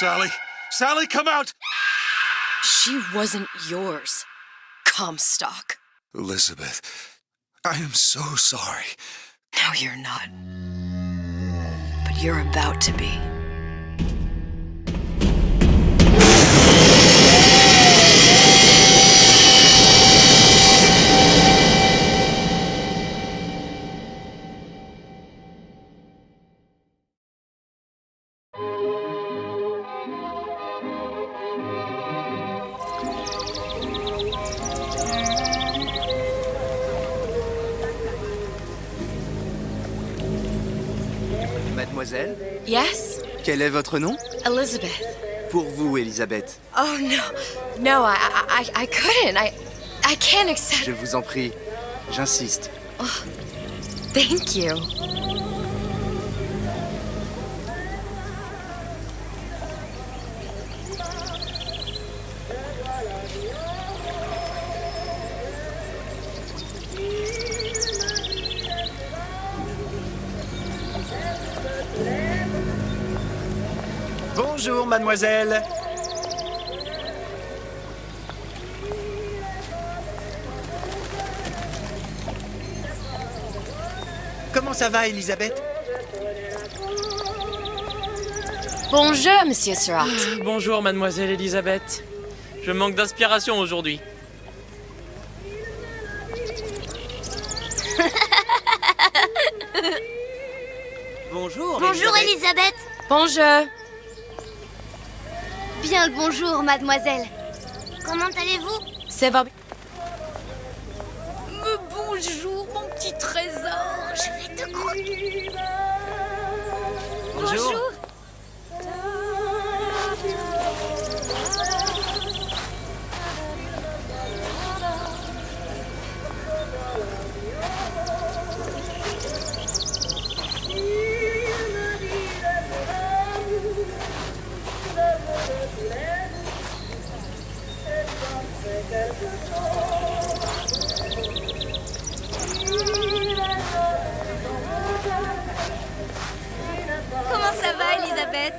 Sally! Sally, come out! She wasn't yours, Comstock. Elizabeth, I am so sorry. No, you're not. But you're about to be. Mademoiselle, Yes? quel est votre nom? Elizabeth. Pour vous, Elisabeth. Oh, no. No, I couldn't. I can't accept... Je vous en prie, j'insiste. Oh, thank you. Bonjour, mademoiselle. Comment ça va, Elisabeth? Bonjour, Monsieur Surratt. Bonjour, mademoiselle Elisabeth. Je manque d'inspiration aujourd'hui. Bonjour, Bonjour Elisabeth. Bonjour. Bien le bonjour mademoiselle. Comment allez-vous? Ça va bien? Bonjour mon petit trésor. Je vais te croquer. Bonjour. Comment ça va Elisabeth?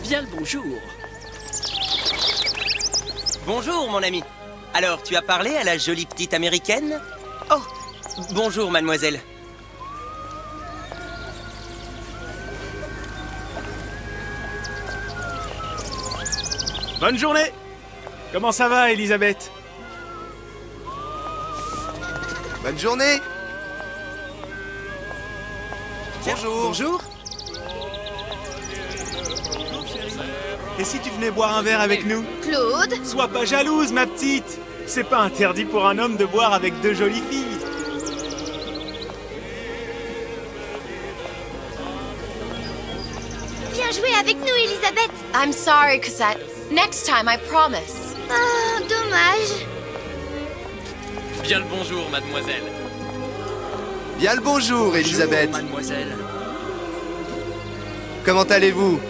Bien le bonjour. Bonjour, mon ami. Alors, tu as parlé à la jolie petite américaine? Oh, bonjour, mademoiselle. Bonne journée. Comment ça va, Elisabeth? Bonne journée. Bonjour. Bonjour. Et si tu venais boire un verre avec nous? Claude? Sois pas jalouse, ma petite. C'est pas interdit pour un homme de boire avec deux jolies filles. Viens jouer avec nous Elisabeth. I'm sorry, Cosette. Next time, I promise. Ah, dommage. Bien le bonjour, mademoiselle. Bien le bonjour, Elisabeth. Bonjour, mademoiselle. Comment allez-vous?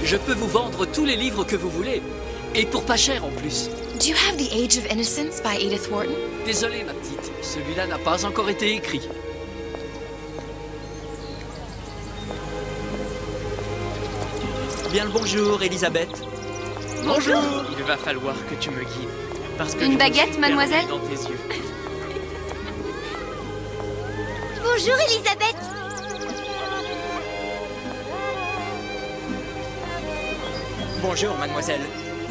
Je peux vous vendre tous les livres que vous voulez. Et pour pas cher en plus. Do you have The Age of Innocence by Edith Wharton? Désolé, ma petite. Celui-là n'a pas encore été écrit. Bien le bonjour, Elisabeth. Bonjour. Il va falloir que tu me guides. Parce que Une je me baguette, suis mademoiselle? perdu dans tes yeux. Bonjour Elisabeth. Bonjour, mademoiselle.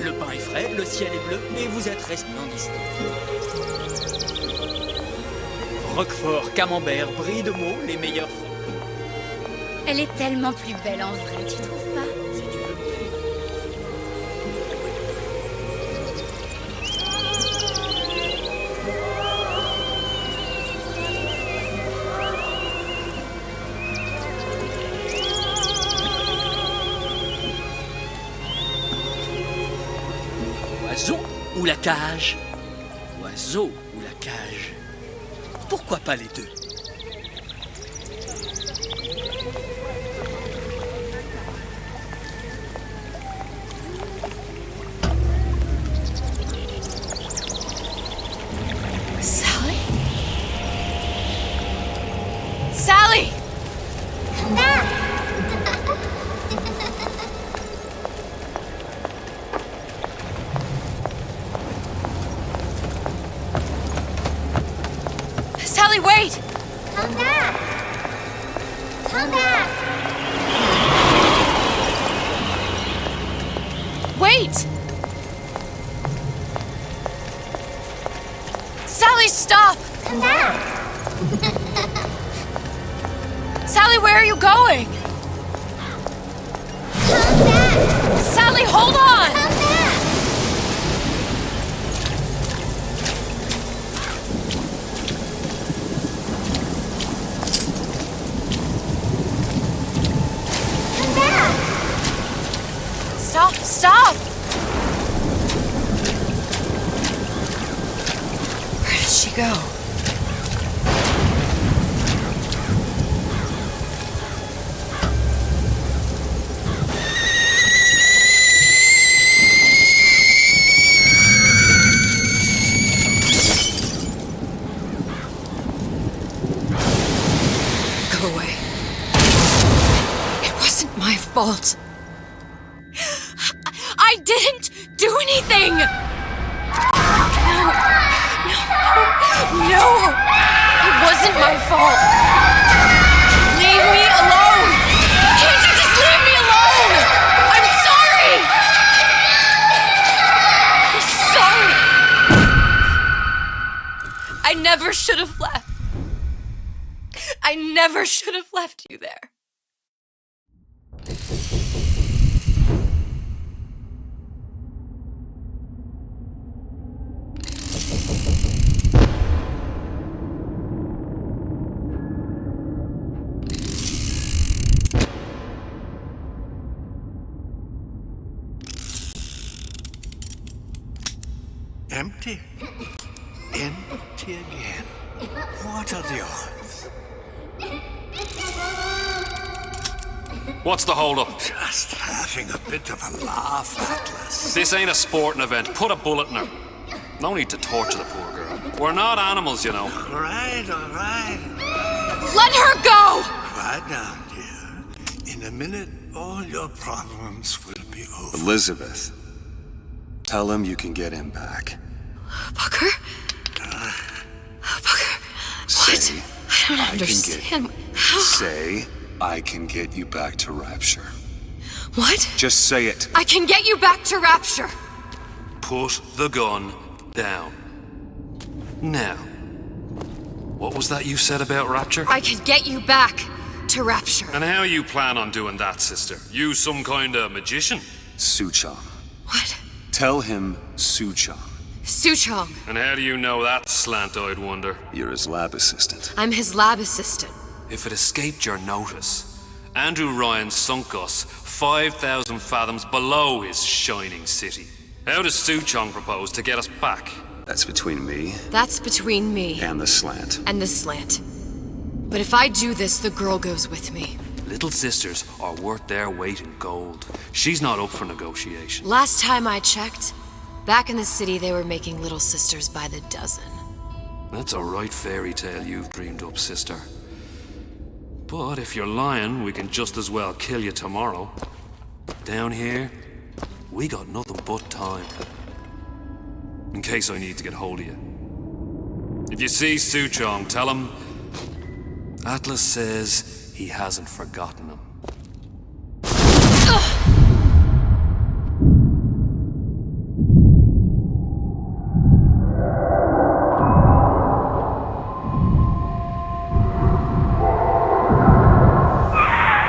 Le pain est frais, le ciel est bleu. Et vous êtes resplendissante. Roquefort, camembert, brie de meaux, les meilleurs fruits. Elle est tellement plus belle en vrai, tu trouves pas? Si tu veux. Oiseau ou la cage? zoo ou la cage? Pourquoi pas les deux? Sally? Sally! Sally, wait! Come back! Come back! Wait! Sally, stop! Come back! Sally, where are you going? Come back! Sally, hold on! Come back! Come back! Stop, stop! Where did she go? Go away. It wasn't my fault. I didn't do anything! No! It wasn't my fault! Leave me alone! Can't you just leave me alone? I'm sorry! I'm sorry! I never should have left. I never should have left you there. Empty? Empty again. What are the odds? What's the hold-up? Just having a bit of a laugh, Atlas. This ain't a sporting event. Put a bullet in her. No need to torture the poor girl. We're not animals, you know. All right. Let her go! Quiet down, dear. In a minute, all your problems will be over. Elizabeth, tell him you can get him back. Booker? Booker? What? Say, I don't understand. How? Say, I can get you back to Rapture. What? Just say it. I can get you back to Rapture. Put the gun down. Now, what was that you said about Rapture? I can get you back to Rapture. And how you plan on doing that, sister? You some kind of magician? Suchong. What? Tell him Suchong. Suchong. And how do you know that, slant-eyed wonder? You're his lab assistant. I'm his lab assistant. If it escaped your notice, Andrew Ryan sunk us 5,000 fathoms below his shining city. How does Suchong propose to get us back? That's between me That's between me and the slant. and the slant. But if I do this, the girl goes with me. Little sisters are worth their weight in gold. She's not up for negotiation. Last time I checked, back in the city they were making little sisters by the dozen. That's a right fairy tale you've dreamed up, sister. But if you're lying, we can just as well kill you tomorrow. Down here, we got nothing but time. In case I need to get hold of you. If you see Suchong, tell him Atlas says he hasn't forgotten him.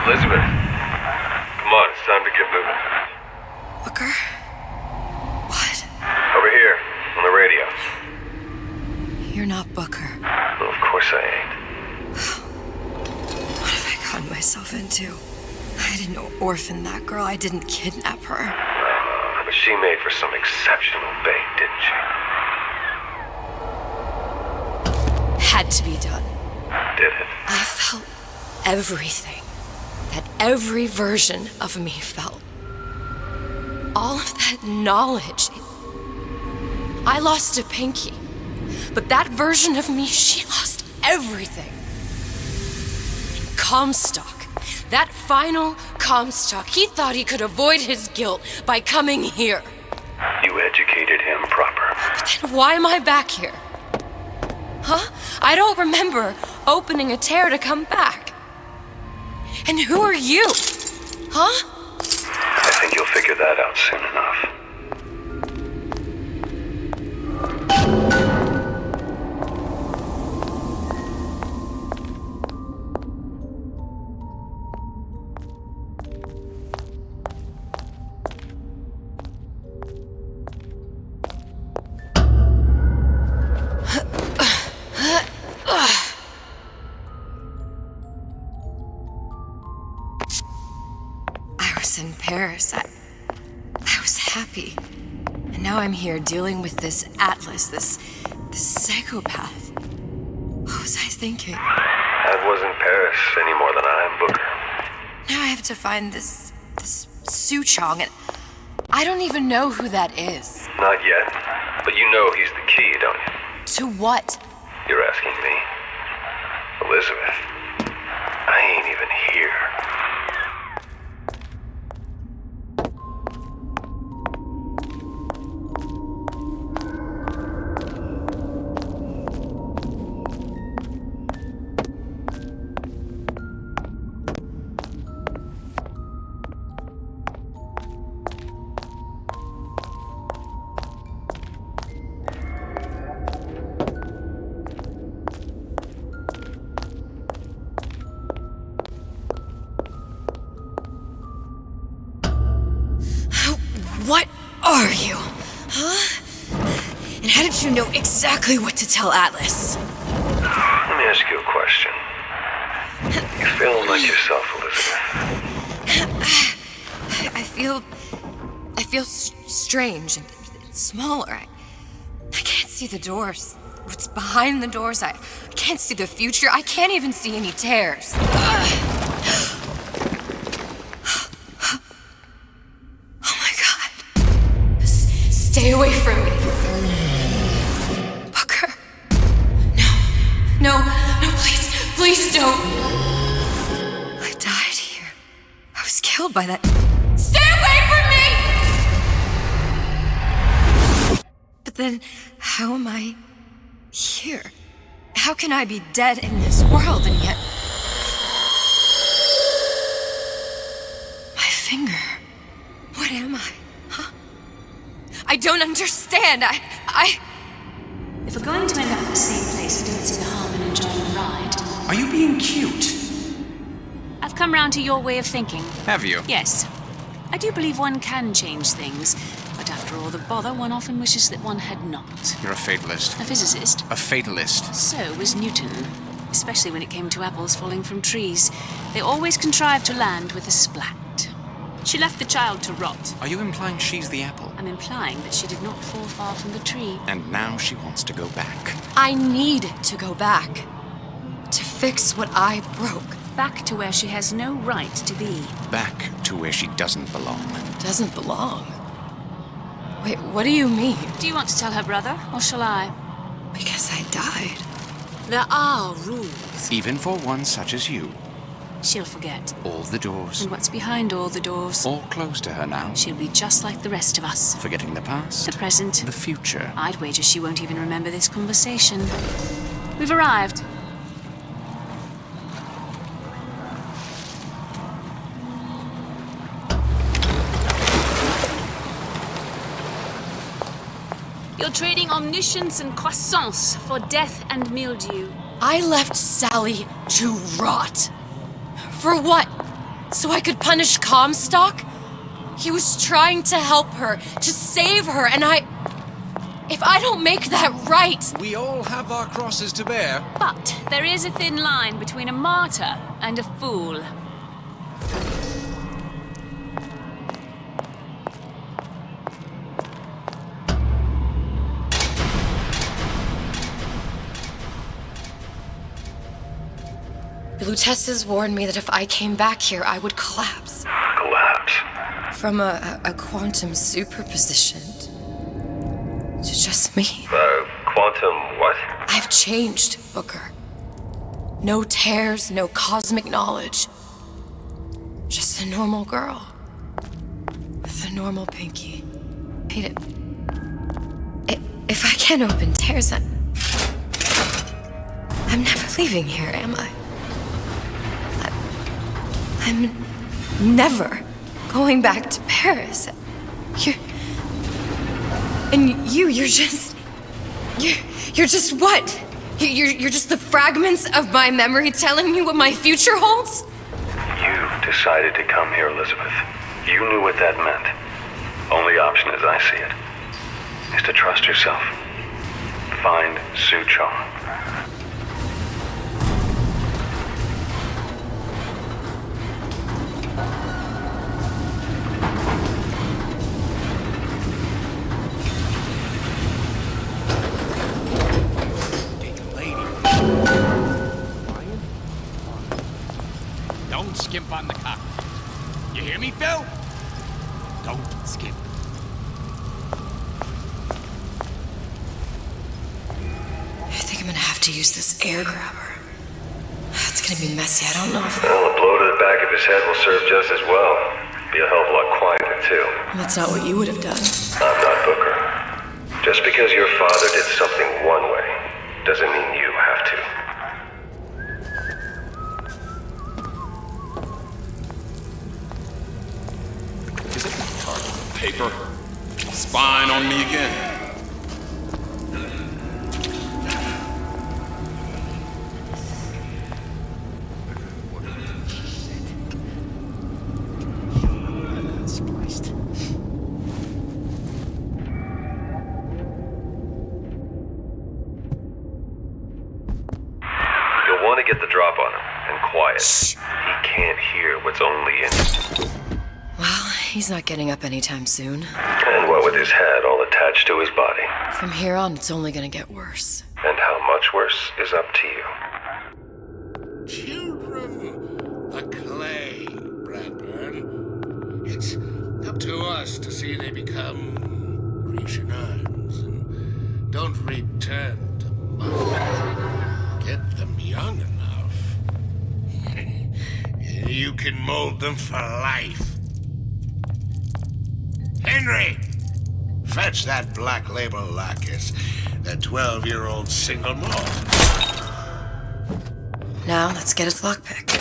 Elizabeth, come on, it's time to get moving. Booker? What? Over here, on the radio. You're not Booker. Well, of course I ain't. What have I gotten myself into? I didn't orphan that girl. I didn't kidnap her. But she made for some exceptional bait, didn't she? had to be done. Did it? I felt everything that every version of me felt. All of that knowledge. I lost a pinky, but that version of me, she lost everything. And Comstock, that final Comstock, he thought he could avoid his guilt by coming here. You educated him proper. But then why am I back here? Huh? I don't remember opening a tear to come back. And who are you? Huh? I think you'll figure that out soon enough. In Paris, I was happy. And now I'm here dealing with this Atlas, this psychopath. What was I thinking? That wasn't Paris any more than I am Booker. Now I have to find this Suchong, and I don't even know who that is. Not yet, but you know he's the key, don't you? To what? You're asking me. Elizabeth, I ain't even here. What are you? Huh? And how did you know exactly what to tell Atlas? Let me ask you a question. You feeling like yourself, Elizabeth? I feel strange and smaller. I can't see the doors. What's behind the doors? I can't see the future. I can't even see any tears. Stay away from me. Booker. No, please don't. I died here. I was killed by that. Stay away from me! But then, how am I here? How can I be dead in this world and yet... My finger. What am I? I don't understand. If we're going to end up at the same place, I don't see the harm in enjoying the ride. Are you being cute? I've come round to your way of thinking. Have you? Yes. I do believe one can change things, but after all the bother, one often wishes that one had not. You're a fatalist. A physicist. A fatalist. So was Newton. Especially when it came to apples falling from trees. They always contrived to land with a splat. She left the child to rot. Are you implying she's the apple? I'm implying that she did not fall far from the tree. And now she wants to go back. I need to go back. To fix what I broke. Back to where she has no right to be. Back to where she doesn't belong. Doesn't belong? Wait, what do you mean? Do you want to tell her brother, or shall I? Because I died. There are rules. Even for one such as you. She'll forget. All the doors. And what's behind all the doors? All closed to her now. She'll be just like the rest of us. Forgetting the past. The present. The future. I'd wager she won't even remember this conversation. We've arrived. You're trading omniscience and croissance for death and mildew. I left Sally to rot. For what? So I could punish Comstock? He was trying to help her, to save her, and if I don't make that right... We all have our crosses to bear. But there is a thin line between a martyr and a fool. The Lutesses warned me that if I came back here, I would collapse. Collapse? From a quantum superposition to just me. Quantum what? I've changed, Booker. No tears, no cosmic knowledge. Just a normal girl. With a normal pinky. Hate it. If I can't open tears, I'm never leaving here, am I? I'm never going back to Paris. You're just what? You're just the fragments of my memory telling me what my future holds? You decided to come here, Elizabeth. You knew what that meant. Only option, as I see it, is to trust yourself. Find Suchong. Don't skimp on the cock. You hear me, Phil? Don't skimp. I think I'm gonna have to use this air grabber. It's gonna be messy. I don't know if... Well, a blow to the back of his head will serve just as well. Be a hell of a lot quieter, too. That's not what you would have done. I'm not Booker. Just because your father did something one way, doesn't mean you have to. Is it paper? Spying on me again? You'll want to get the drop on him, and quiet. He can't hear what's only in him. Well, he's not getting up anytime soon. And what with his head all attached to his body. From here on, it's only gonna get worse. And how much worse is up to you. Children, a clay, Bradburn. It's up to us to see they become Grecian urns and don't return to mother. Get them young enough. You can mold them for life. Henry! Fetch that black label lacquers. That 12-year-old single malt. Now, let's get his lockpick.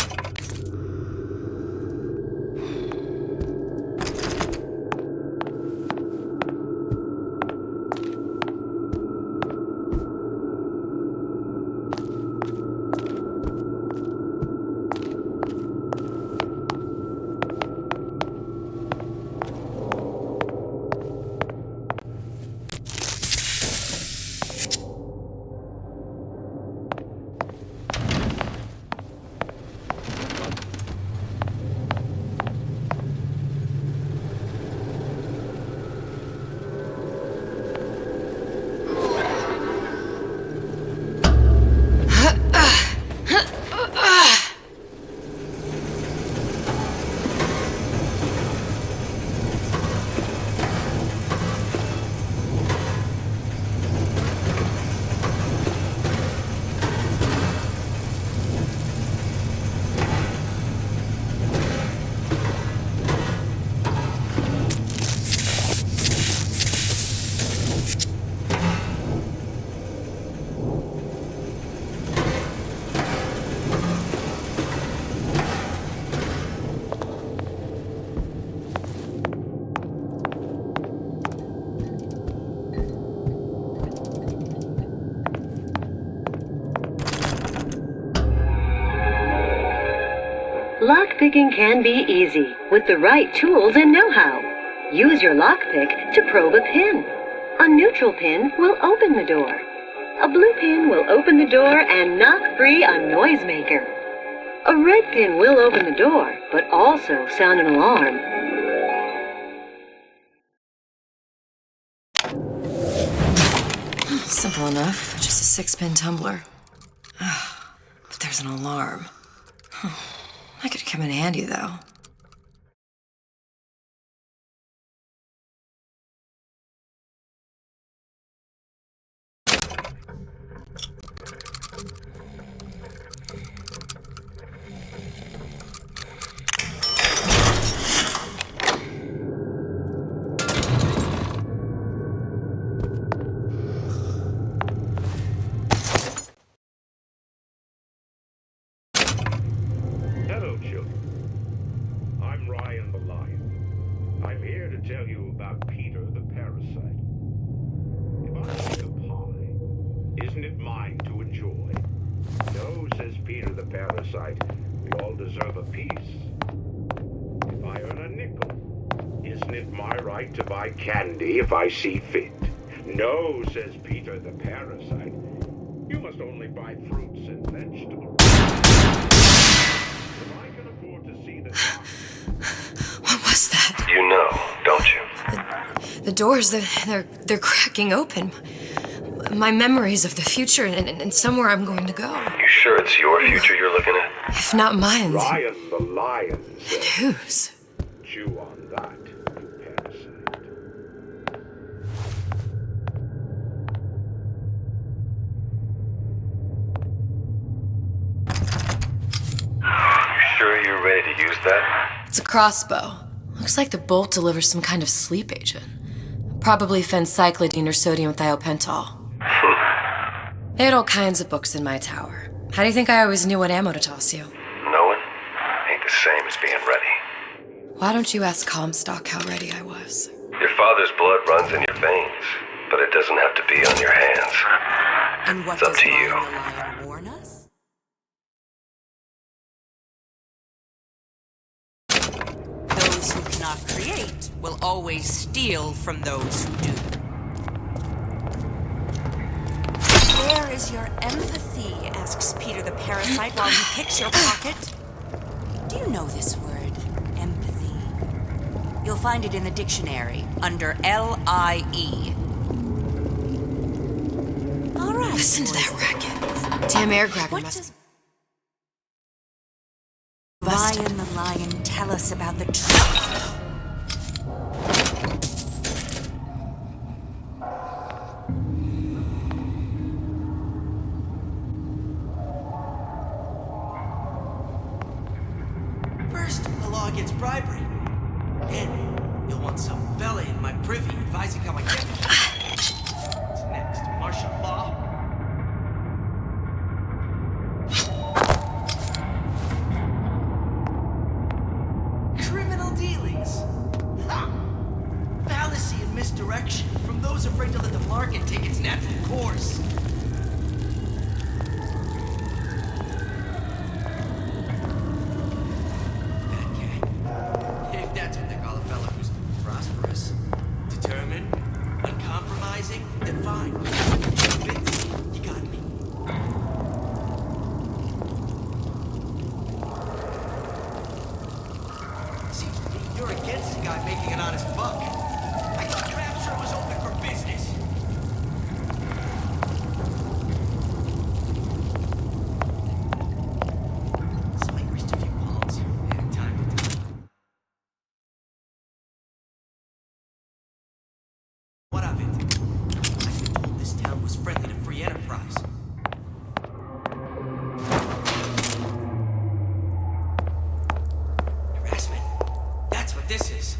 Lockpicking can be easy with the right tools and know-how. Use your lockpick to probe a pin. A neutral pin will open the door. A blue pin will open the door and knock free a noisemaker. A red pin will open the door, but also sound an alarm. Simple enough. Just a 6-pin tumbler. But there's an alarm. I could come in handy, though. Hello, children. I'm Ryan the Lion. I'm here to tell you about Peter the Parasite. If I make a pie, isn't it mine to enjoy? No, says Peter the Parasite, we all deserve a piece. If I earn a nickel, isn't it my right to buy candy if I see fit? No, says Peter the Parasite, you must only buy fruits and vegetables. What was that? You know, don't you? The doors, they're cracking open. My memories of the future and somewhere I'm going to go. You sure it's your future you're looking at? If not mine, Ryan the Lion said, whose? chew on that, you parasite. You sure you're ready to use that? It's a crossbow. Looks like the bolt delivers some kind of sleep agent. Probably phencyclidine or sodium thiopental. They had all kinds of books in my tower. How do you think I always knew what ammo to toss you? Knowing ain't the same as being ready. Why don't you ask Comstock how ready I was? Your father's blood runs in your veins, but it doesn't have to be on your hands. And what It's up does to you. Ryan the Lion warn us? Those who cannot create will always steal from those who do. Where is your empathy? Asks Peter the Parasite while he picks your pocket. Do you know this word, empathy? You'll find it in the dictionary under L-I-E. All right. Listen to that racket. Damn air grabber must... Ryan the Lion, tell us about the truth. First, the law against bribery. Then, you'll want some fella in my privy advising how I get it. What's next? Martial law? Criminal dealings. Ha! Fallacy and misdirection from those afraid to let the market take its natural course. If that's what they call a fellow who's prosperous, determined, uncompromising, then fine. Convinced, you got me. Seems to me you're against a guy making an honest buck. I thought Rapture was open for business. So I reached a few balls. And time to do it. What of it? I've been told this town was friendly to free enterprise. Harassment. That's what this is.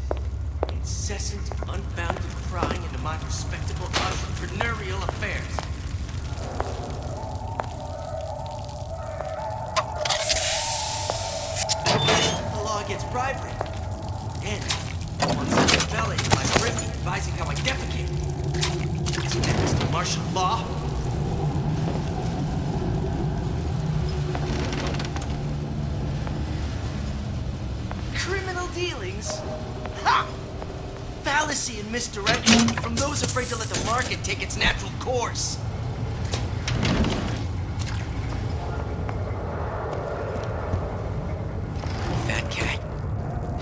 Incessant, unbounded prying into my respectable entrepreneurial affairs. The law against bribery. And once a fella in my privy advising how I defecate. What's next? Martial law? Criminal dealings? Ha! Fallacy and misdirection from those afraid to let the market take its natural course. Fat cat.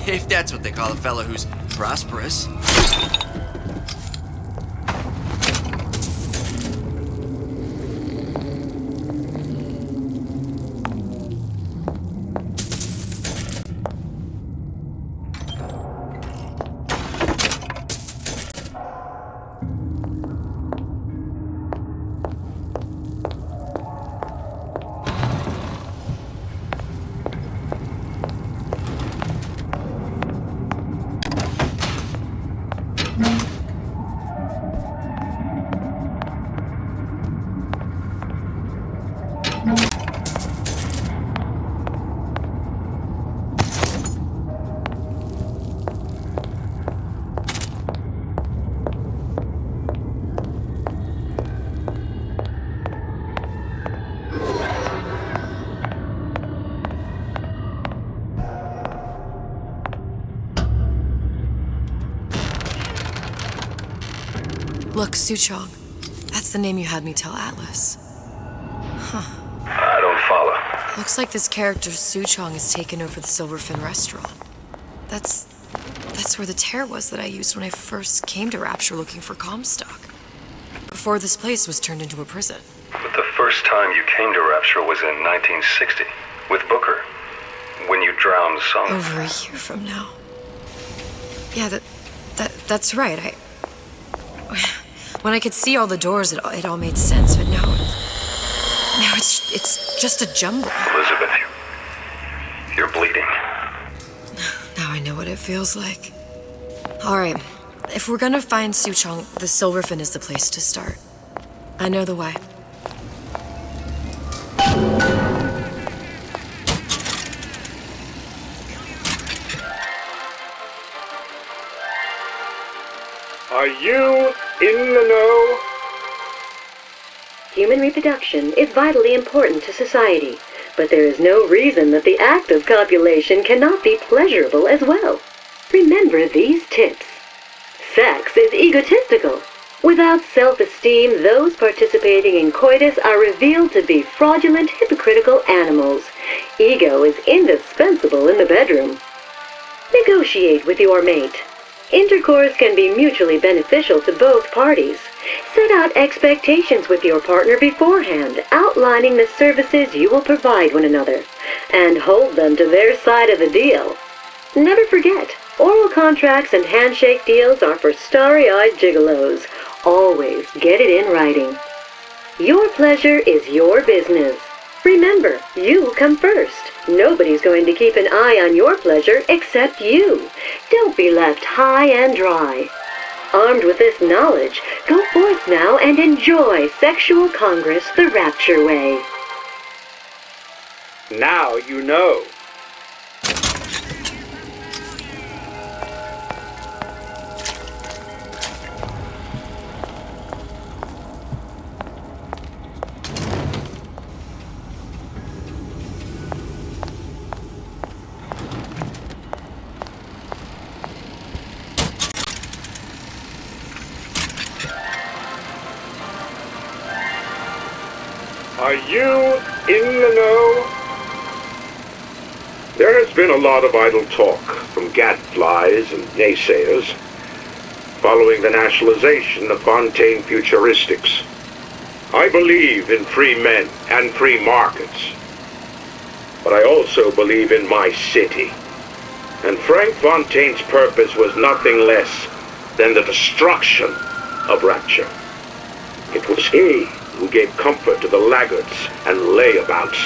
If that's what they call a fella who's prosperous. Look, Suchong. That's the name you had me tell Atlas. Huh. I don't follow. Looks like this character, Suchong, has taken over the Silverfin restaurant. That's where the tear was that I used when I first came to Rapture looking for Comstock. Before this place was turned into a prison. But the first time you came to Rapture was in 1960, with Booker, when you drowned Song. Over a year from now. Yeah, that's right. When I could see all the doors, it all made sense, but now it's just a jumble. Elizabeth, you're bleeding. Now I know what it feels like. All right, if we're gonna find Suchong, the Silverfin is the place to start. I know the way. Are you in the know? Human reproduction is vitally important to society, but there is no reason that the act of copulation cannot be pleasurable as well. Remember these tips. Sex is egotistical. Without self-esteem, those participating in coitus are revealed to be fraudulent, hypocritical animals. Ego is indispensable in the bedroom. Negotiate with your mate. Intercourse can be mutually beneficial to both parties. Set out expectations with your partner beforehand, outlining the services you will provide one another, and hold them to their side of the deal. Never forget, oral contracts and handshake deals are for starry-eyed gigolos. Always get it in writing. Your pleasure is your business. Remember, you come first. Nobody's going to keep an eye on your pleasure except you. Don't be left high and dry. Armed with this knowledge, go forth now and enjoy Sexual Congress the Rapture way. Now you know. Are you in the know? There has been a lot of idle talk from gadflies and naysayers following the nationalization of Fontaine Futuristics. I believe in free men and free markets, but I also believe in my city. And Frank Fontaine's purpose was nothing less than the destruction of Rapture. It was he who gave comfort to the laggards and layabouts.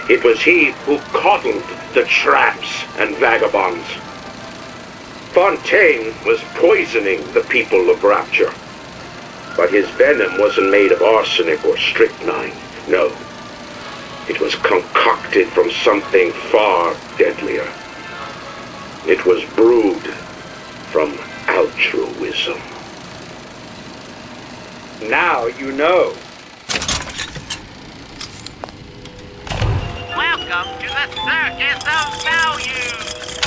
It was he who coddled the tramps and vagabonds. Fontaine was poisoning the people of Rapture, but his venom wasn't made of arsenic or strychnine. No, it was concocted from something far deadlier. It was brewed from altruism. Now you know. Welcome to the Circus of Values!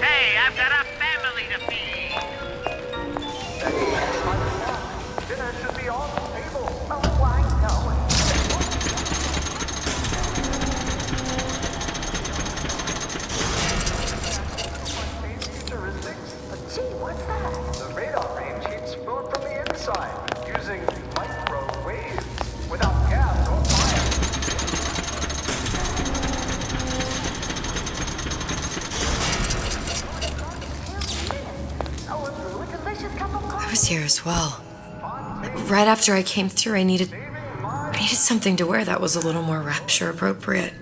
Hey, I've got a family to feed! Dinner should be on the table. Oh, I know. Gee, what's that? The radar range heats food from the inside using microwaves without gas or fire. I was here as well. Right after I came through, I needed something to wear that was a little more Rapture appropriate.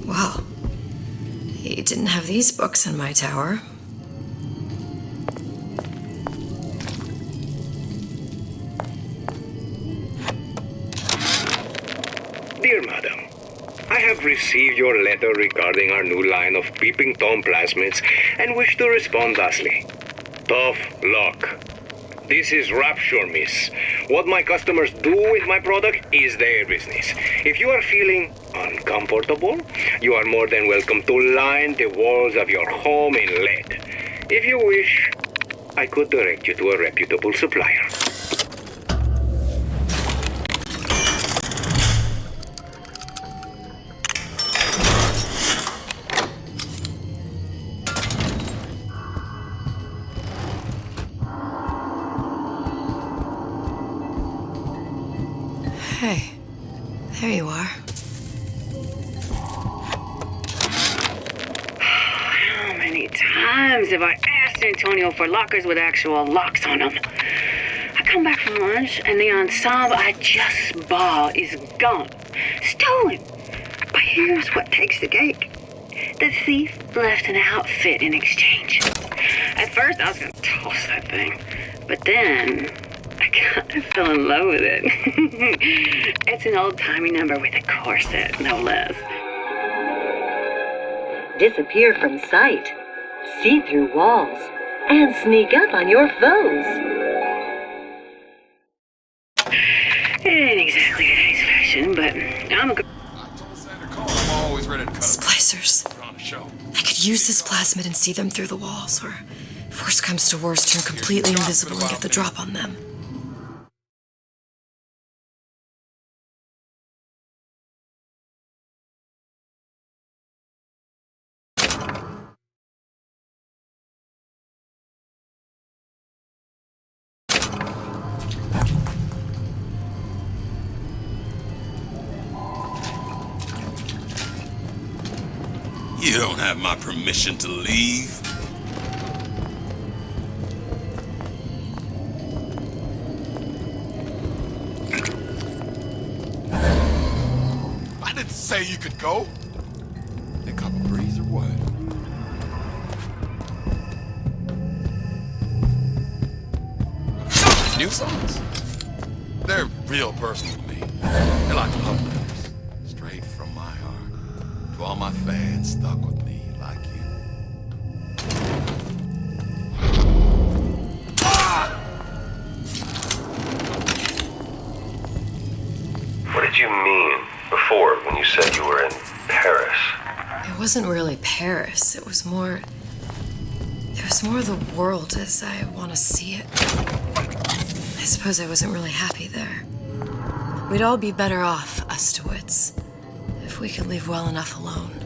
Well, he didn't have these books in my tower. Dear Madam, I have received your letter regarding our new line of peeping Tom plasmids and wish to respond thusly. Tough luck. This is Rapture, miss. What my customers do with my product is their business. If you are feeling uncomfortable, you are more than welcome to line the walls of your home in lead. If you wish, I could direct you to a reputable supplier. Hey, there you are. How many times have I asked Antonio for lockers with actual locks on them? I come back from lunch and the ensemble I just bought is gone. Stolen. But here's what takes the cake. The thief left an outfit in exchange. At first I was going to toss that thing. But then I kind of fell in love with it. It's an old-timey number with a corset, no less. Disappear from sight, see through walls, and sneak up on your foes. It ain't exactly today's fashion, but I'm a good... I'm always ready to cut. Splicers. I could use this plasmid and see them through the walls, or if worst comes to worst, turn completely invisible and get the drop on them. You don't have my permission to leave. I didn't say you could go. Think I'm a breeze or what? New songs? They're real personal to me. They're like love letters, straight from my heart. To all my fans stuck with me like you. What did you mean before when you said you were in Paris? It wasn't really Paris. It was more the world as I want to see it. I suppose I wasn't really happy there. We'd all be better off, us DeWitts, if we could leave well enough alone.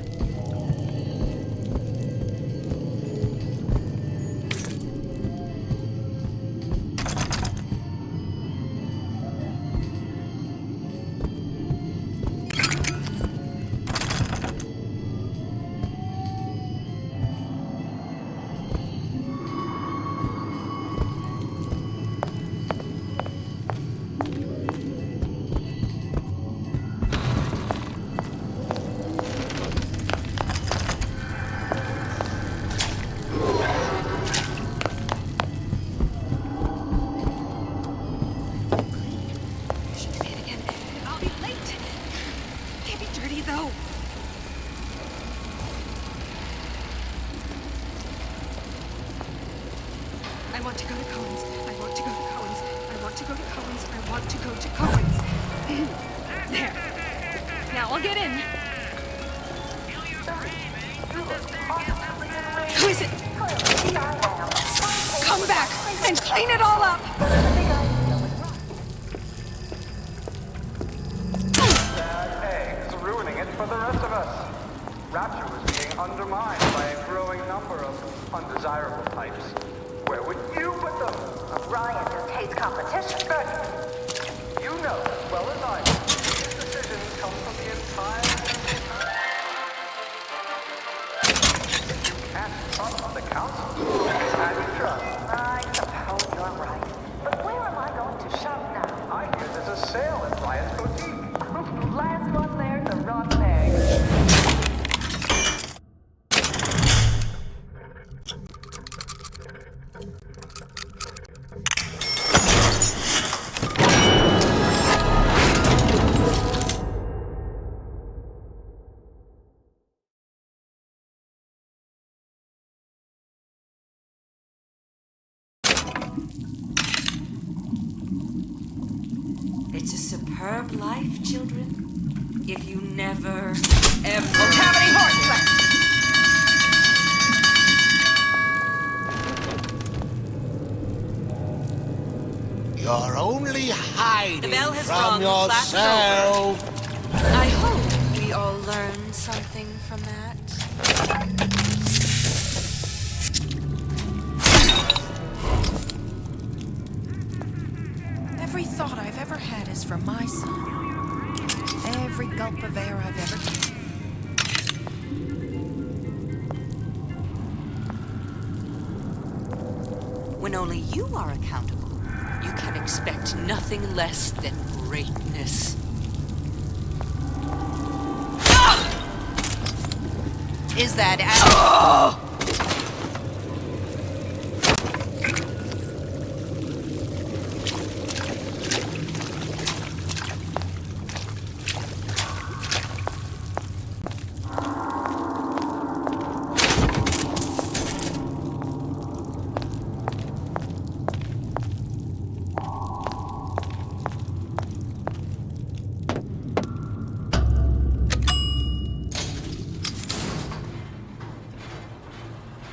It's a superb life, children. if you never, ever... Cavity horse track! You're only hiding The bell has from rung. Class is over. yourself. I hope we all learned something from that. Every thought I've ever had is for my son. Every gulp of air I've ever taken. When only you are accountable, you can expect nothing less than greatness. Is that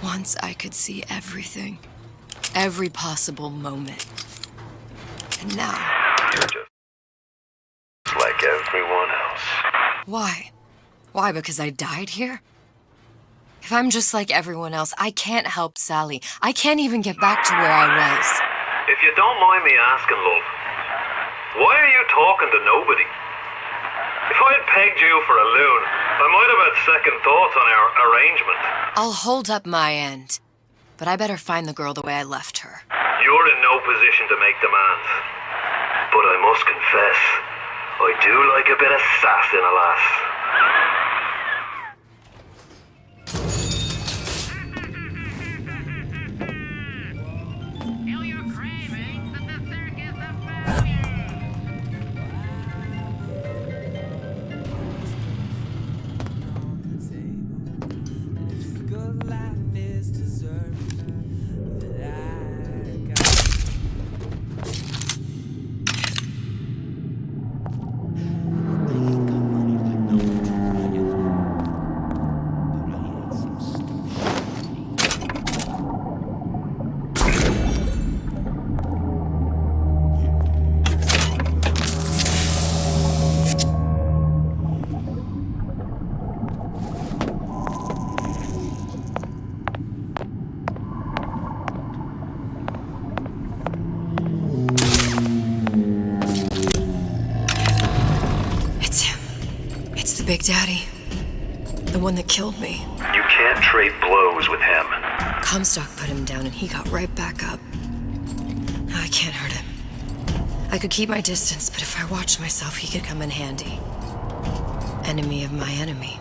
Once I could see everything. Every possible moment. And now... You're just like everyone else. Why? Why, because I died here? If I'm just like everyone else, I can't help Sally. I can't even get back to where I was. If you don't mind me asking, love, why are you talking to nobody? If I had pegged you for a loon, I might have had second thoughts on our arrangement. I'll hold up my end. But I better find the girl the way I left her. You're in no position to make demands. But I must confess, I do like a bit of sass in a lass. Big Daddy. The one that killed me. You can't trade blows with him. Comstock put him down and he got right back up. I can't hurt him. I could keep my distance, but if I watched myself, he could come in handy. Enemy of my enemy.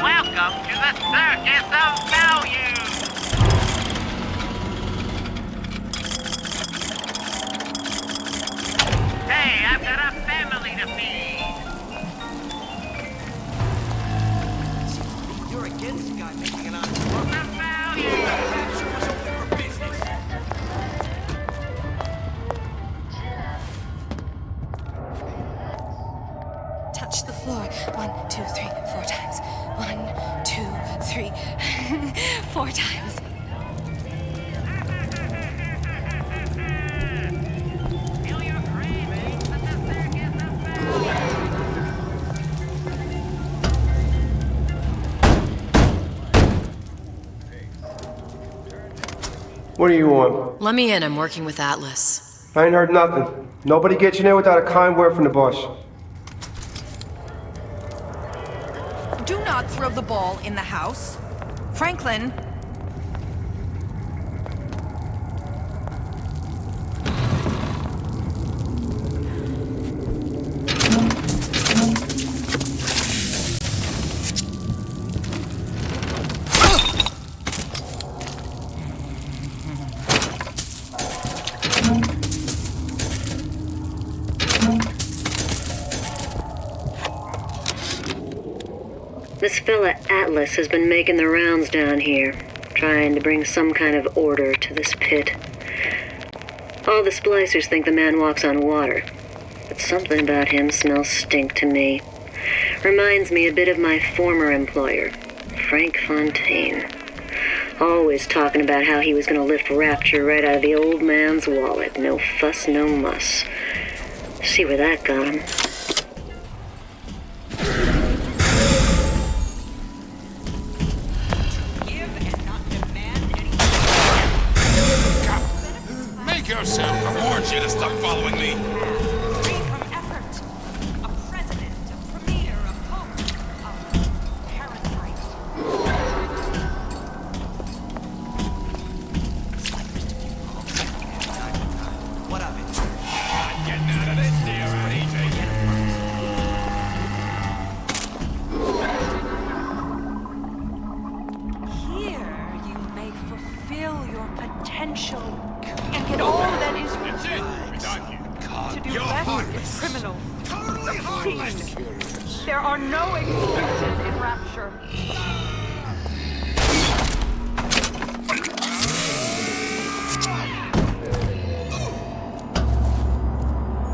Welcome to the Circus of Value! Hey, I've got a family to feed! You're against the guy making an honest profit. The value! Show us open for business. touch the floor? 1, 2, 3, 4 times. 1, 2, 3, 4 times. What do you want? Let me in. I'm working with Atlas. I ain't heard nothing. Nobody gets you in without a kind word from the boss. Do not throw the ball in the house. Franklin. This fella Atlas has been making the rounds down here, trying to bring some kind of order to this pit. All the splicers think the man walks on water, but something about him smells stink to me. Reminds me a bit of my former employer, Frank Fontaine. Always talking about how he was going to lift Rapture right out of the old man's wallet. No fuss, no muss. See where that got him. Make yourself. I warned you to stop following me. Free from effort. A president, a premier, a pope, a parasite. What of it? Not getting out of this deal, right, Here you may fulfill your potential and get all that is That's it. We're done here. to do You're less heartless. is criminal. Totally Obscene. There are no excuses in Rapture.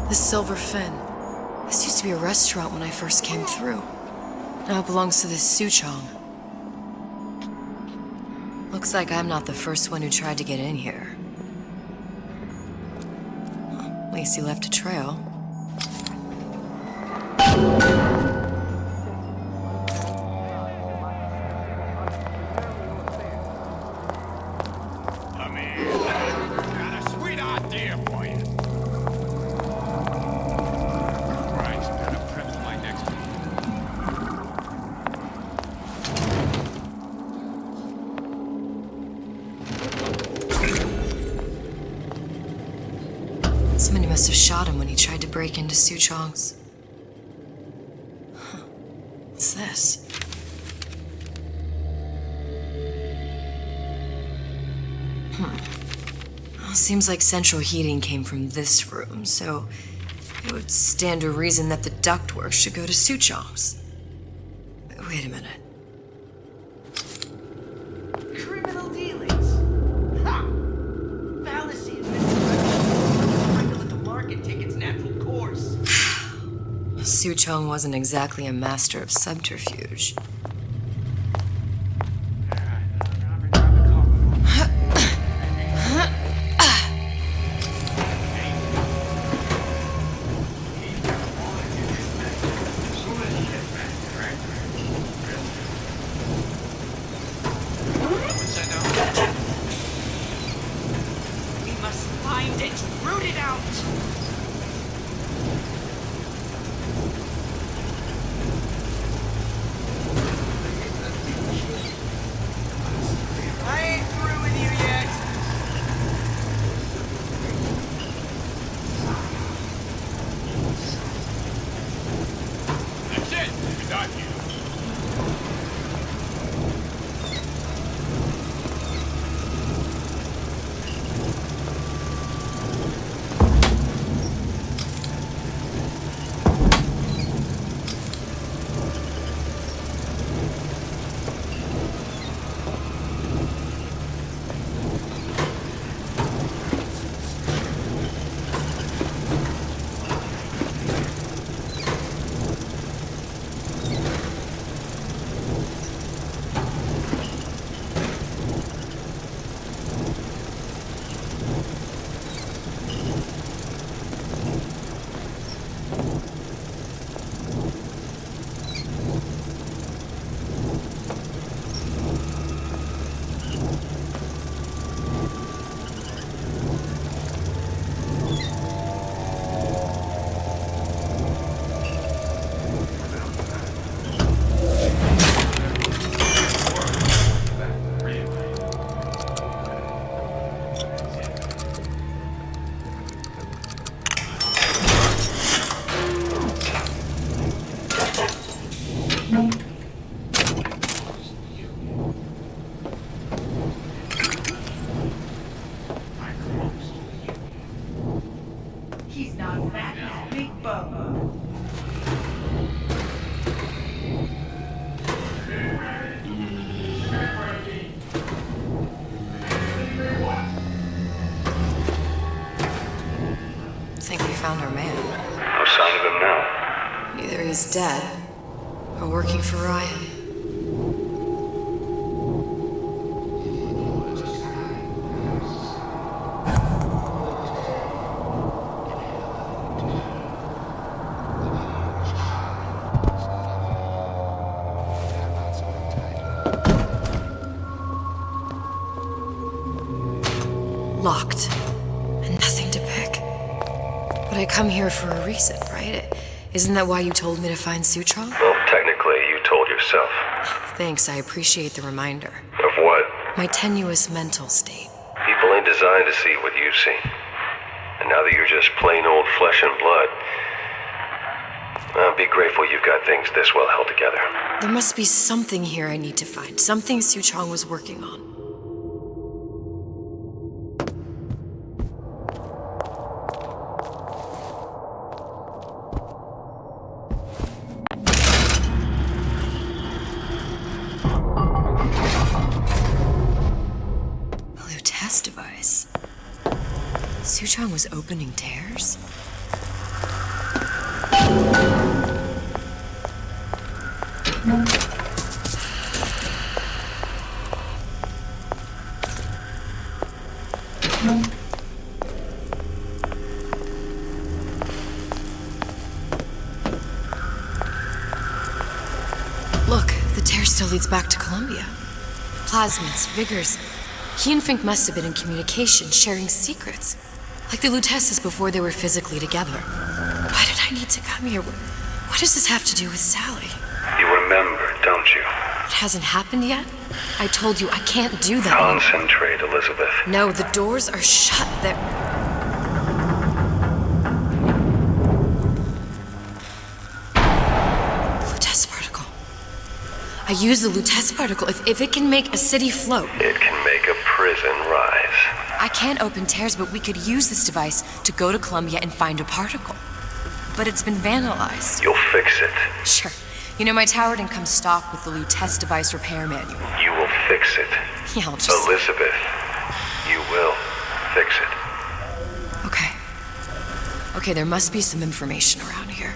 The Silver Fin. This used to be a restaurant when I first came through. Now it belongs to this Suchong. Looks like I'm not the first one who tried to get in here. Well, at least he left a trail. Come here, lad. Got a sweet idea for you. Christ, gotta prep for my next Somebody must have shot him when he tried to break into Suchong's. Huh. What's this? Well, seems like central heating came from this room, so it would stand to reason that the ductwork should go to Suchong's. Wait a minute. Criminal dealings. Ha! Fallacy is Mr. Trying to let the market take its natural course. Suchong wasn't exactly a master of subterfuge. We must find it, root it out. I ain't through with you yet. That's it. We're done here. found our man. No sign of him now. Either he's dead, or working for Ryan. Locked, and nothing to pick. But I come here for a reason, right? Isn't that why you told me to find Sutron? Well, technically, you told yourself. Thanks, I appreciate the reminder. Of what? My tenuous mental state. People ain't designed to see what you've seen. And now that you're just plain old flesh and blood, be grateful you've got things this well held together. There must be something here I need to find. Something Sutron was working on. Device. Sutron was opening tears? Look, the tear still leads back to Columbia. Plasmids, vigors. He and Fink must have been in communication, sharing secrets. Like the Lutesses before they were physically together. Why did I need to come here? What does this have to do with Sally? You remember, don't you? It hasn't happened yet? I told you I can't do that. Concentrate, Elizabeth. No, the doors are shut. They're... Lutece particle. I use the Lutece particle. If it can make a city float... It can make a prison rise. I can't open tears, but we could use this device to go to Columbia and find a particle. But it's been vandalized. You'll fix it. Sure. You know, my tower didn't come stocked with the Lutece device repair manual. You will fix it. Yeah, I'll just... Elizabeth, you will fix it. Okay. Okay, there must be some information around here.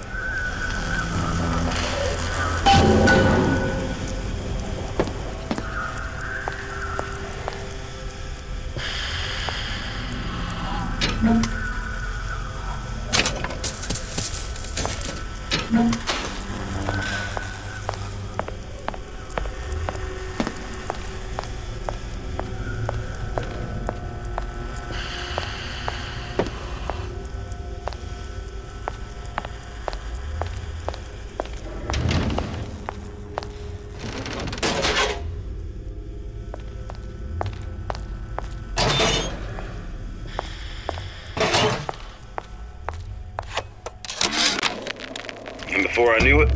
Before I knew it,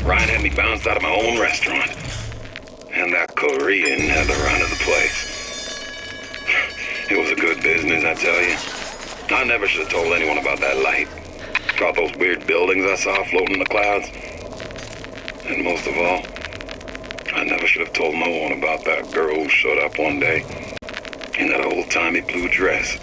Ryan had me bounced out of my own restaurant. And that Korean had the run of the place. It was a good business, I tell you. I never should have told anyone about that light. About those weird buildings I saw floating in the clouds. And most of all, I never should have told no one about that girl who showed up one day in that old-timey blue dress.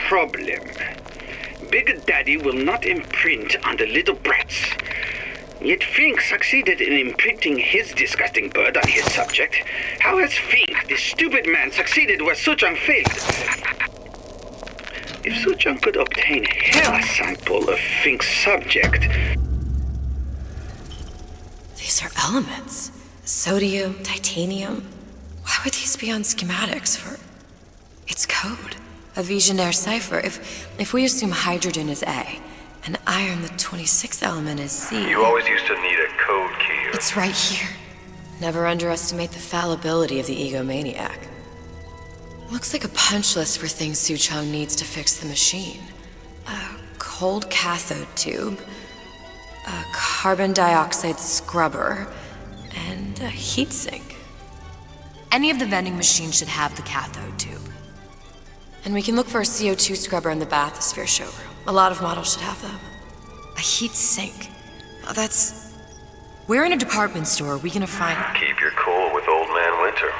Problem. Big Daddy will not imprint on the little brats. Yet Fink succeeded in imprinting his disgusting bird on his subject. How has Fink, this stupid man, succeeded where Suchong failed? If Suchong could obtain a hair sample of Fink's subject... These are elements. Sodium, titanium. Why would these be on schematics for... It's code. A Visionaire cipher. If we assume hydrogen is A, and iron, the 26th element, is C... You always used to need a code key. It's right here. Never underestimate the fallibility of the egomaniac. Looks like a punch list for things Suchong needs to fix the machine. A cold cathode tube, a carbon dioxide scrubber, and a heatsink. Any of the vending machines should have the cathode tube. And we can look for a CO2 scrubber in the bathysphere showroom. A lot of models should have them. A heatsink. Oh, that's... Where in a department store are we gonna find... Keep your cool with Old Man Winter.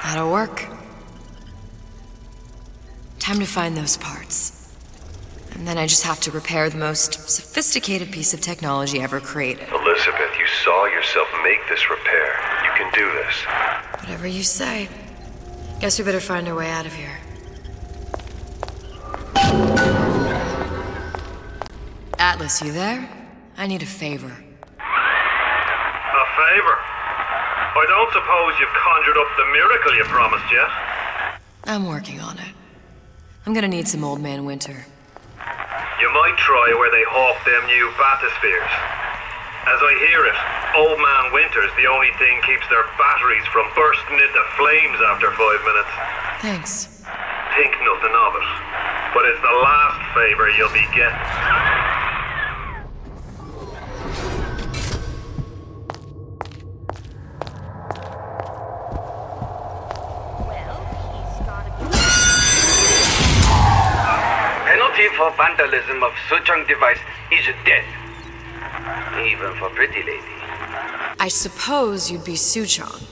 That'll work. Time to find those parts. And then I just have to repair the most sophisticated piece of technology ever created. Elizabeth, you saw yourself make this repair. You can do this. Whatever you say. Guess we better find our way out of here. Atlas, you there? I need a favor. A favor? I don't suppose you've conjured up the miracle you promised yet? I'm working on it. I'm gonna need some Old Man Winter. You might try where they hawk them new bathyspheres. As I hear it, Old Man Winter's the only thing keeps their batteries from bursting into flames after 5 minutes. Thanks. Think nothing of it. But it's the last favor you'll be getting. Penalty for vandalism of Suchong device is death. Even for pretty lady. I suppose you'd be Suchong.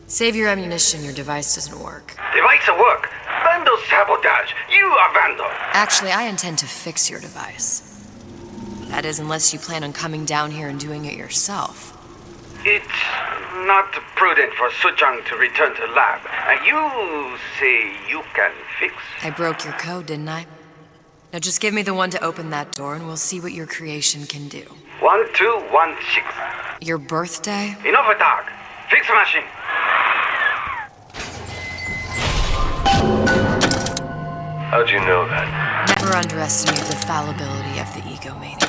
Save your ammunition, your device doesn't work. Device work. Vandal sabotage. You are vandal. Actually, I intend to fix your device. That is, unless you plan on coming down here and doing it yourself. It's not prudent for Suchong to return to lab. You say you can fix? I broke your code, didn't I? Now just give me the one to open that door and we'll see what your creation can do. 1216. Your birthday? Enough talk. Fix machine. How'd you know that? Never underestimate the fallibility of the egomaniac.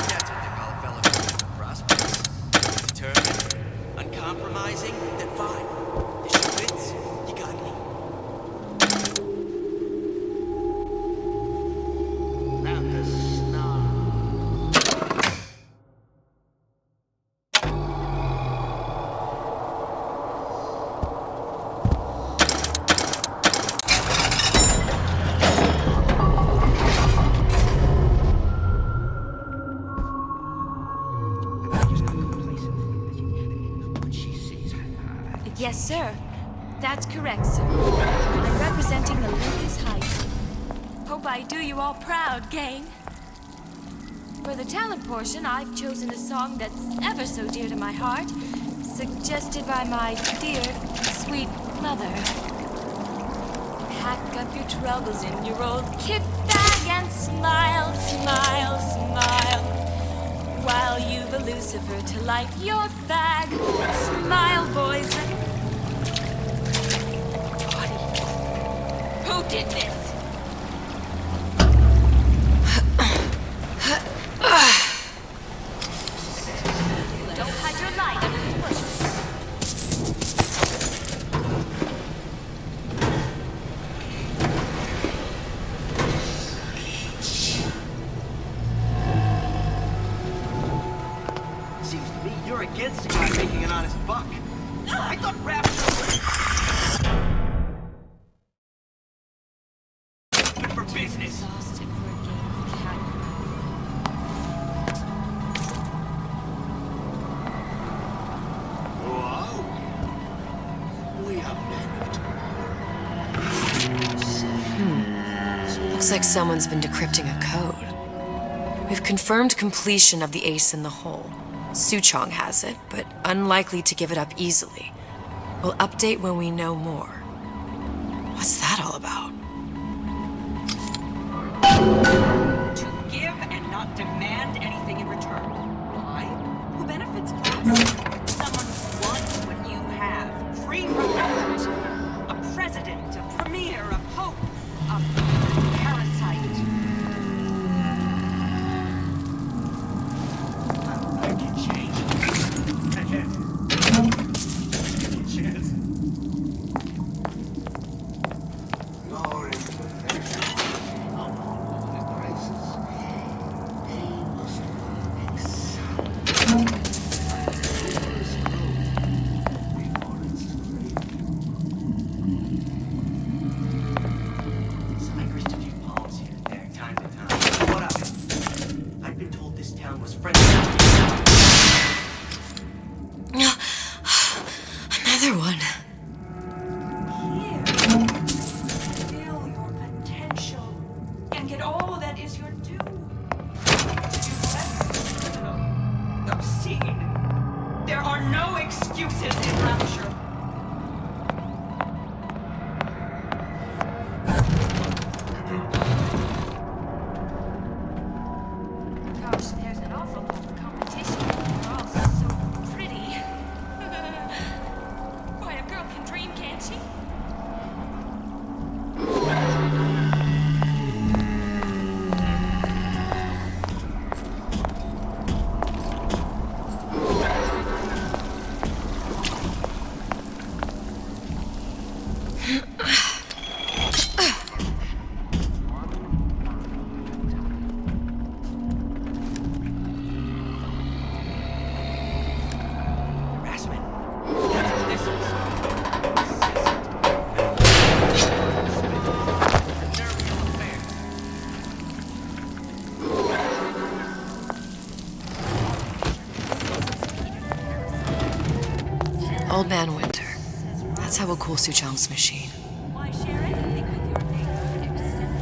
That's what they call a fellow who's prosperous. Determined, uncompromising, then fine. The shoe fits, you got me. Round the snow. Yes, sir. That's correct, sir. I'm representing the Lucas Heights. Hope I do you all proud, gang. For the talent portion, I've chosen a song that's ever so dear to my heart, suggested by my dear, sweet mother. Pack up your troubles in your old kit bag and smile, smile, smile. While you've a Lucifer to light your fag. Smile, boys. Who did this? Don't hide your light under the bushes. Seems to me you're against a guy making an honest buck. I thought rap was good for business. Whoa. We have managed. Looks Looks like someone's been decrypting a code. We've confirmed completion of the ace in the hole. Suchong has it, but unlikely to give it up easily. We'll update when we know more. What's that all about? To give and not demand anything in return. Why? Who benefits class? Someone who wants what you have, free from effort. A president, a premier, a pope, a parasite. I can change. I can chance. Nor imperfection upon holy graces. They must excel. There is growth before its grave. Hikers to do palms here and there, time to time. What up? I've been told this town was friendly. Another one. Feel your potential and get all that is your due. Obscene. There are no excuses in rapture. Gosh, there's an awful lot of competition. You're all so pretty. Boy, a girl can dream, can't she? Harassment. That's what this is. Venereal affair. Old Man Winter. That's how we'll cool Suchong's machine. Why share anything with your neighbor except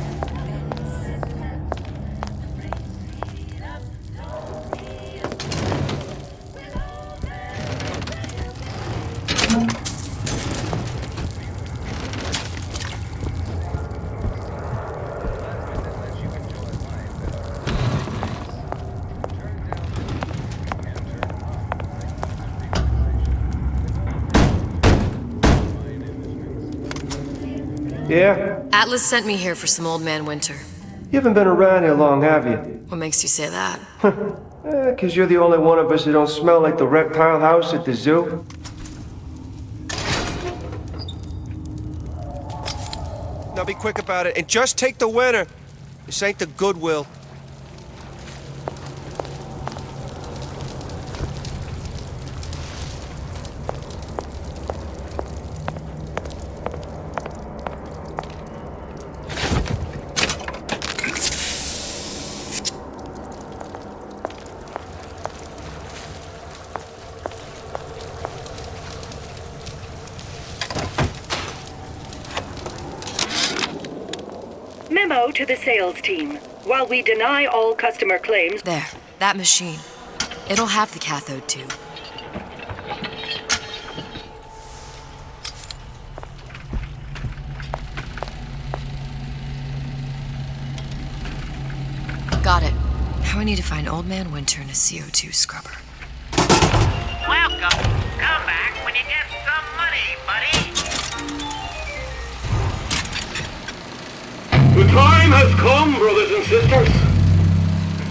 Yeah? Atlas sent me here for some Old Man Winter. You haven't been around here long, have you? What makes you say that? 'Cause you're the only one of us who don't smell like the reptile house at the zoo. Now be quick about it and just take the winner. This ain't the Goodwill. Memo to the sales team. While we deny all customer claims... There, that machine. It'll have the cathode tube. Got it. Now I need to find Old Man Winter in a CO2 scrubber. Welcome. Come back when you get some money, buddy. The time has come, brothers and sisters.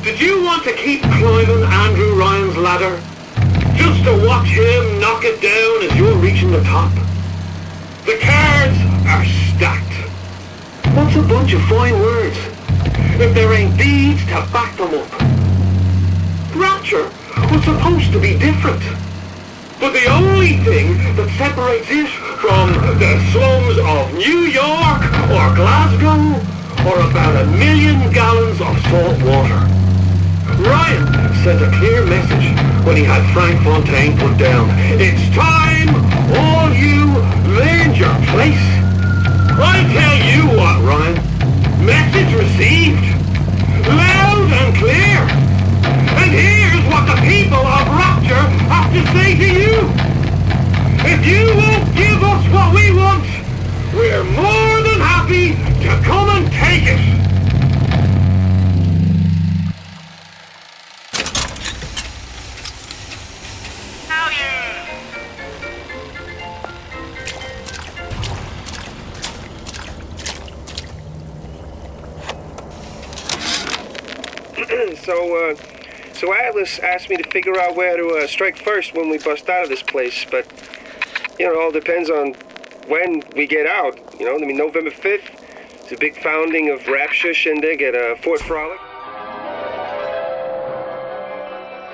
Did you want to keep climbing Andrew Ryan's ladder? Just to watch him knock it down as you're reaching the top? The cards are stacked. What's a bunch of fine words if there ain't deeds to back them up? Rapture was supposed to be different. But the only thing that separates it from the slums of New York or Glasgow or about 1 million gallons of salt water. Ryan sent a clear message when he had Frank Fontaine put down. It's time all you learned your place. I tell you what, Ryan, Message received. Loud and clear. And here's what the people of Rapture have to say to you. If you won't give us what we want, we're more than happy to come and take it. So Atlas asked me to figure out where to strike first when we bust out of this place, but, you know, it all depends on when we get out, you know? I mean, November 5th, it's a big founding of Rapture shindig at Fort Frolic.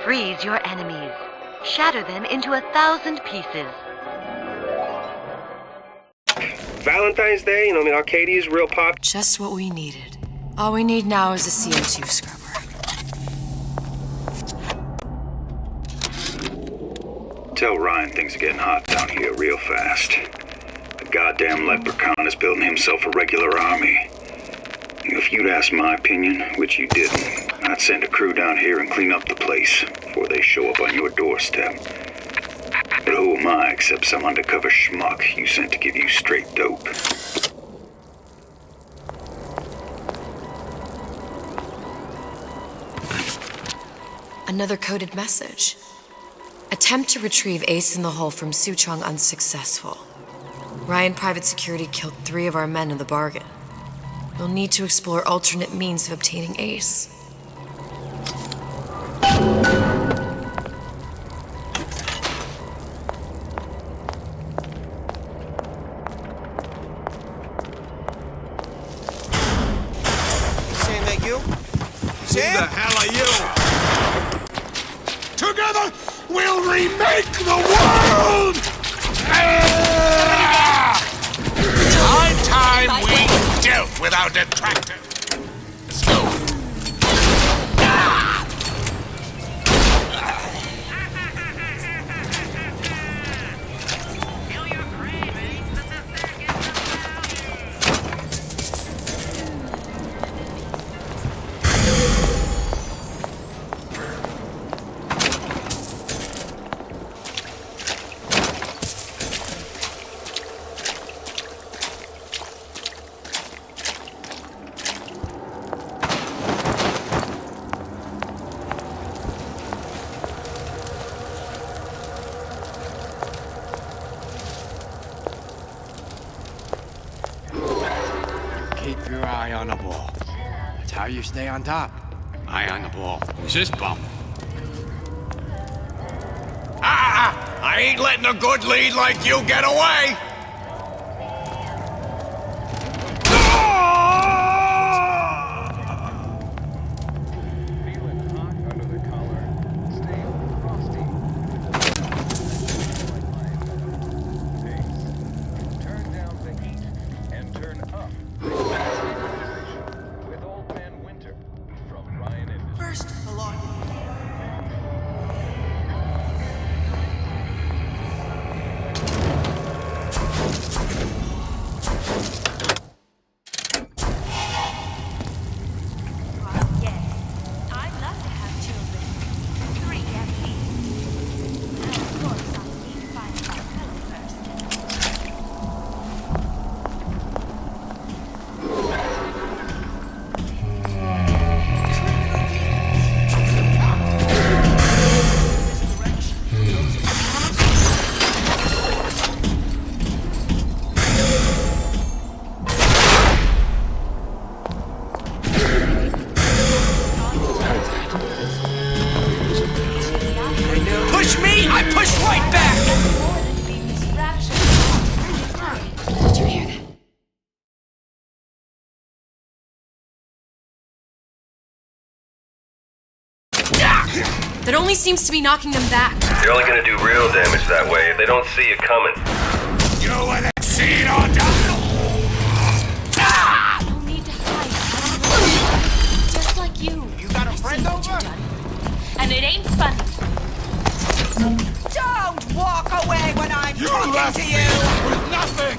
Freeze your enemies. Shatter them into 1,000 pieces. Valentine's Day, you know, I mean, Arcadia's real pop. Just what we needed. All we need now is a CO2 scrubber. Tell Ryan things are getting hot down here real fast. The goddamn leprechaun is building himself a regular army. If you'd asked my opinion, which you didn't, I'd send a crew down here and clean up the place before they show up on your doorstep. But who am I except some undercover schmuck you sent to give you straight dope? Another coded message. Attempt to retrieve Ace in the Hole from Suchong unsuccessful. Ryan Private Security killed 3 of our men in the bargain. You'll need to explore alternate means of obtaining Ace. Saying that you? Sam? Who the hell are you? Together, we'll remake the world! Time we dealt with our detractor. Let's go. Keep your eye on the ball. That's how you stay on top. Eye on the ball. Who's this bum? I ain't letting a good lead like you get away! That only seems to be knocking them back. You're only gonna do real damage that way if they don't see you coming. You want to see it or die? No need to hide. Just like you. You got a friend over? And it ain't funny. Don't walk away when I'm talking to you! With nothing!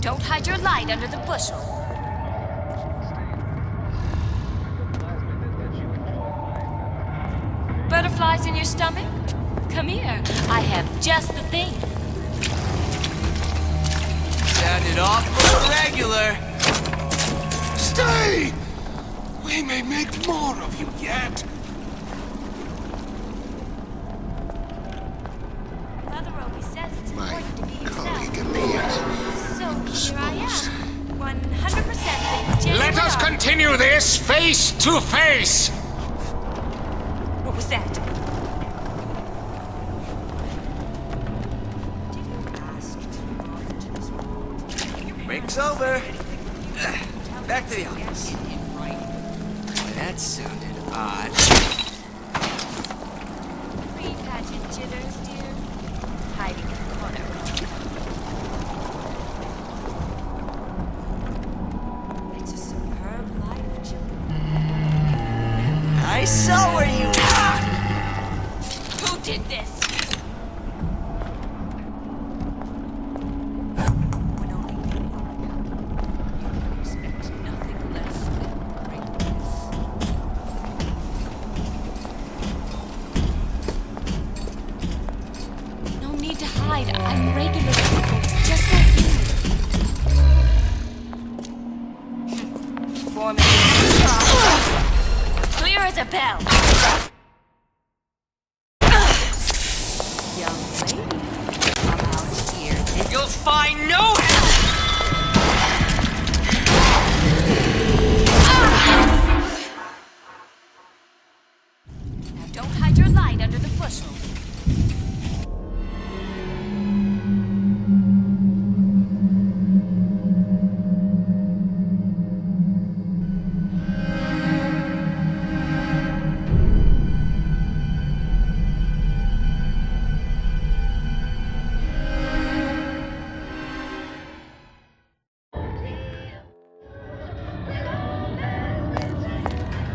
Don't hide your light under the bushel. Butterflies in your stomach? Come here. I have just the thing. Sounded awful regular. Stay! We may make more of you yet. Mother Roby says it's My important to be yourself. colleague appears So here I indisposed. am. 100% genuine. Let us continue this face to face. What was that? Break's over. Back to the office. That sounded odd. Pre-pageant jitters, dear. Hiding in the corner. It's a superb life, children. I saw where you are. Who did this? No need to hide. I'm regular people, just like you. Forming clear as a bell. Young lady, come out here. You'll find no Now don't hide your light under the bushel.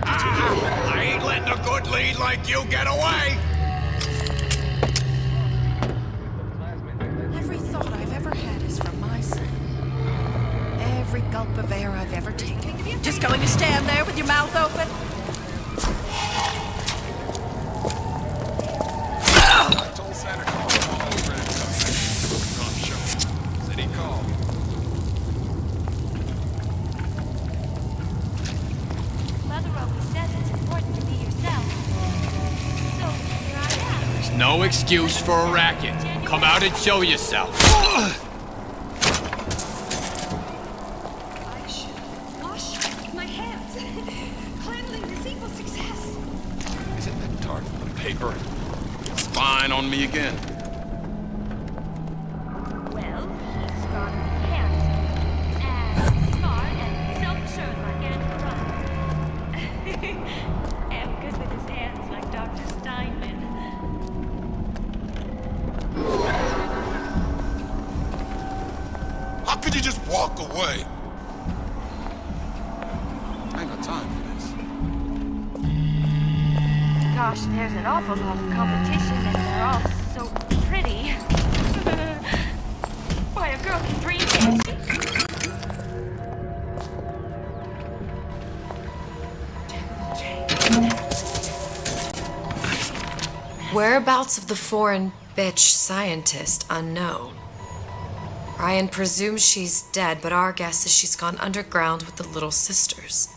I ain't letting a good lead like you get away. Every thought I've ever had is for my son. Every gulp of air I've ever taken. Just going to stand there with your mouth open? I told Santa Claus I'm almost ready to come back. Come show. Said he'd call. Mother Roby says it's important to be yourself. So here I am. There's no excuse for a racket. Come out and show yourself. I should wash my hands. Cleanliness equals success. Isn't that tart from the paper? Spying on me again. Well, he's got hands and smart and self-assured like Andrew Ryan. And good with his hands like Dr. Steinman. How could you just walk away? I ain't got time for this. Gosh, there's an awful lot of competition and they're all so pretty. Why, a girl can dream, can't she? Whereabouts of the foreign bitch scientist unknown. Ryan presumes she's dead, but our guess is she's gone underground with the Little Sisters.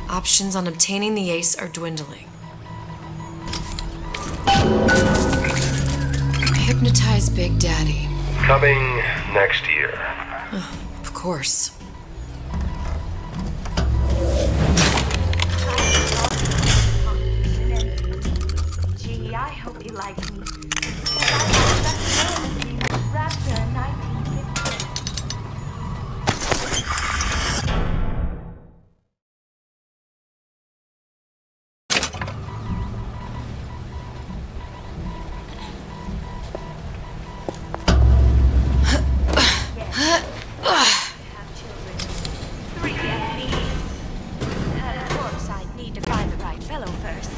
Options on obtaining the ace are dwindling. Hypnotize Big Daddy. Coming next year. Of course. Gee, I hope you like me. Raptor in 1950. Of course, I'd need to find the right fellow first.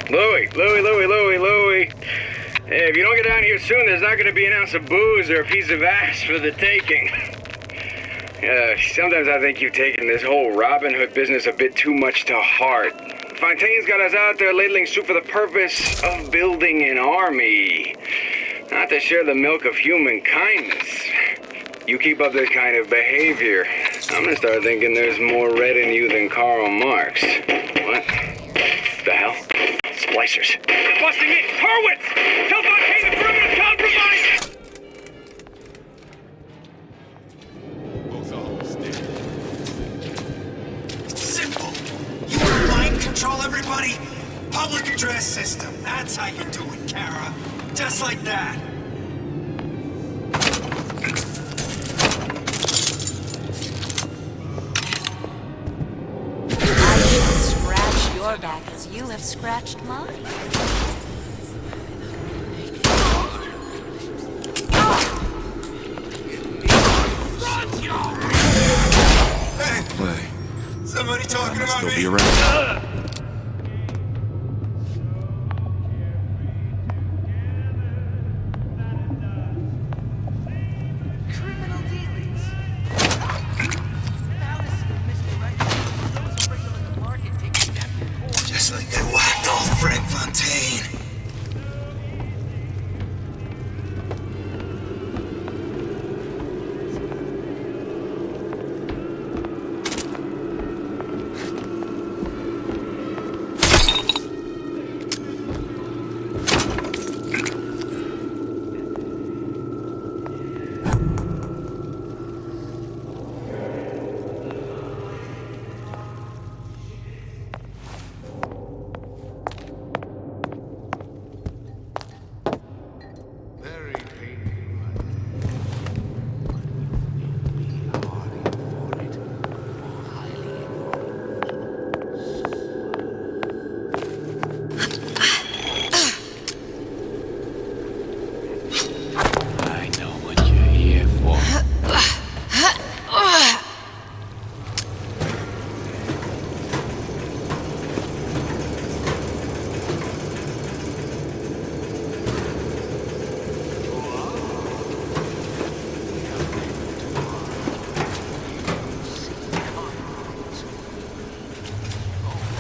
Louie. Hey, if you don't get down here soon, there's not going to be an ounce of booze or a piece of ass for the taking. Sometimes I think you've taken this whole Robin Hood business a bit too much to heart. Fontaine's got us out there ladling soup for the purpose of building an army, not to share the milk of human kindness. You keep up this kind of behavior, I'm gonna start thinking there's more red in you than Karl Marx. What the hell? Splicers. They're busting in! Hurwitz! Tell Fontaine the perimeter's compromised! Simple. You want to mind control everybody? Public address system. That's how you do it, Kara. Just like that. Scratch your back as you have scratched mine. Hey, somebody talking about me? Still be around. Just like they whacked old Frank Fontaine.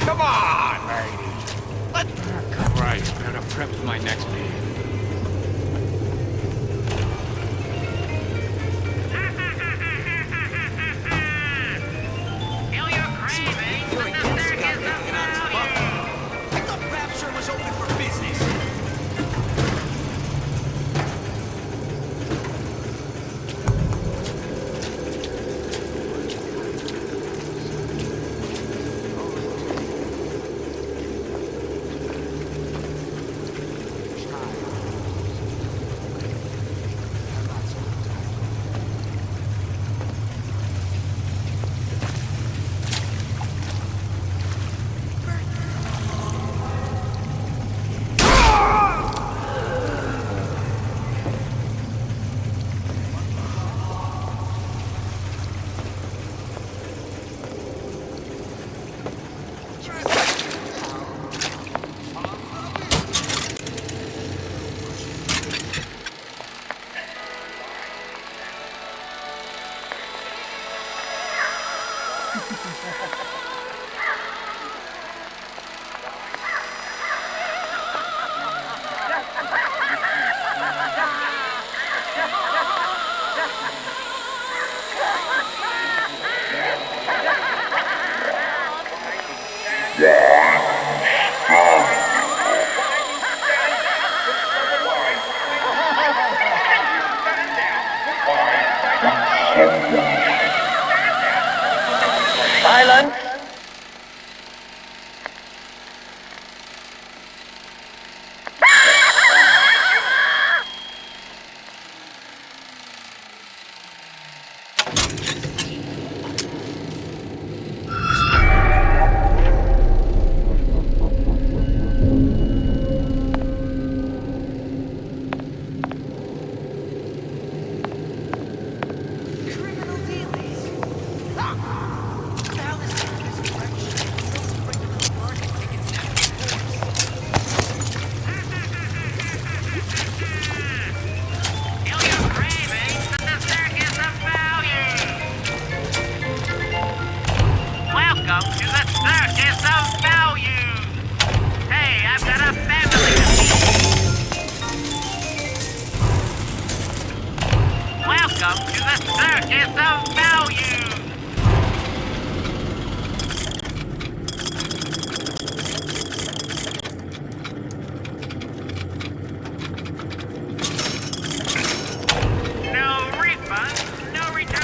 Come on, lady. Christ, better prep for my next meeting. Feel your cravings, but the thing is the value. I thought Rapture was open for business. Silence! Welcome to the Circus of Value! No refund, no return!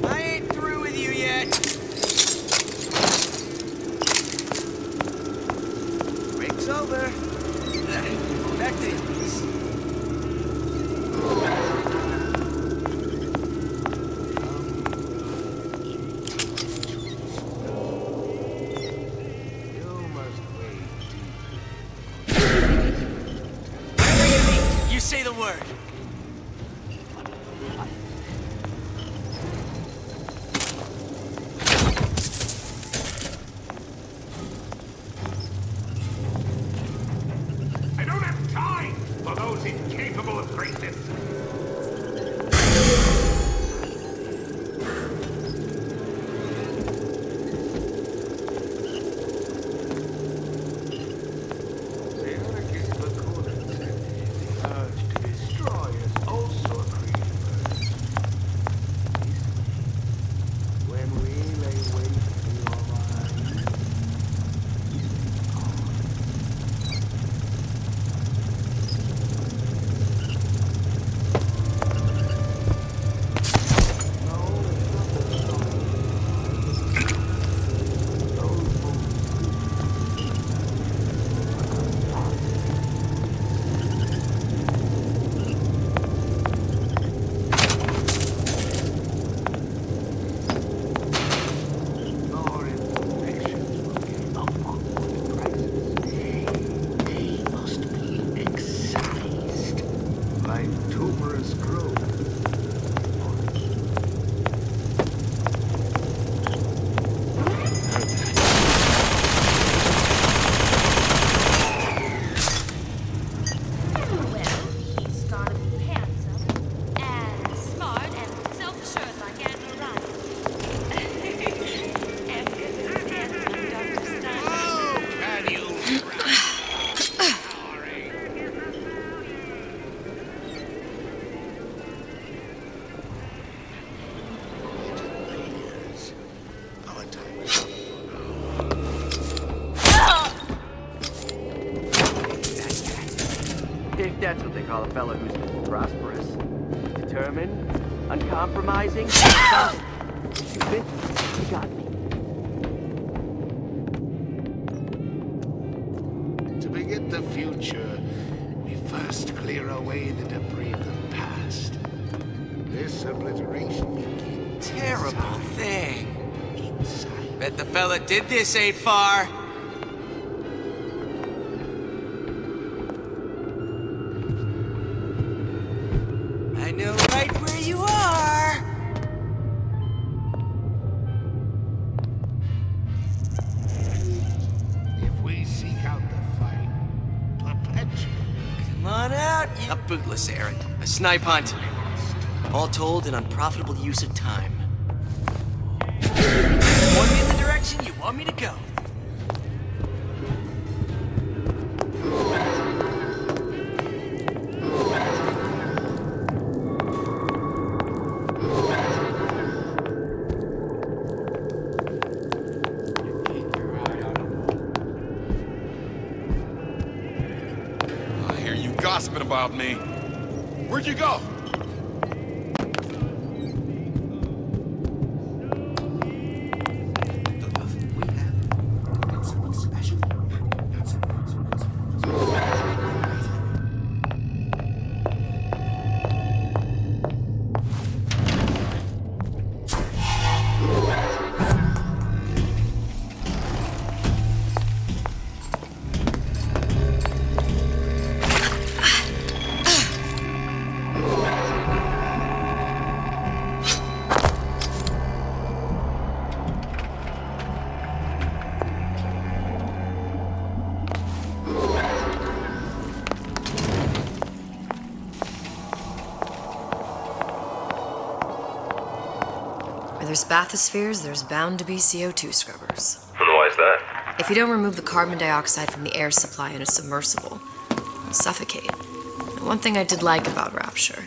I ain't through with you yet. Break's over. Back to the office. You say the word. I don't have time for those incapable of greatness. The anarchist recorded said the urge to destroy is also a creative urge. When we lay waste to your mind, more imperfections will give upward prices. They must be excised like tumorous growth. Well, he's gotta be handsome and smart and self-assured like Andrew Ryan. And good with his hands like Dr. Stein. Our time is If that's what they call a fellow who's prosperous, determined, uncompromising, stupid, you got me. To begin the future, we first clear away the debris of the past. This obliteration begins. Terrible thing. Inside. Bet the fella did this ain't far. I know right where you are. If we seek out the fight, perpetually. Come on out, you... A bootless errand. A snipe hunt. All told, an unprofitable use of time. Point me in the direction you want me to go. I hear you gossiping about me. Where'd you go? there's bathyspheres, there's bound to be CO2 scrubbers. And why is that? If you don't remove the carbon dioxide from the air supply in a submersible, you'll suffocate. And one thing I did like about Rapture,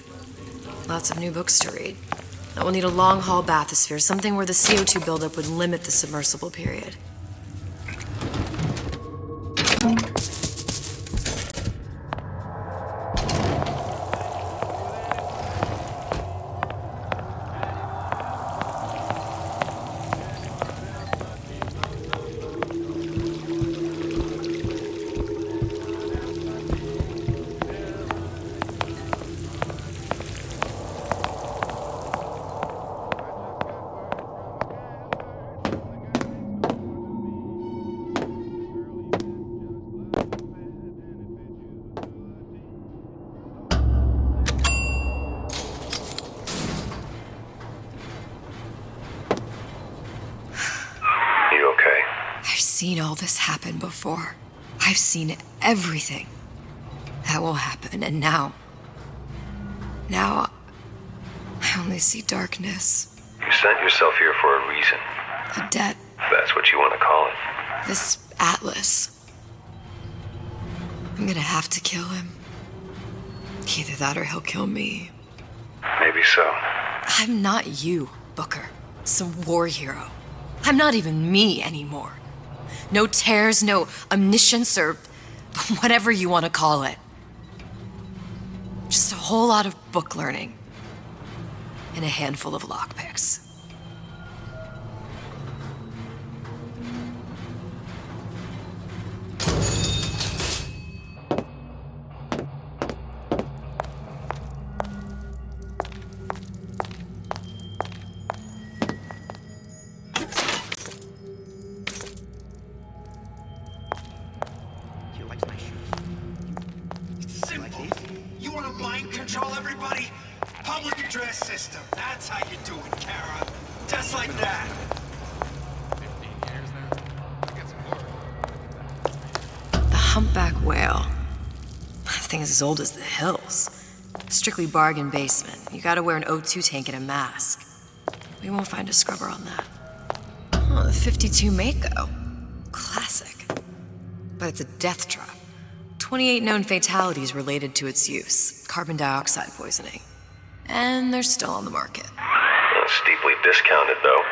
lots of new books to read. I will need a long-haul bathysphere, something where the CO2 buildup would limit the submersible period. I've seen all this happen before. I've seen everything that will happen, and now I only see darkness. You sent yourself here for a reason. A debt. That's what you want to call it. This Atlas. I'm gonna have to kill him. Either that or he'll kill me. Maybe so. I'm not you, Booker. Some war hero. I'm not even me anymore. No tears, no omniscience, or whatever you want to call it. Just a whole lot of book learning. And a handful of lockpicks. Control everybody. Public address system. That's how you do it, Kara. Just like that. 15 years now. I get some work. The humpback whale. That thing is as old as the hills. Strictly bargain basement. You gotta wear an O2 tank and a mask. We won't find a scrubber on that. Oh, the 52 Mako. Classic. But it's a death trap. 28 known fatalities related to its use. Carbon dioxide poisoning. And they're still on the market. Steeply discounted, though.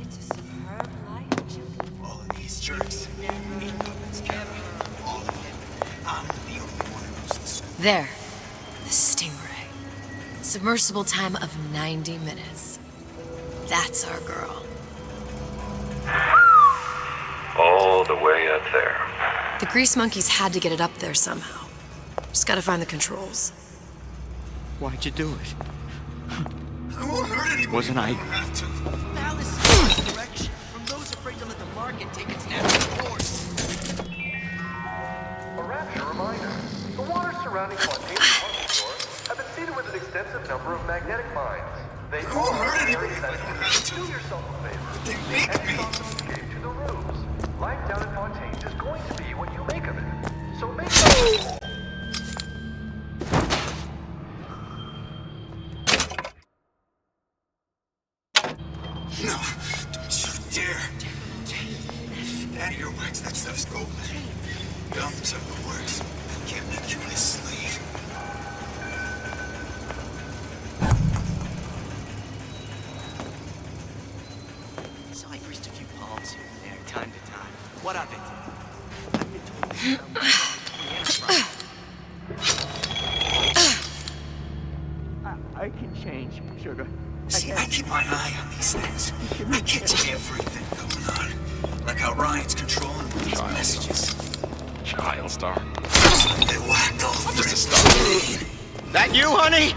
It's a superb life, Julie. All of these jerks. Meat puppets, Kara. All of them. I'm the only one who knows this. There. The Stingray. Submersible time of 90 minutes. That's our girl. All the way up there. The grease monkeys had to get it up there somehow. Just gotta find the controls. Why'd you do it? I won't hurt anybody. Wasn't I? Have to. Now this is the direction from those afraid to let the market take its natural course. A Rapture reminder. The waters surrounding Fontaine Department Store have been seeded with an extensive number of magnetic mines. They won't hurt anybody. Do yourself a favor. They make me. Escape to the roofs. Life down in Fontaine is going to be what you make of it. So make it. No, don't you dare. Out of your works, that stuff's gold. Gums of the works. Can't make you my slave. So I greased a few palms here and there, time to time. What of it? I've been told I can change, sugar. See, I keep my eye on these things. I catch everything going on. Like how Ryan's controlling these messages. Child star. They whacked all the Just a threads. That you, honey?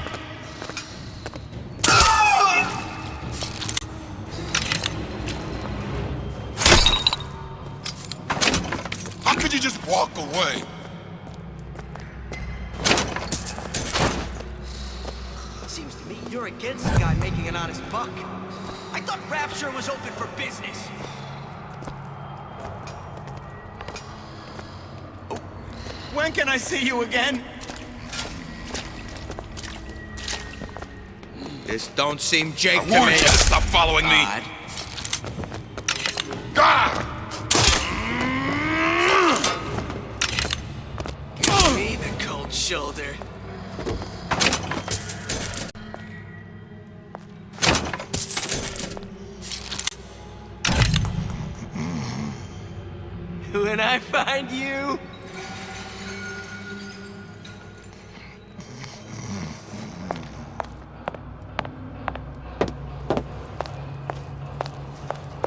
How could you just walk away? Seems to me you're against the guy making an honest buck. I thought Rapture was open for business. Oh, when can I see you again? This don't seem Jake to me. I warned you to stop following me. Give me the cold shoulder. When I find you...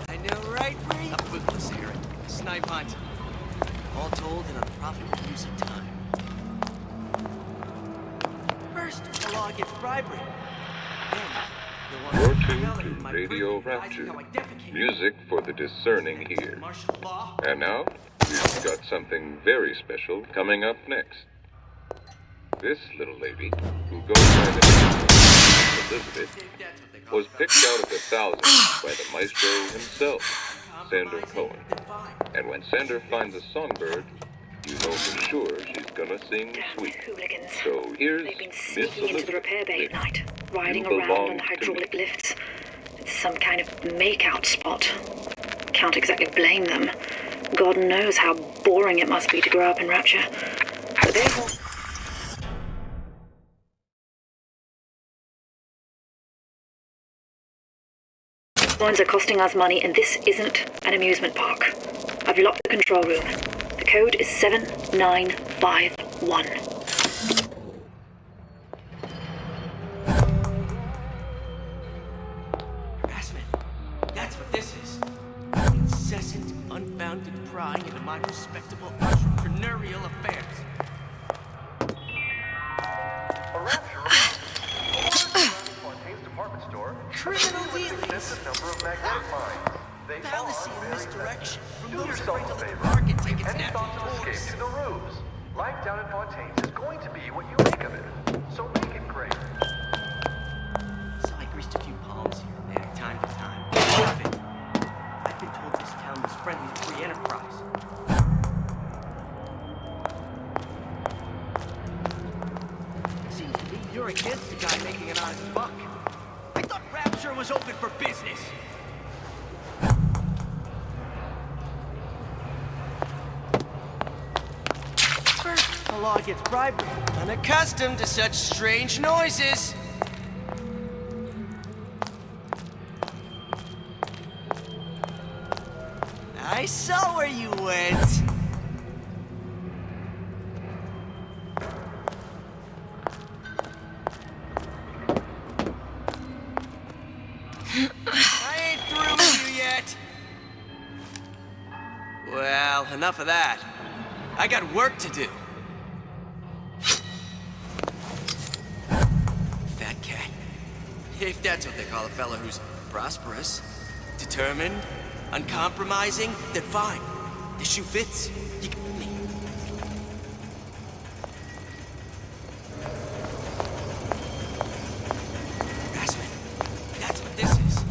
I know, right, Bree? A fruitless errand. A snipe hunt. All told in unprofitable use of time. First, the law gets bribery. You're tuned to Radio Rapture. Music for the discerning ear. And now, we've got something very special coming up next. This little lady, who goes by the name of Elizabeth, was picked out of the thousands by the maestro himself, Sander Cohen. And when Sander finds a songbird, you know for sure she's gonna sing sweet. So here's They've been Miss sneaking into the Elizabeth. repair bay at night, riding You around belong on to hydraulic me. lifts. It's some kind of make-out spot. Can't exactly blame them. God knows how boring it must be to grow up in Rapture. But therefore... Lines are costing us money, and this isn't an amusement park. I've locked the control room. The code is 7951. Harassment. That's what this is. Incessant, unbounded prying into my respectable entrepreneurial affairs. A Rapture report. Fontaine's department store. Criminal dealings. Extensive number of magnetic mines. They Fallacy are and misdirection from Do those yourself afraid to a let the favor. market take its Any natural thoughts of course. escape to the roofs. Life down in Fontaine's is going to be what you make of it. So make it great. So I greased a few palms here and there, time to time. Love it. I've been told this town was friendly to free enterprise. Seems to me you're against the guy making an honest buck. I thought Rapture was open for business. First, the law gets bribery. Unaccustomed to such strange noises. I saw where you went. I ain't through with you yet. Well, enough of that. I got work to do. Fat cat. If that's what they call a fella who's prosperous, determined, uncompromising, then fine. The shoe fits. You got me. Harassment. That's what this is.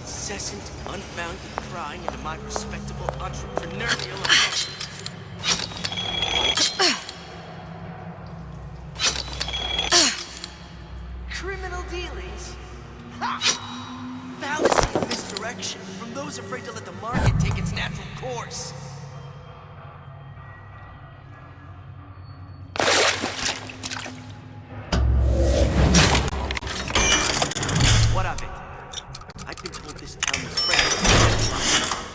Incessant, unbounded prying into my respectable entrepreneurial affairs. Criminal dealings? Ha! Fallacy and misdirection from those afraid to let the market take its natural course. What of it? I've been told this town was friendly.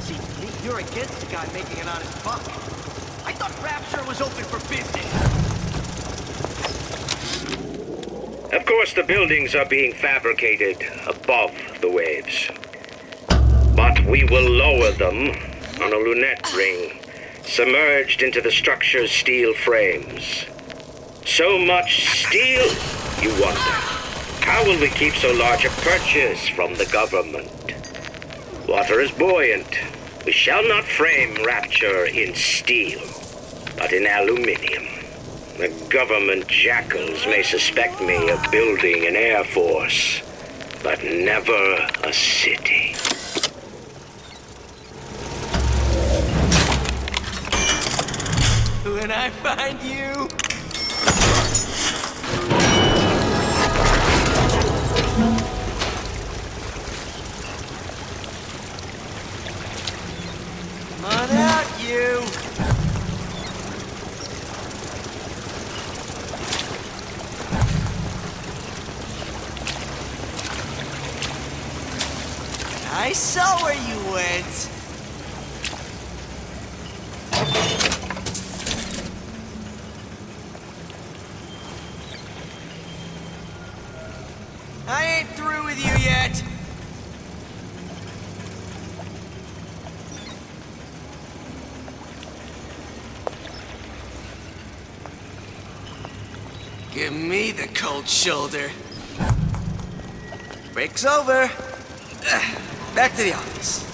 See, to me, you're against the guy making an honest buck. I thought Rapture was open for business. Of course, the buildings are being fabricated above the waves. But we will lower them on a lunette ring, submerged into the structure's steel frames. So much steel, you wonder. How will we keep so large a purchase from the government? Water is buoyant. We shall not frame Rapture in steel, but in aluminium. The government jackals may suspect me of building an air force, but never a city. When I find you... Come on out, you! I saw where you went. I ain't through with you yet. Give me the cold shoulder. Break's over. Back to the office.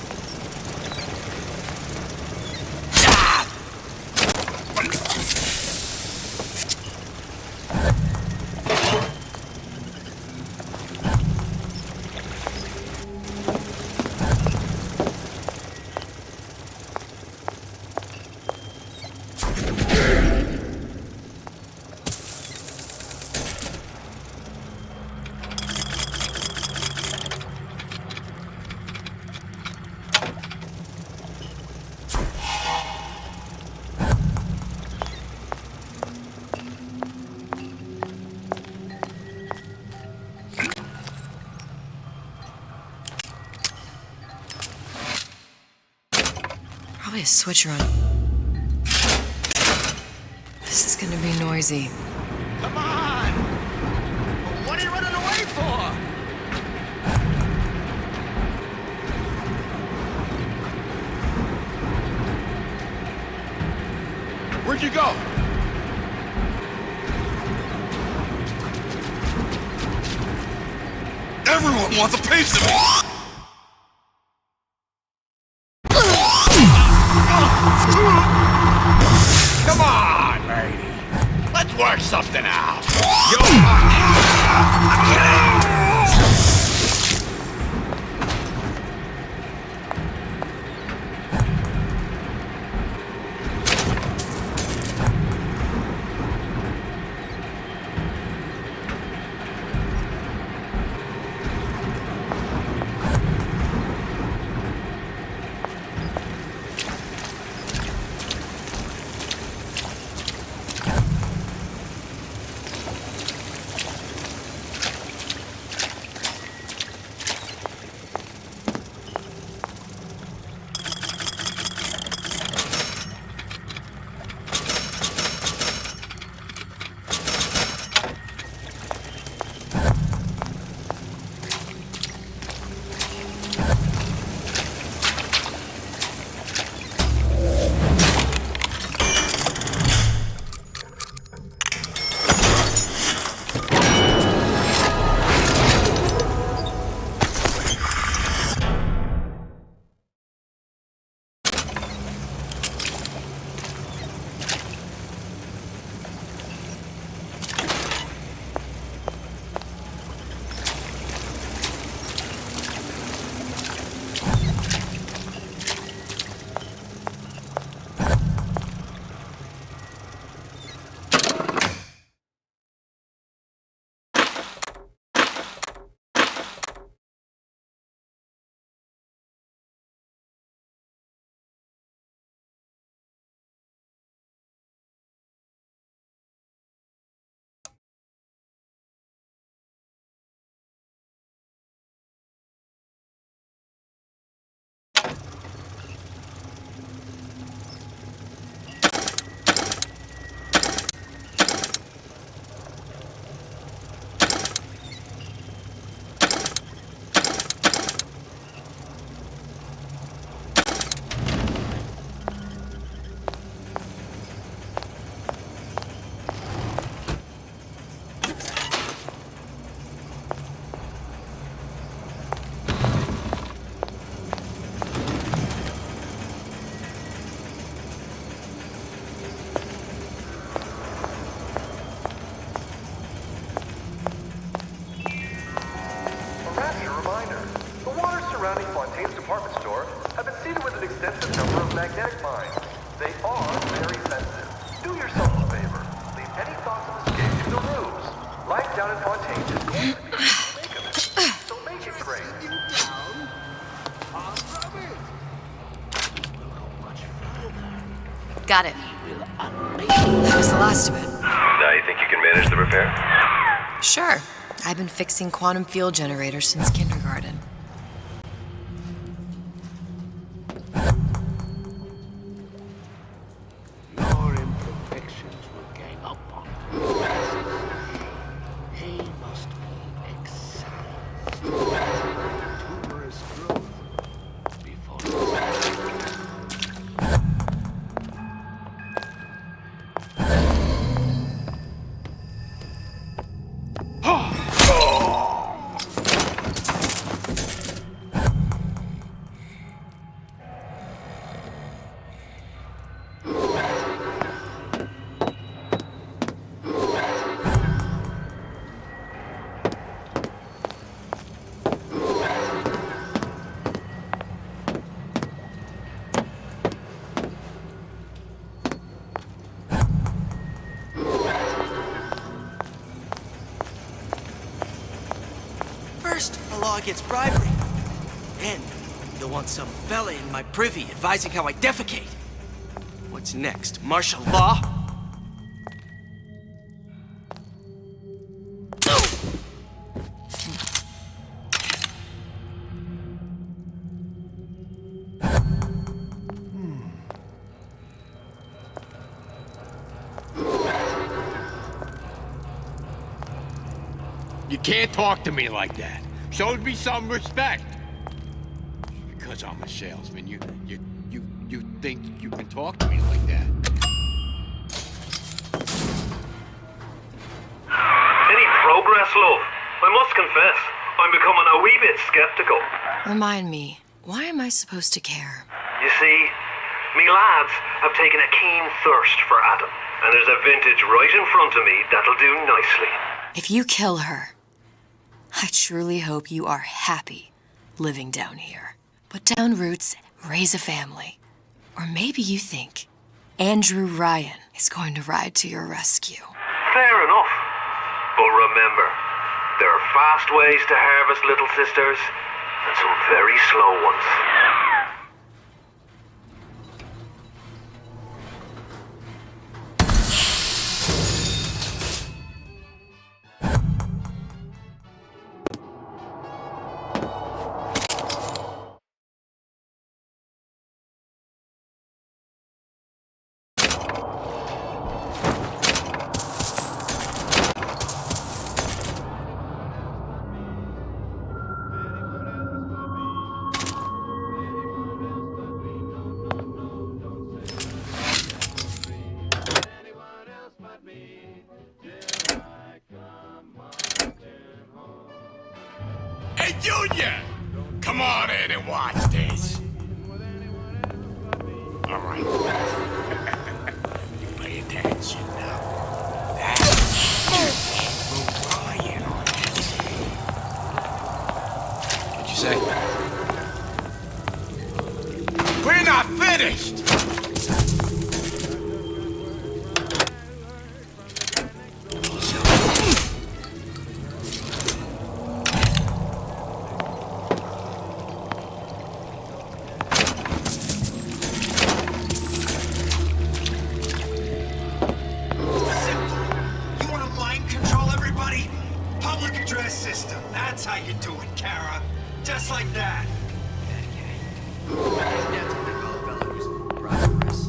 Probably a switcher on. This is gonna be noisy. Come on! What are you running away for? Where'd you go? Everyone wants a piece of me! Come on, lady. Let's work something out. extensive number of magnetic mines. They are very sensitive. Do yourself a favor. Leave any thoughts of escape to the roofs. Life down in Fontaine is going to be what you make of it. So make it great. Got it. That was the last of it. Now you think you can manage the repair? Sure. I've been fixing quantum field generators since kindergarten. Your imperfections will gang up on you. They must be excised. Tumorous growth before First, the law gets bribery. Then, you'll want some fella in my privy advising how I defecate. What's next? Martial law? You can't talk to me like that. Show me some respect. Because I'm a salesman, you think you can talk to me like that? Any progress, love? I must confess, I'm becoming a wee bit skeptical. Remind me, why am I supposed to care? You see, me lads have taken a keen thirst for Adam, and there's a vintage right in front of me that'll do nicely. If you kill her, I truly hope you are happy living down here. Put down roots, raise a family. Or maybe you think Andrew Ryan is going to ride to your rescue. Fair enough. But remember, there are fast ways to harvest little sisters, and some very slow ones. Hey, Junior! Come on in and watch this. All right. You pay attention now. That's Andrew Ryan on this. What'd you say? We're not finished! That's how you do it, Kara. Just like that. That's what they call a fella who's prosperous.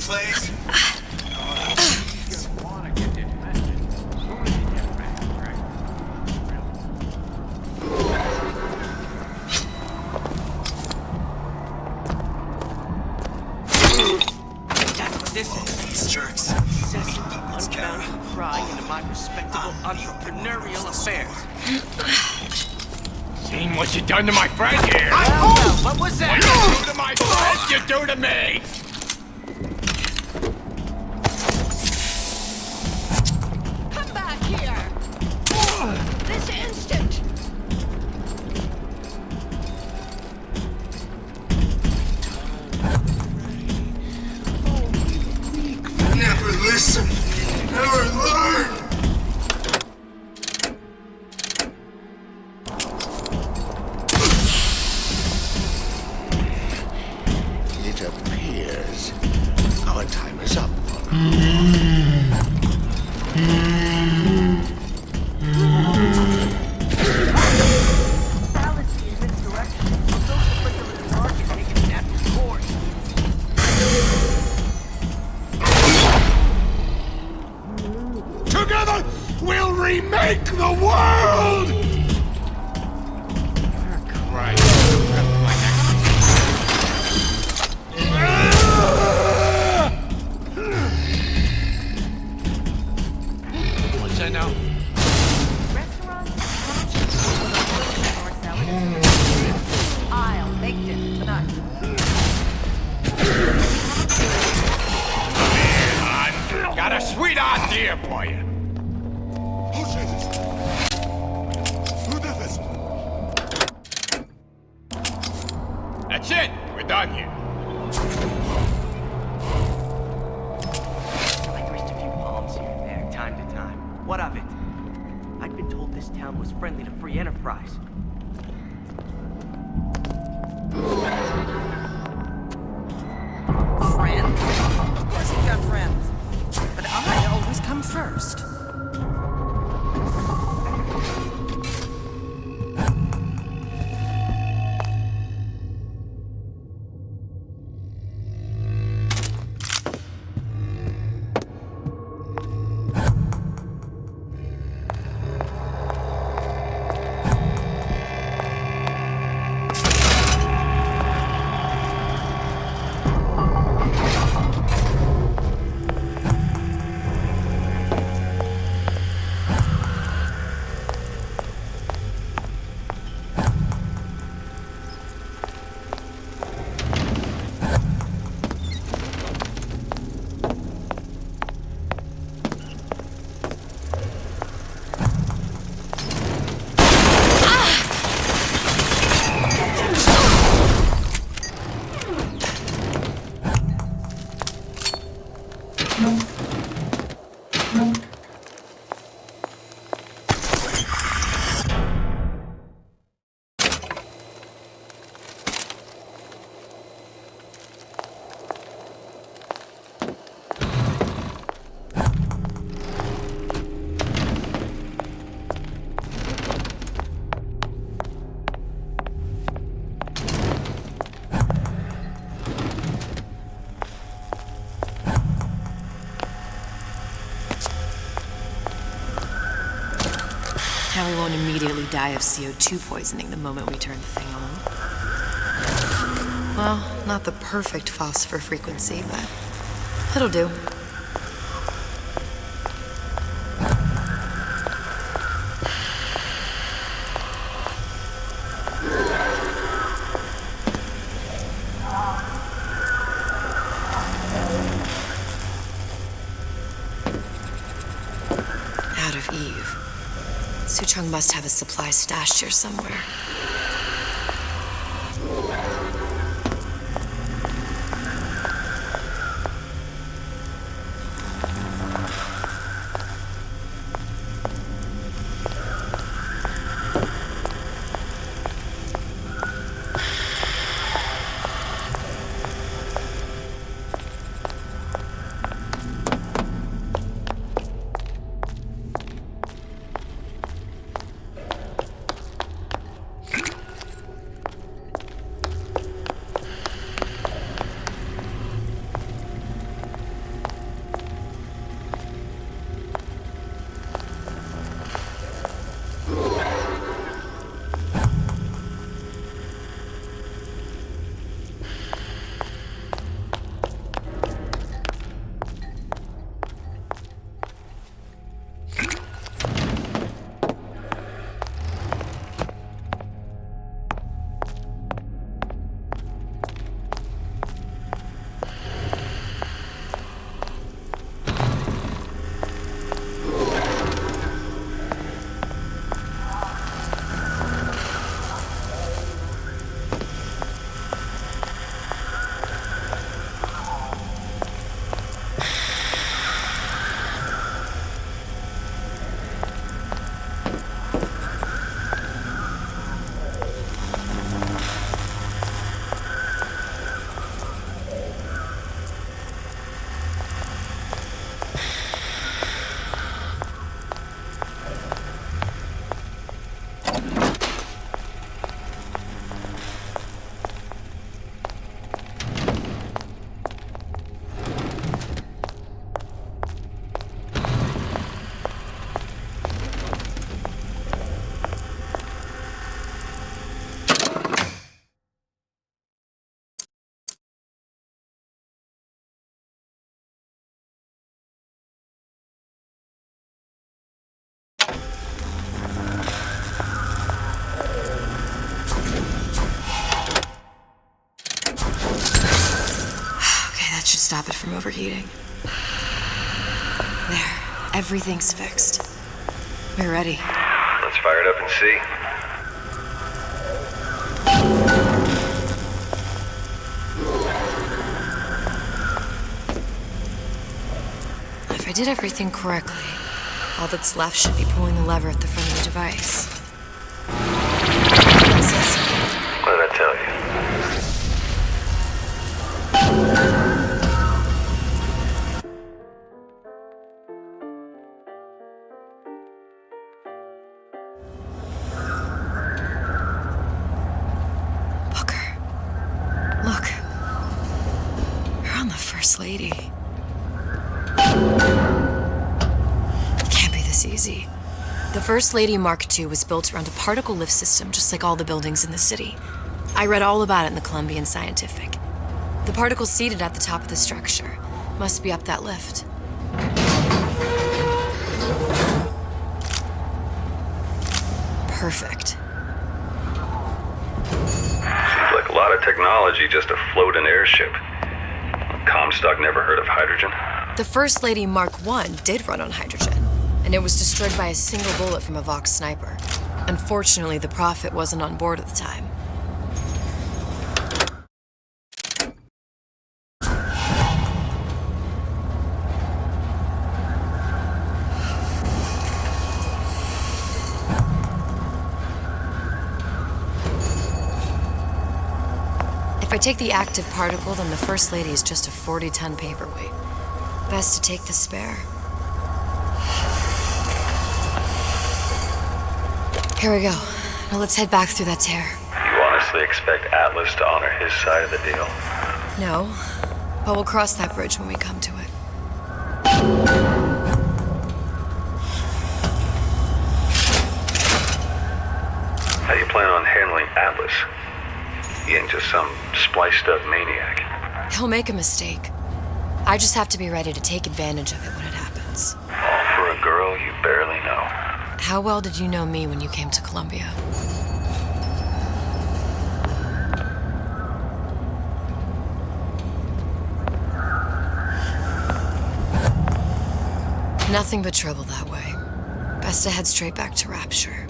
Please. These jerks. Incessant, unbounded pry into my respectable entrepreneurial affairs. Seen what you done to my friend here? Well, what was that? What you do to my friend, you do to me! Come back here! This instant! Never listen. Never learn. It appears our time is up. Fallacy in its direction. Those circular market taking a natural course. Together, we'll remake the world! Christ. What's that now? I'll make dinner tonight. I got a sweet idea for you. Who did this? Who did this? That's it. We're done here. I twist a few palms here and there, time to time. What of it? I'd been told this town was friendly to free enterprise. Friends? Of course you've got friends. But I always come first. Now we won't immediately die of CO2 poisoning the moment we turn the thing on. Well, not the perfect phosphor frequency, but it'll do. Out of Eve. Suchong must have a supply stashed here somewhere. stop it from overheating. There, everything's fixed. We're ready. Let's fire it up and see. If I did everything correctly, all that's left should be pulling the lever at the front of the device. What did I tell you? Look. You're on the First Lady. It can't be this easy. The First Lady Mark II was built around a particle lift system just like all the buildings in the city. I read all about it in the Columbian Scientific. The particles seated at the top of the structure must be up that lift. Perfect. Seems like a lot of technology just to float an airship. Comstock never heard of hydrogen. The First Lady Mark I did run on hydrogen, and it was destroyed by a single bullet from a Vox sniper. Unfortunately, the Prophet wasn't on board at the time. If I take the active particle, then the First Lady is just a 40-ton paperweight. Best to take the spare. Here we go. Now let's head back through that tear. You honestly expect Atlas to honor his side of the deal? No, but we'll cross that bridge when we come to it. How do you plan on handling Atlas? He ain't just some spliced-up maniac. He'll make a mistake. I just have to be ready to take advantage of it when it happens. All for a girl you barely know. How well did you know me when you came to Columbia? Nothing but trouble that way. Best to head straight back to Rapture.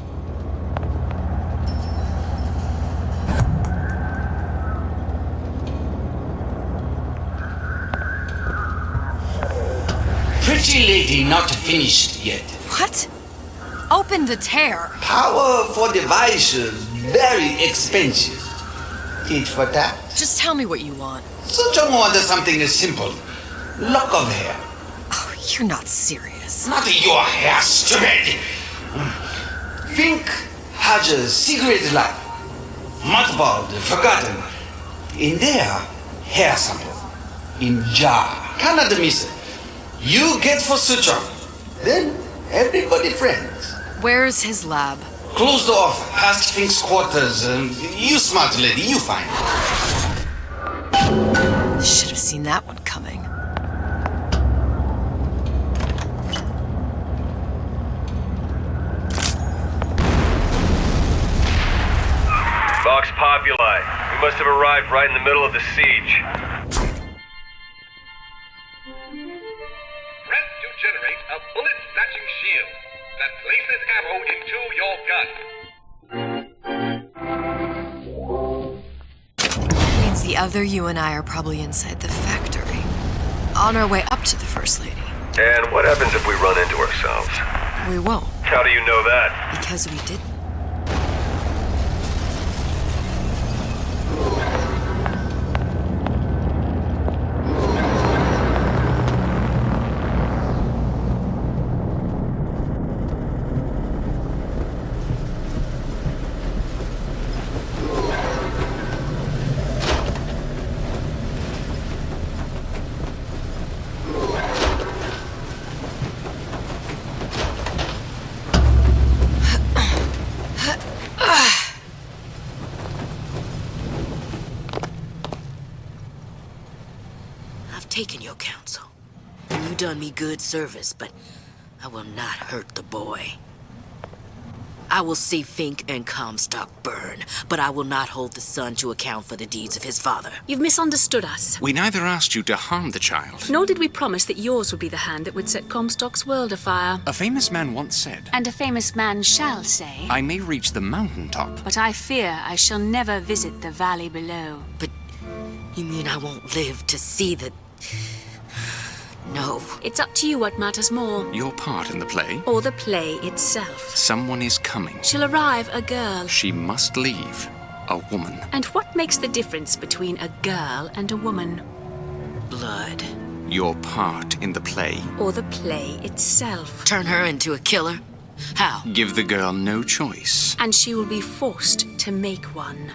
Pretty lady not finished yet. What? Open the tear. Power for device very expensive. Tit for tat. Just tell me what you want. Such a want something simple. Lock of hair. Oh, you're not serious. Not your hair, stupid. Think has a cigarette light. Mothballed, forgotten. In there, hair sample. In jar. Cannot miss it. You get for suture. Then everybody friends. Where's his lab? Closed off, past Fink's quarters. You smart lady, you find. Should have seen that one coming. Vox Populi. We must have arrived right in the middle of the siege. Press to generate a bullet-snatching shield that places ammo into your gun. Means the other you and I are probably inside the factory. On our way up to the First Lady. And what happens if we run into ourselves? We won't. How do you know that? Because we didn't. Taken your counsel, and you done me good service, but I will not hurt the boy. I will see Fink and Comstock burn, but I will not hold the son to account for the deeds of his father. You've misunderstood us. We neither asked you to harm the child. Nor did we promise that yours would be the hand that would set Comstock's world afire. A famous man once said, And a famous man shall say, I may reach the mountaintop, but I fear I shall never visit the valley below. But you mean I won't live to see the... No. It's up to you what matters more. Your part in the play? Or the play itself. Someone is coming. She'll arrive a girl. She must leave a woman. And what makes the difference between a girl and a woman? Blood. Your part in the play. Or the play itself. Turn her into a killer? How? Give the girl no choice. And she will be forced to make one.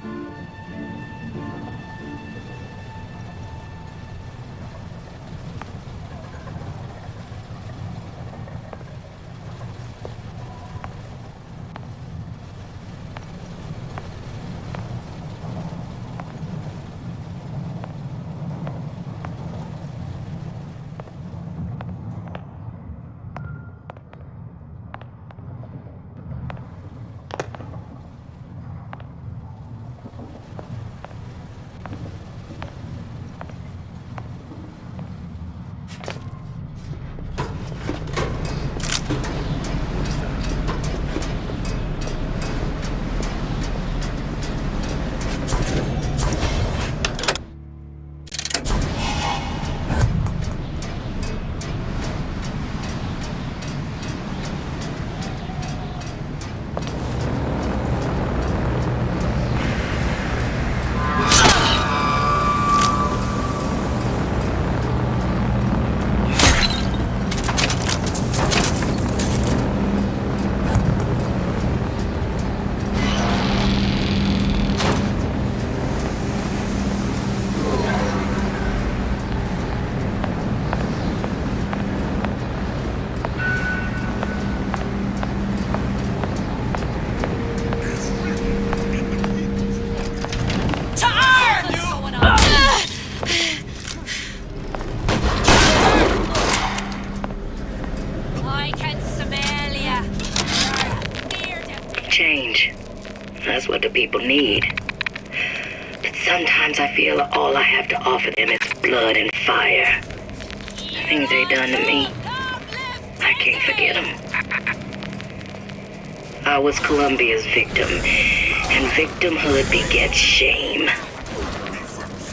Change. That's what the people need. But sometimes I feel all I have to offer them is blood and fire. The things they done to me, I can't forget them. I was Columbia's victim, and victimhood begets shame.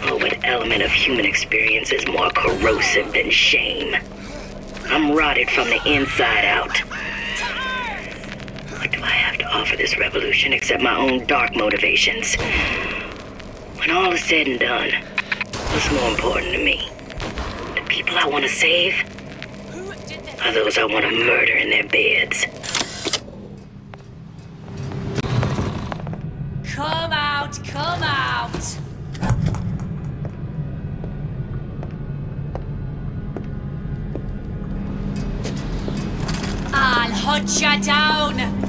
Oh, what element of human experience is more corrosive than shame? I'm rotted from the inside out. What do I have to offer this revolution except my own dark motivations? When all is said and done, what's more important to me? The people I want to save? Or those I want to murder in their beds? Come out, come out! I'll hunt you down!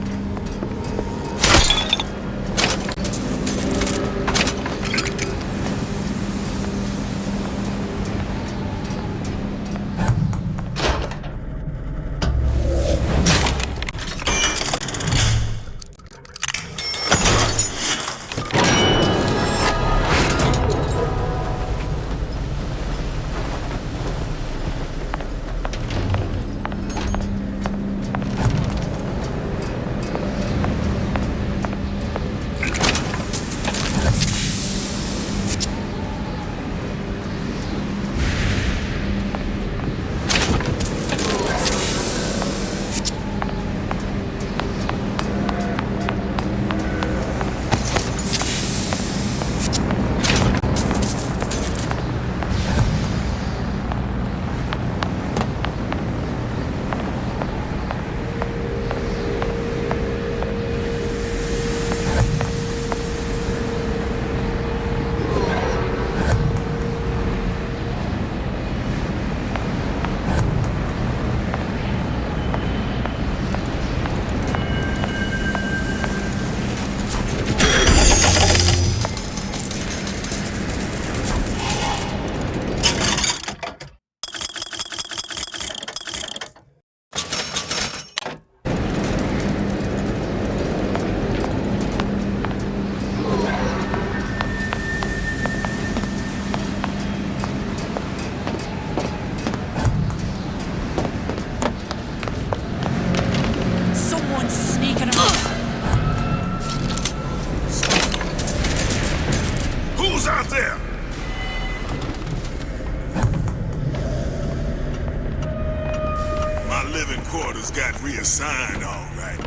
living quarters got reassigned, all right.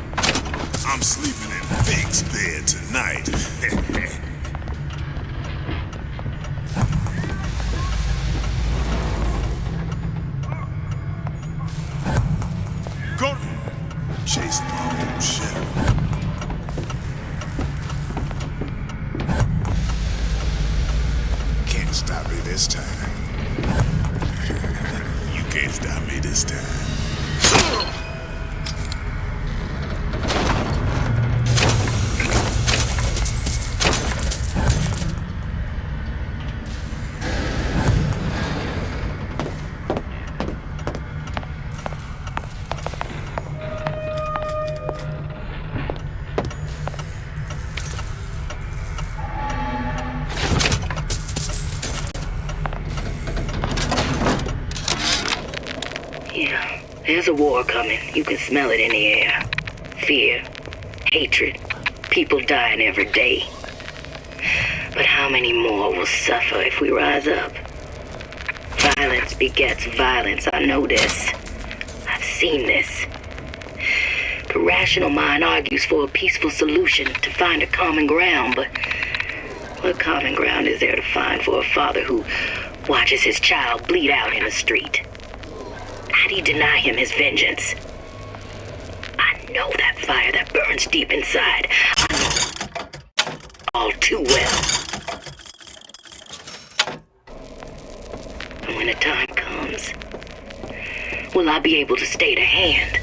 I'm sleeping in Fink's bed tonight. Go chasing my old shadow. Can't stop me this time. You can't stop me this time. Yeah, there's a war coming. You can smell it in the air. Fear, hatred, people dying every day. But how many more will suffer if we rise up? Violence begets violence, I know this. I've seen this. The rational mind argues for a peaceful solution, to find a common ground, but what common ground is there to find for a father who watches his child bleed out in the street? How do you deny him his vengeance? I know that fire that burns deep inside. I know all too well. And when the time comes, will I be able to stay the hand?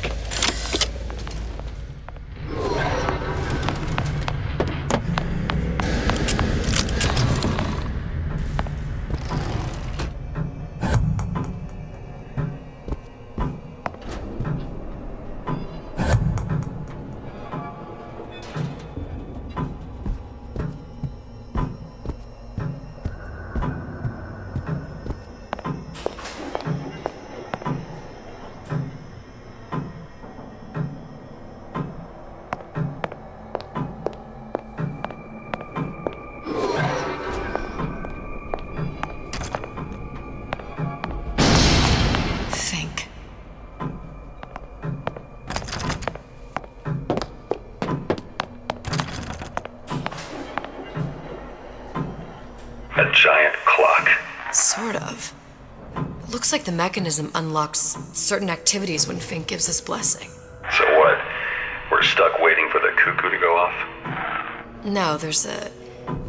A giant clock. Sort of. It looks like the mechanism unlocks certain activities when Fink gives his blessing. So what? We're stuck waiting for the cuckoo to go off? No, there's a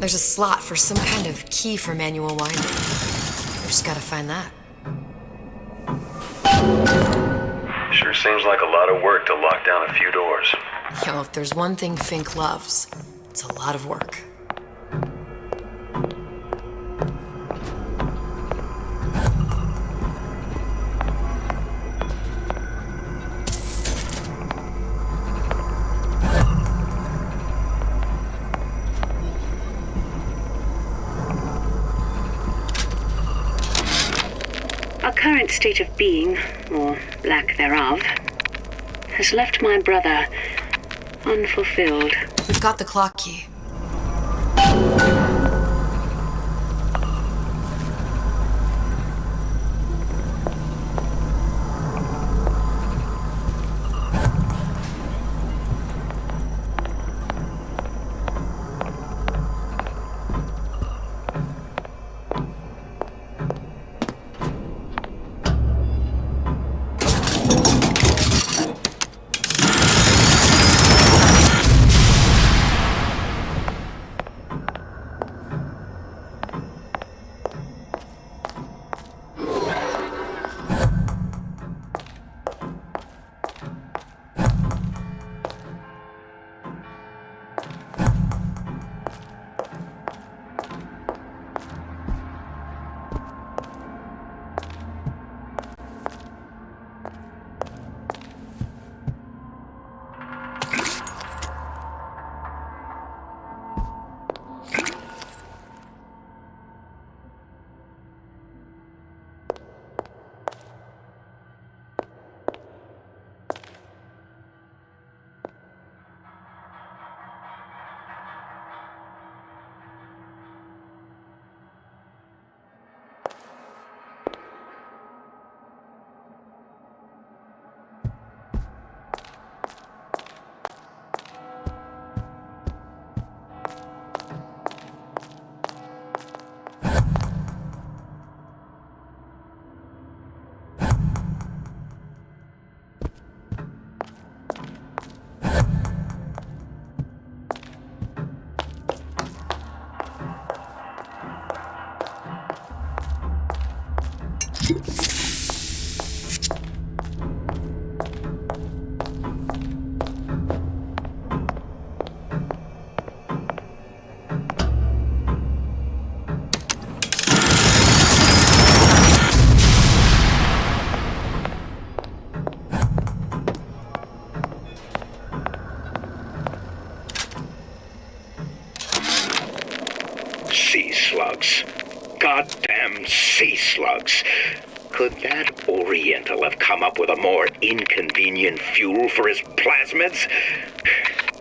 slot for some kind of key for manual winding. We just gotta find that. Sure seems like a lot of work to lock down a few doors. Yo, if there's one thing Fink loves, it's a lot of work. Our current state of being, or lack thereof, has left my brother unfulfilled. We've got the clock key. Sea slugs. Goddamn sea slugs. Could that Oriental have come up with a more inconvenient fuel for his plasmids?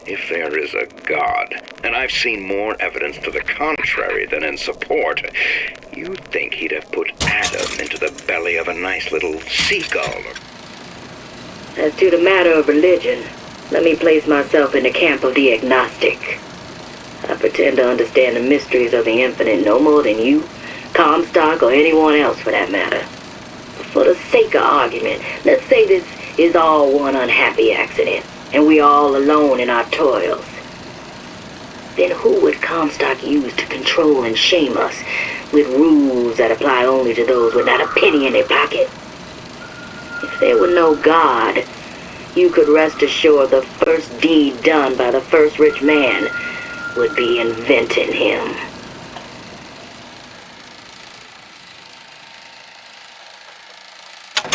If there is a God, and I've seen more evidence to the contrary than in support, you'd think he'd have put Adam into the belly of a nice little seagull. As to the matter of religion, let me place myself in the camp of the agnostic. I pretend to understand the mysteries of the infinite no more than you, Comstock, or anyone else for that matter. For the sake of argument, let's say this is all one unhappy accident, and we're all alone in our toils. Then who would Comstock use to control and shame us with rules that apply only to those with not a penny in their pocket? If there were no God, you could rest assured the first deed done by the first rich man would be inventing him.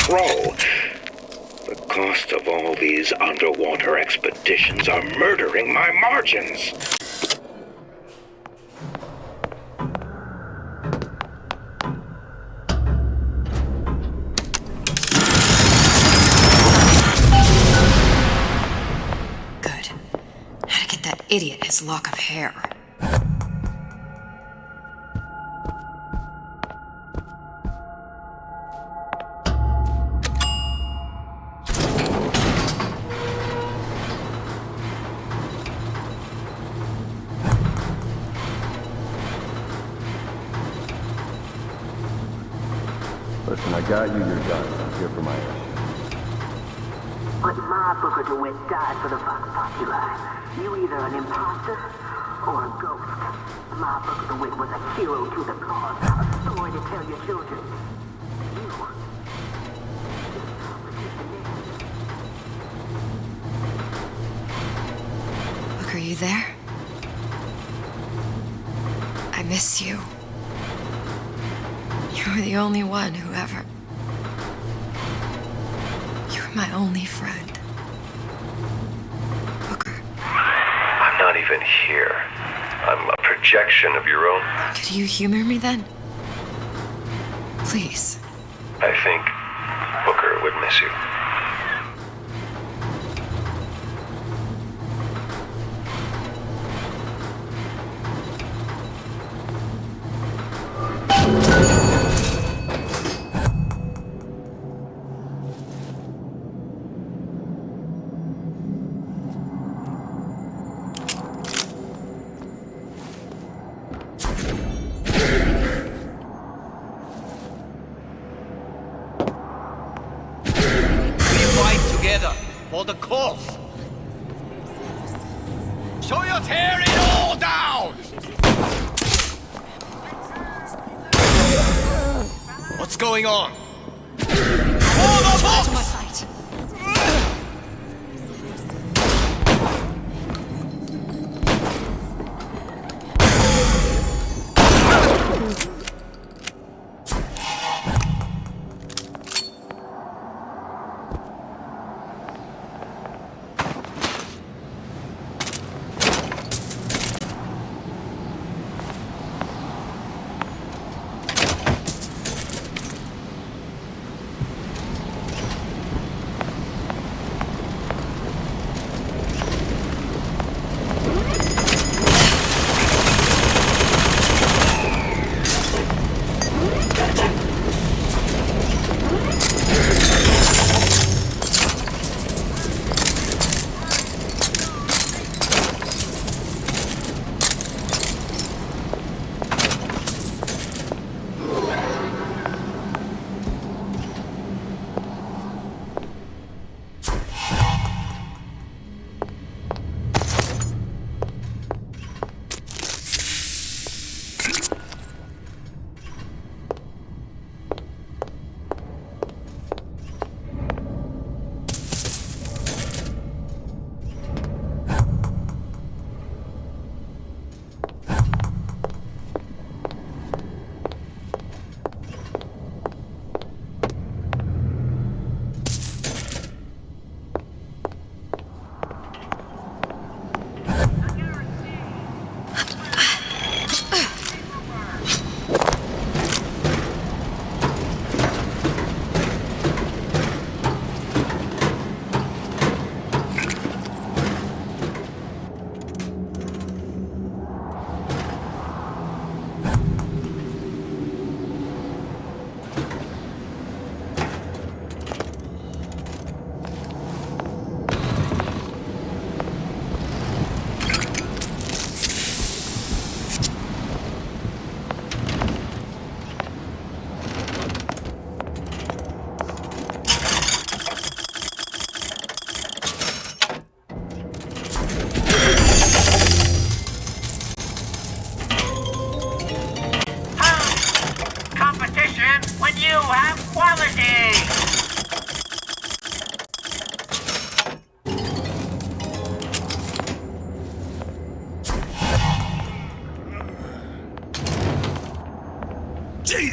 Bro, the cost of all these underwater expeditions are murdering my margins. Good. How to get that idiot his lock of hair. Listen, I got you your gun. I'm here for my issue. But my Booker DeWitt died for the Vox Populi. You either an imposter or a ghost. My Booker DeWitt was a hero to the cause, a story to tell your children. You. Look, are you there? I miss you. You were the only one who ever... You were my only friend. Booker. I'm not even here. I'm a projection of your own. Could you humor me then? Please. I think Booker would miss you. For the cause. So you're tearing it all down! What's going on? For the box! To my fight.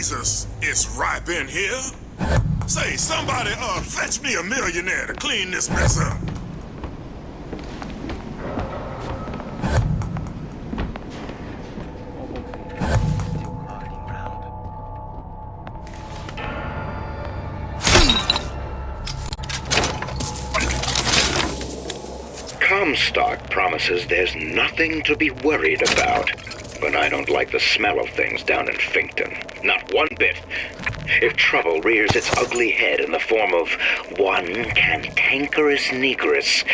Jesus, it's ripe in here. Say, somebody, fetch me a millionaire to clean this mess up. Comstock promises there's nothing to be worried about. But I don't like the smell of things down in Finkton. Not one bit. If trouble rears its ugly head in the form of one cantankerous negress,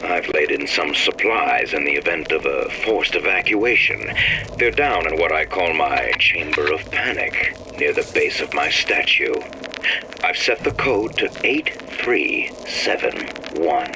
I've laid in some supplies in the event of a forced evacuation. They're down in what I call my chamber of panic, near the base of my statue. I've set the code to 8371.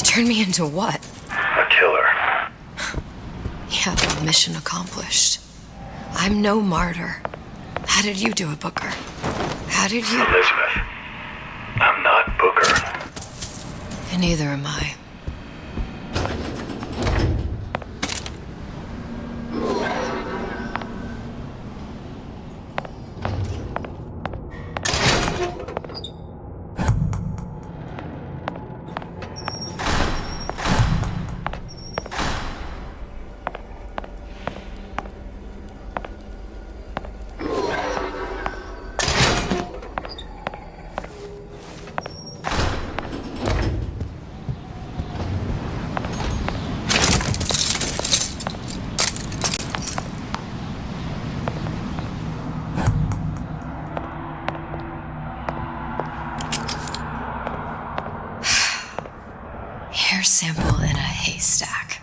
Turn me into what? A killer. Yeah, well, mission accomplished. I'm no martyr. How did you do it, Booker? How did you... Elizabeth, I'm not Booker. And neither am I. Hair sample in a haystack.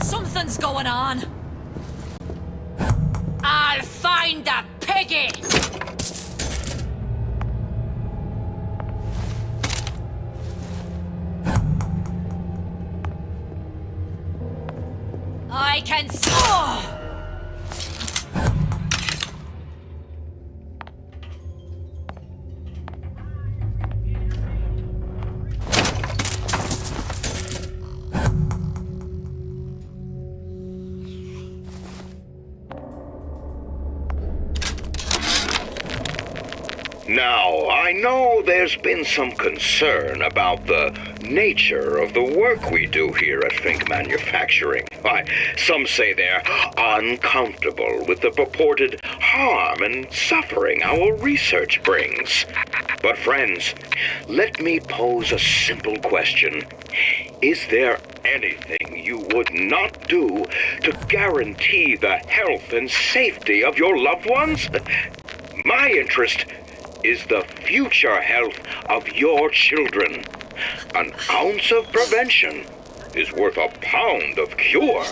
Something's going on. I'll find that piggy! I can Now, I know there's been some concern about the nature of the work we do here at Fink Manufacturing. Why, some say they're uncomfortable with the purported harm and suffering our research brings. But friends, let me pose a simple question. Is there anything you would not do to guarantee the health and safety of your loved ones? My interest is the future health of your children. An ounce of prevention is worth a pound of cure.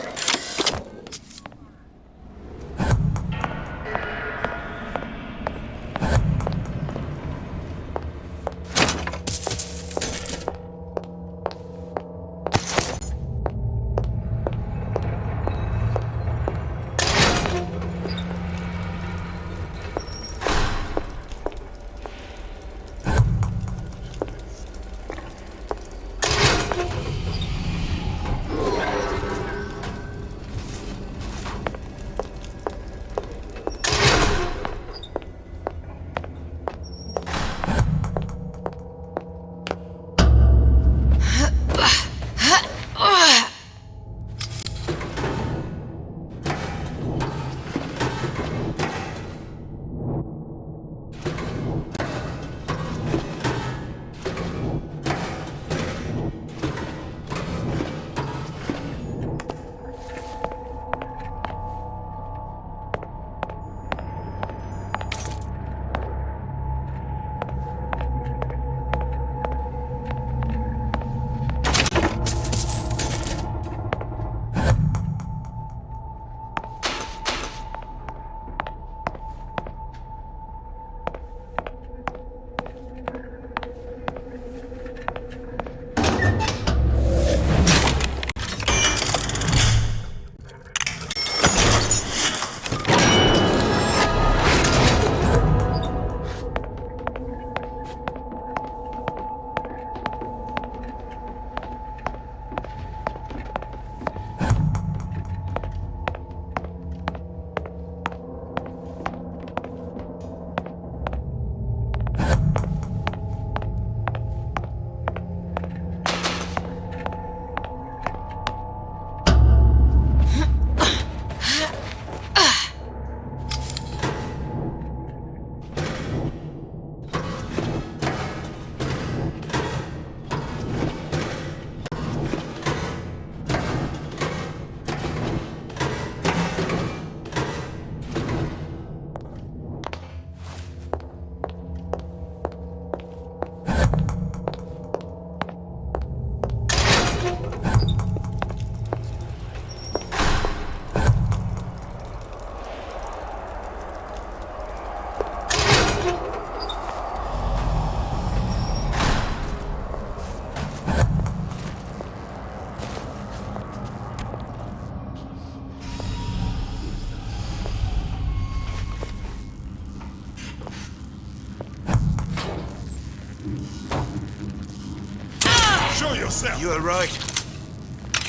You are right.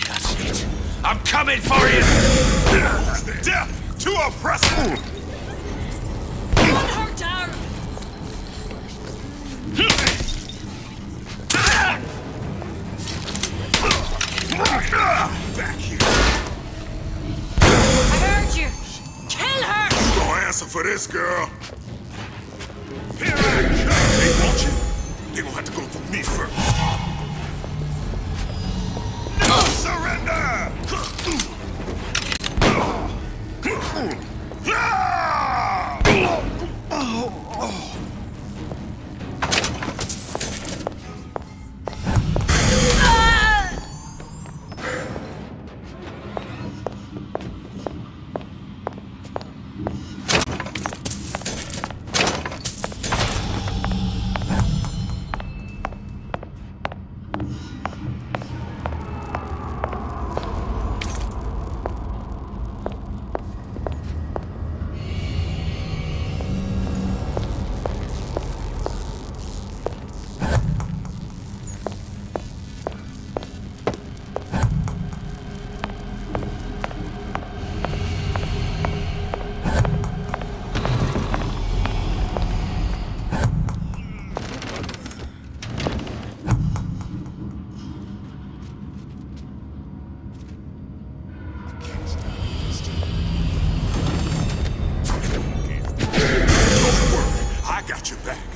That's it. I'm coming for you! Death to oppressor! Put her down! Back here. I heard you! Kill her! You gonna answer for this, girl? Here I come! They want you? They gonna have to go through me first. No surrender! got your back.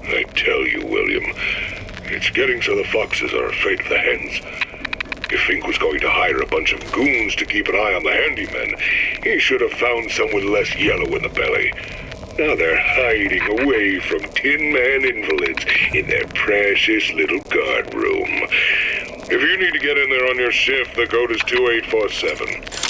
I tell you, William, it's getting so the foxes are afraid of the hens. If Fink was going to hire a bunch of goons to keep an eye on the handymen, he should have found some with less yellow in the belly. Now they're hiding away from Tin Man invalids in their precious little guard room. If you need to get in there on your shift, the code is 2847.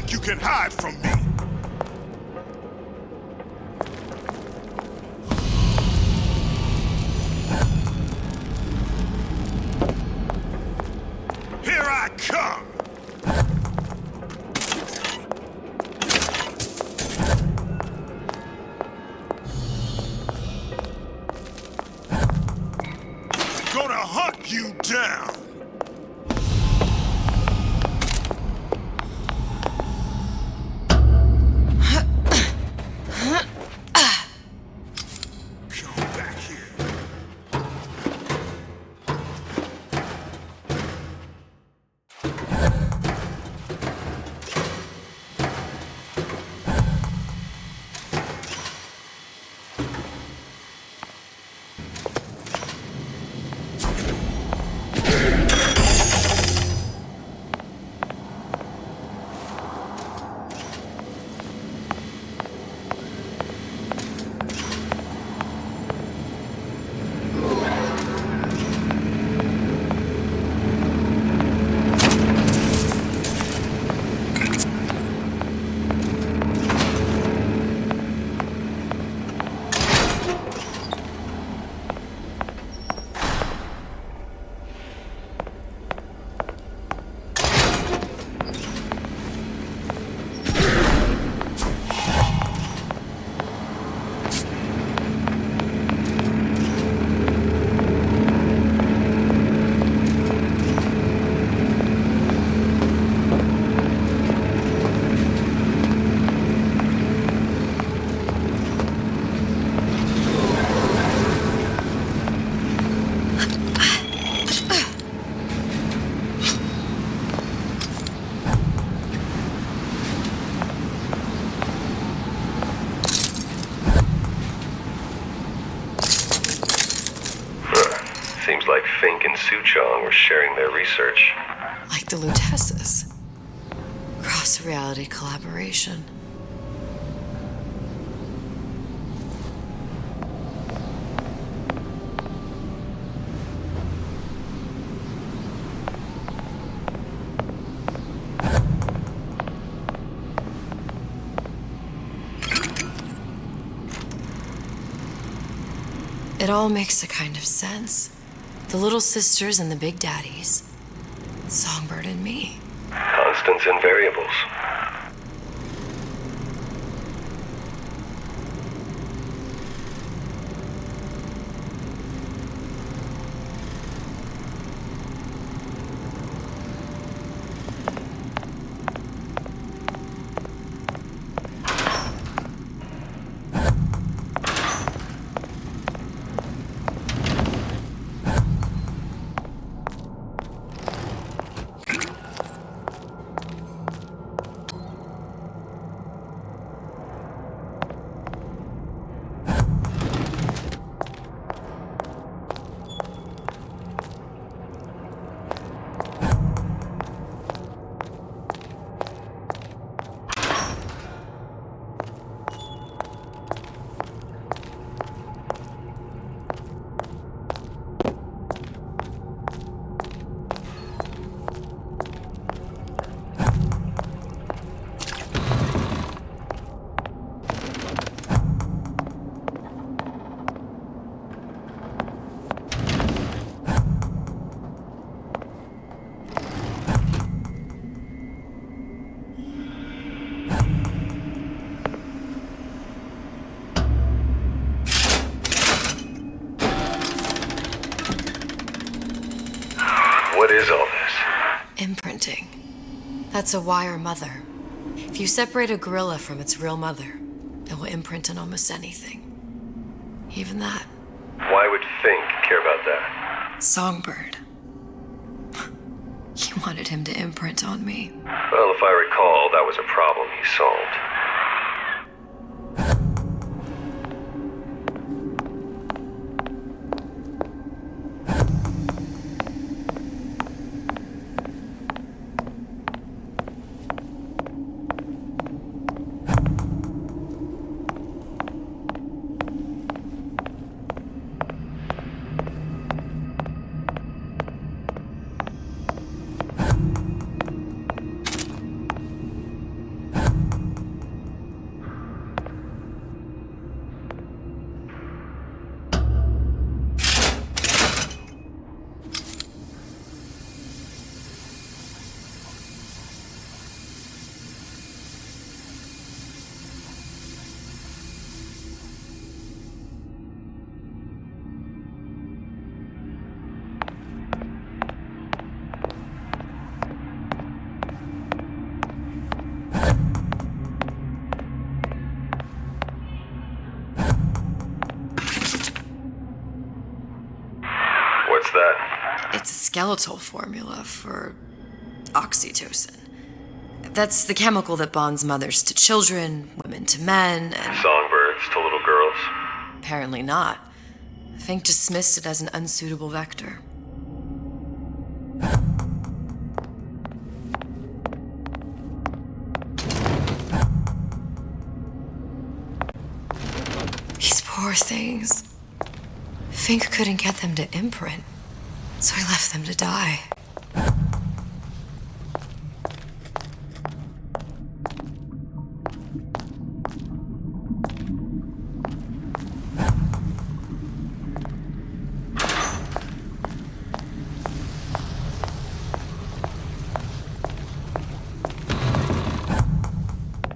You can hide from me. Here I come. Gonna hunt you down. like Fink and Suchong were sharing their research. Like the Lutesses. Cross-reality collaboration. It all makes a kind of sense. The little sisters and the big daddies. Songbird and me. Constants and variables. What is all this? Imprinting. That's a wire mother. If you separate a gorilla from its real mother, it will imprint on almost anything. Even that. Why would Fink care about that? Songbird. He wanted him to imprint on me. Well, if I recall, that was a problem he solved. What's that? It's a skeletal formula for oxytocin. That's the chemical that bonds mothers to children, women to men, and... Songbirds to little girls? Apparently not. Fink dismissed it as an unsuitable vector. These poor things. Fink couldn't get them to imprint, so he left them to die.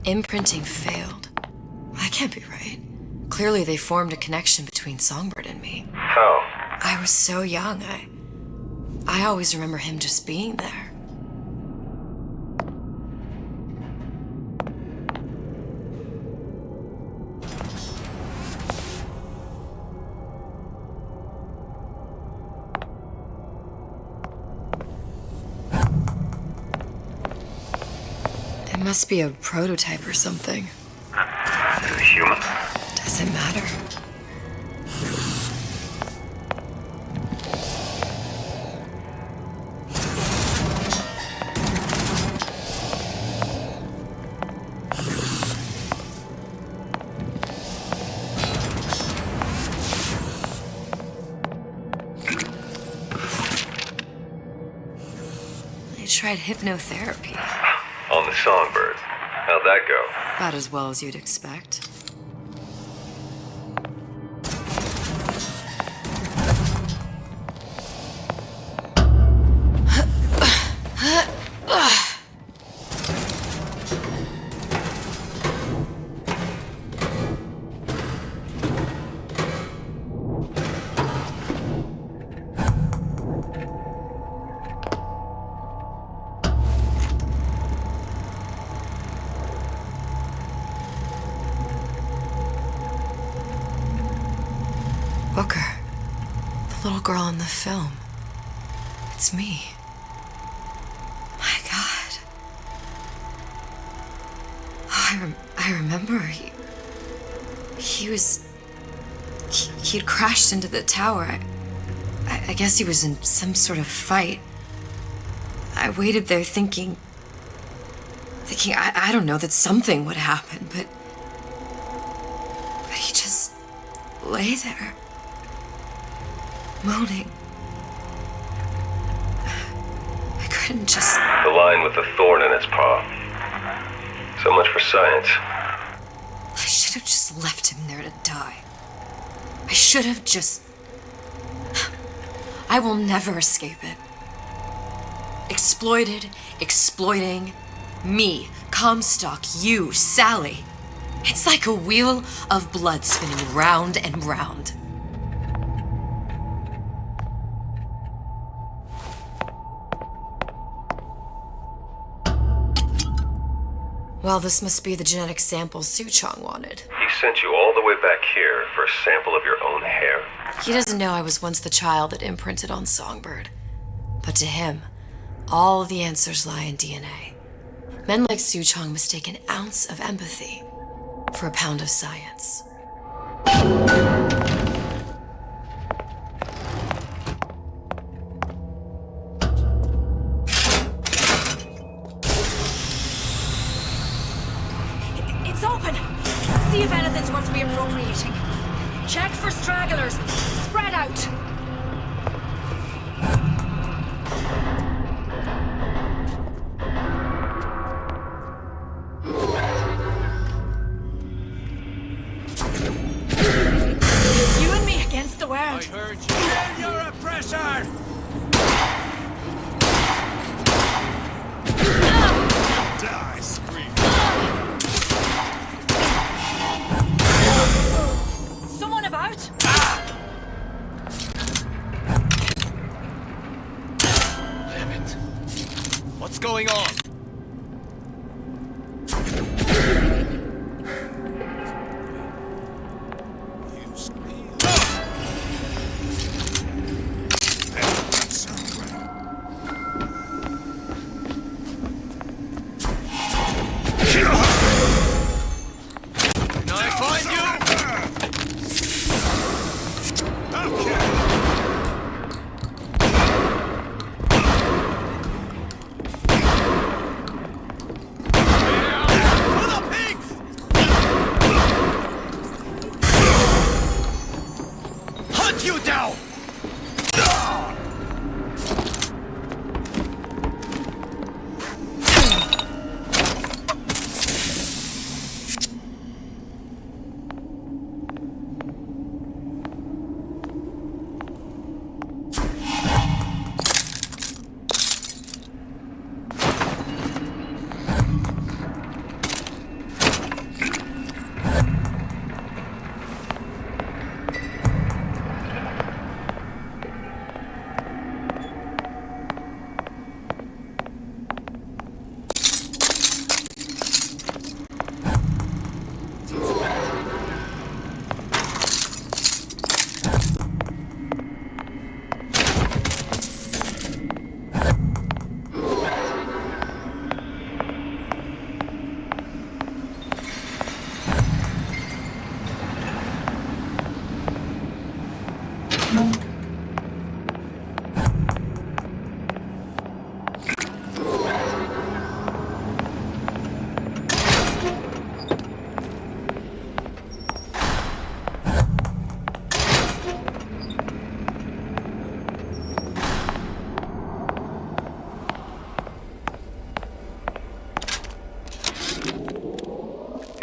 Imprinting failed. That can't be right. Clearly they formed a connection between Songbird and me. How? I was so young. I always remember him just being there. It must be a prototype or something. Is it human? Doesn't matter. tried hypnotherapy. On the Songbird. How'd that go? About as well as you'd expect. Booker, the little girl in the film. It's me. My God. Oh, I remember. He'd crashed into the tower. I guess he was in some sort of fight. I waited there thinking I don't know, that something would happen, but he just lay there. Moaning. I couldn't just... The lion with the thorn in its paw. So much for science. I should have just left him there to die. I should have just... I will never escape it. Exploited, exploiting, me, Comstock, you, Sally. It's like a wheel of blood spinning round and round. Well, this must be the genetic sample Suchong wanted. He sent you all the way back here for a sample of your own hair? He doesn't know I was once the child that imprinted on Songbird. But to him, all the answers lie in DNA. Men like Suchong mistake an ounce of empathy for a pound of science. It's open. See if anything's worth reappropriating. Check for stragglers. Spread out. You and me against the world. I heard you. Kill your oppressor! Die, scream. Someone about? Damn it. What's going on?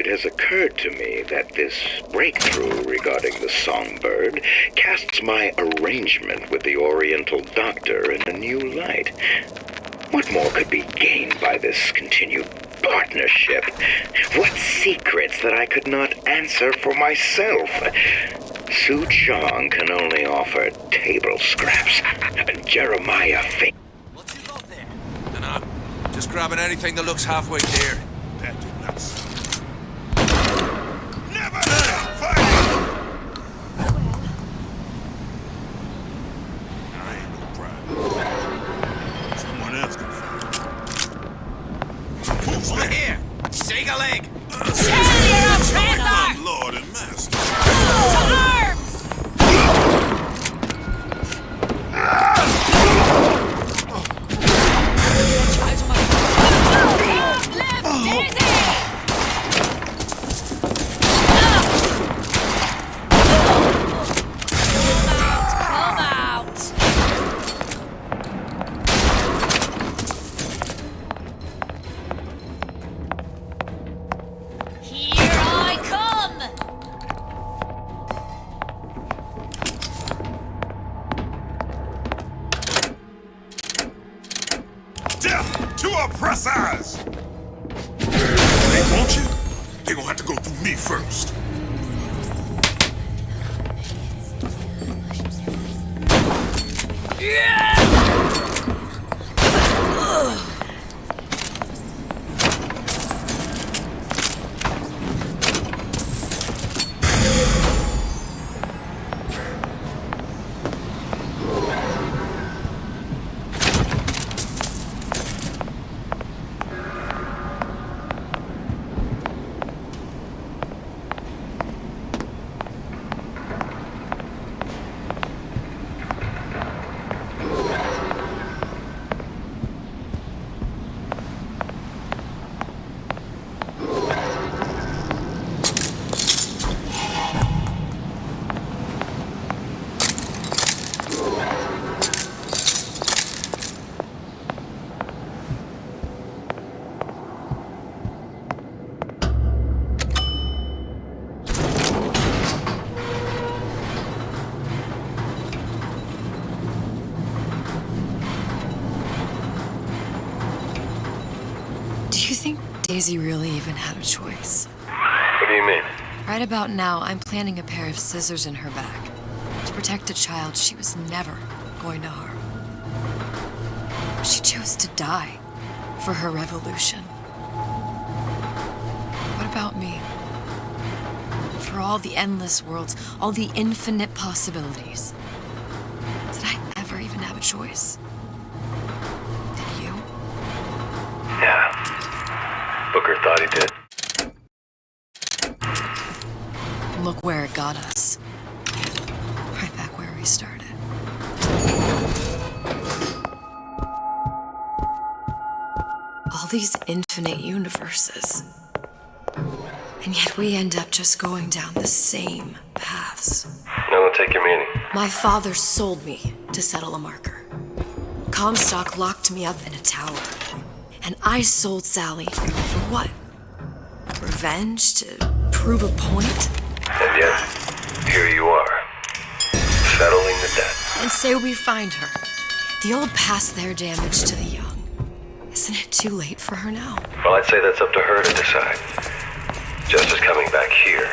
has occurred to me that this breakthrough regarding the songbird casts my arrangement with the Oriental Doctor in a new light. What more could be gained by this continued partnership? What secrets that I could not answer for myself? Su Chong can only offer table scraps. Jeremiah Fink. And I'm just grabbing anything that looks halfway there. That did not sound. Never fire! I ain't no problem. Someone else can find. Who's Over that? here! Shake a leg! Come, Lord and Master. Death to oppressors! They want you? They gonna have to go through me first. Daisy really even had a choice. What do you mean? Right about now, I'm planting a pair of scissors in her back to protect a child she was never going to harm. She chose to die for her revolution. What about me? For all the endless worlds, all the infinite possibilities. Did I ever even have a choice? Did you? Yeah. Booker thought he did. Look where it got us. Right back where we started. All these infinite universes. And yet we end up just going down the same paths. No, don't take your meaning. My father sold me to settle a marker. Comstock locked me up in a tower. And I sold Sally for what? Revenge? To prove a point? And yet, here you are, settling the debt. And say we find her. The old past their damage to the young. Isn't it too late for her now? Well, I'd say that's up to her to decide. Justice coming back here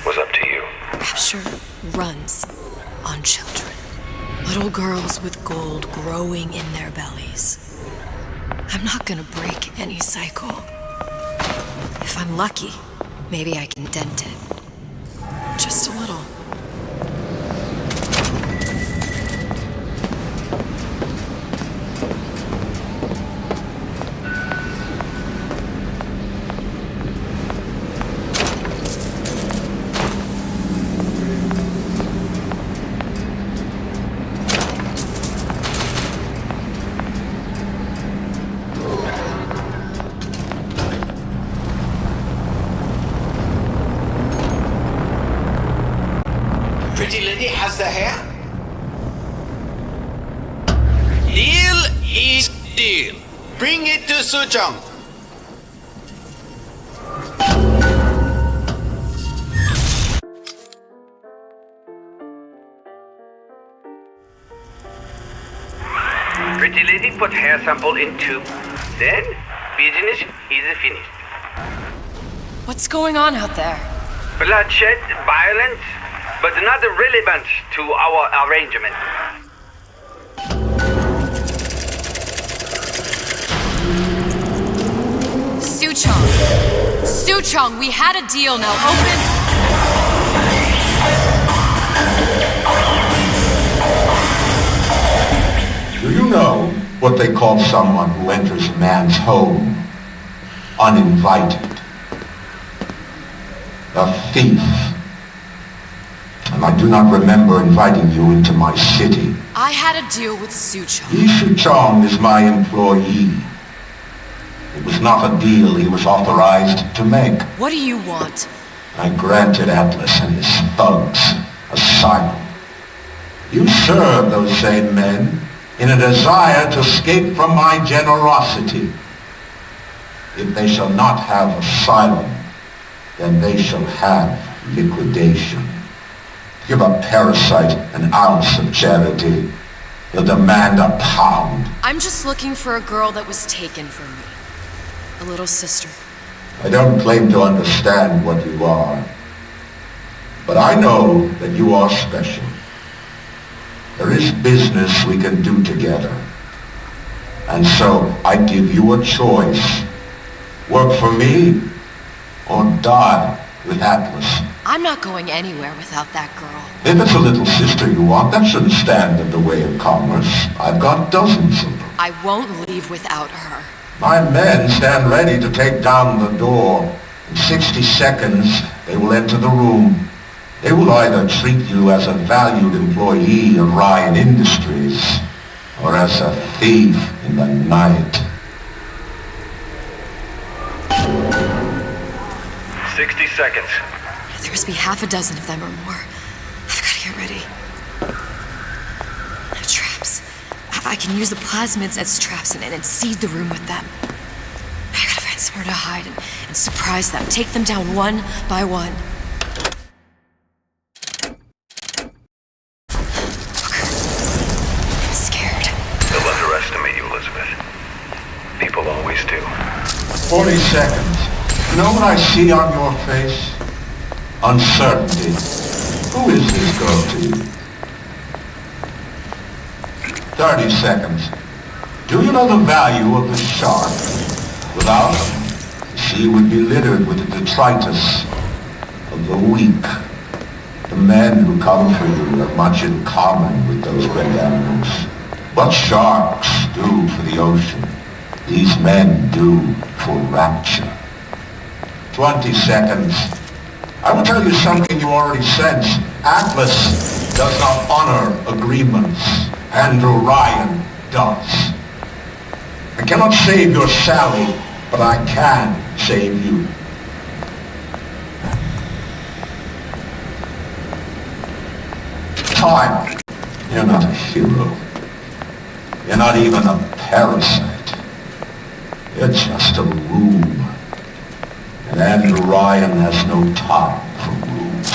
was up to you. Rapture runs on children. Little girls with gold growing in their bellies. I'm not gonna break any cycle. If I'm lucky, maybe I can dent it. Just a little. Pretty lady has the hair? Deal is deal. Bring it to Sujong. put hair sample in tube. Then, business is finished. What's going on out there? Bloodshed, violence, but not relevant to our arrangement. Suchong, we had a deal, now open... Do you know what they call someone who enters a man's home uninvited? A thief. And I do not remember inviting you into my city. I had a deal with Suchong. Suchong is my employee. It was not a deal he was authorized to make. What do you want? I granted Atlas and his thugs asylum. You serve those same men in a desire to escape from my generosity. If they shall not have asylum, then they shall have liquidation. Give a parasite an ounce of charity, he'll demand a pound. I'm just looking for a girl that was taken from me. A little sister. I don't claim to understand what you are, but I know that you are special. There is business we can do together. And so I give you a choice. Work for me, or die with Atlas. I'm not going anywhere without that girl. If it's a little sister you want, that shouldn't stand in the way of commerce. I've got dozens of them. I won't leave without her. My men stand ready to take down the door. In 60 seconds, they will enter the room. They will either treat you as a valued employee of Ryan Industries, or as a thief in the night. 60 seconds. There must be half a dozen of them or more. I've got to get ready. Traps. I can use the plasmids as traps and seed the room with them. I gotta find somewhere to hide and surprise them. Take them down one by one. I'm scared. They'll underestimate you, Elizabeth. People always do. 40 seconds. You know what I see on your face? Uncertainty. Who is this girl to you? 30 seconds. Do you know the value of the shark? Without them, the sea would be littered with the detritus of the weak. The men who come for you have much in common with those great animals. What sharks do for the ocean, these men do for rapture. 20 seconds. I will tell you something you already sense. Atlas does not honor agreements. Andrew Ryan does. I cannot save your Sally, but I can save you. Time. You're not a hero. You're not even a parasite. You're just a room. And Andrew Ryan has no time for rooms.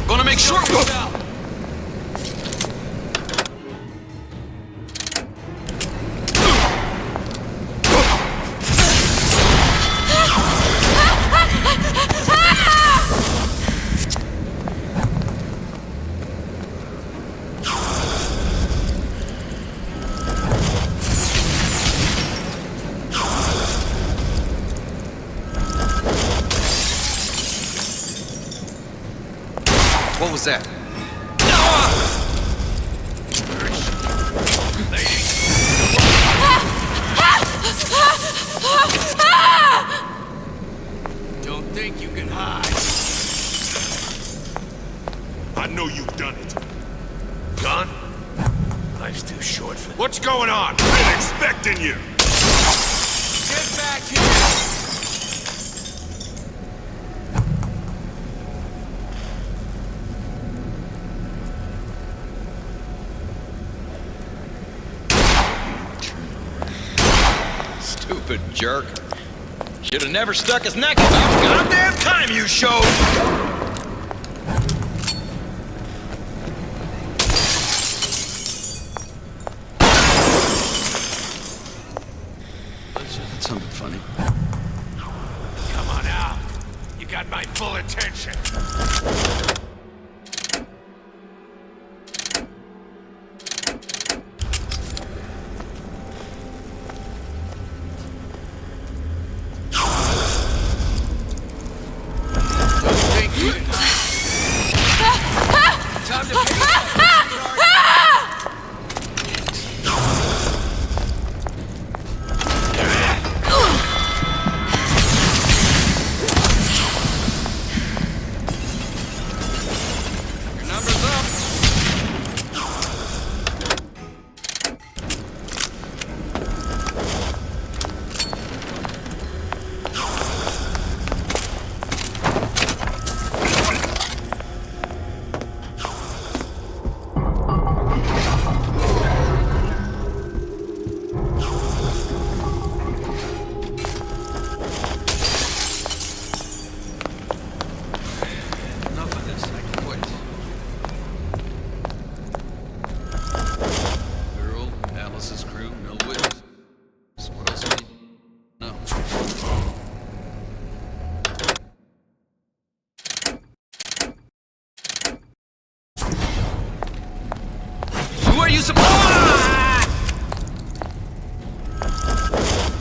Gonna make sure we go. What was that? Don't think you can hide. I know you've done it. Done? Life's too short for that. What's going on? Been expecting you. Get back here! Stupid jerk. Should have never stuck his neck about goddamn time you showed! Something funny. Come on out. You got my full attention. Time to pay.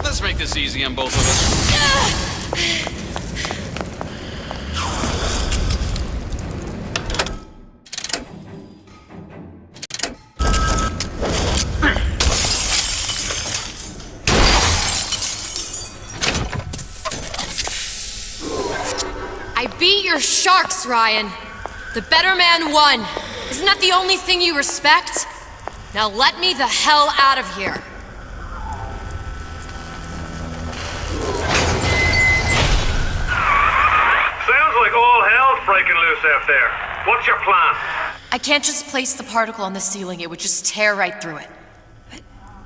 Let's make this easy on both of us. I beat your sharks, Ryan. The better man won. Isn't that the only thing you respect? Now let me the hell out of here. Sounds like all hell's breaking loose out there. What's your plan? I can't just place the particle on the ceiling. It would just tear right through it. But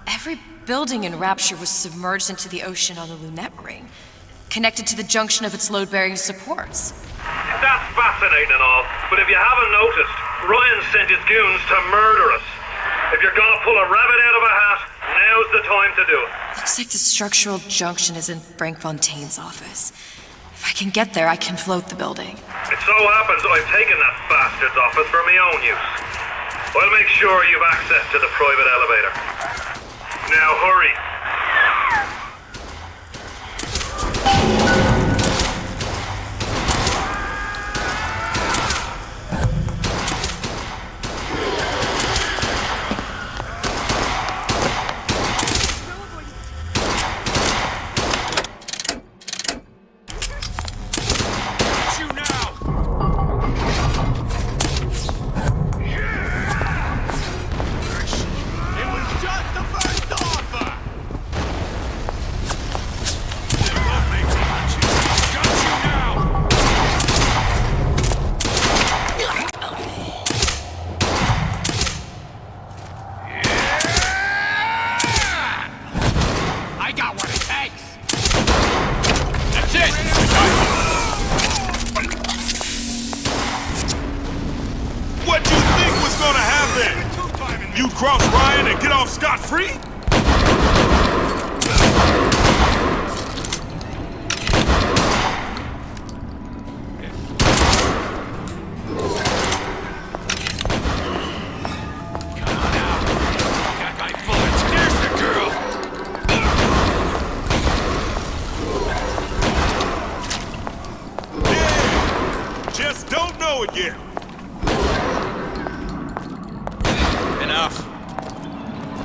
every building in Rapture was submerged into the ocean on the Lunette ring, connected to the junction of its load-bearing supports. That's fascinating and all, but if you haven't noticed, Ryan sent his goons to murder us. If you're gonna pull a rabbit out of a hat, now's the time to do it. Looks like the structural junction is in Frank Fontaine's office. If I can get there, I can float the building. It so happens I've taken that bastard's office for my own use. I'll make sure you've access to the private elevator. Now hurry. You cross Ryan and get off scot-free? Just don't know it yet. Enough.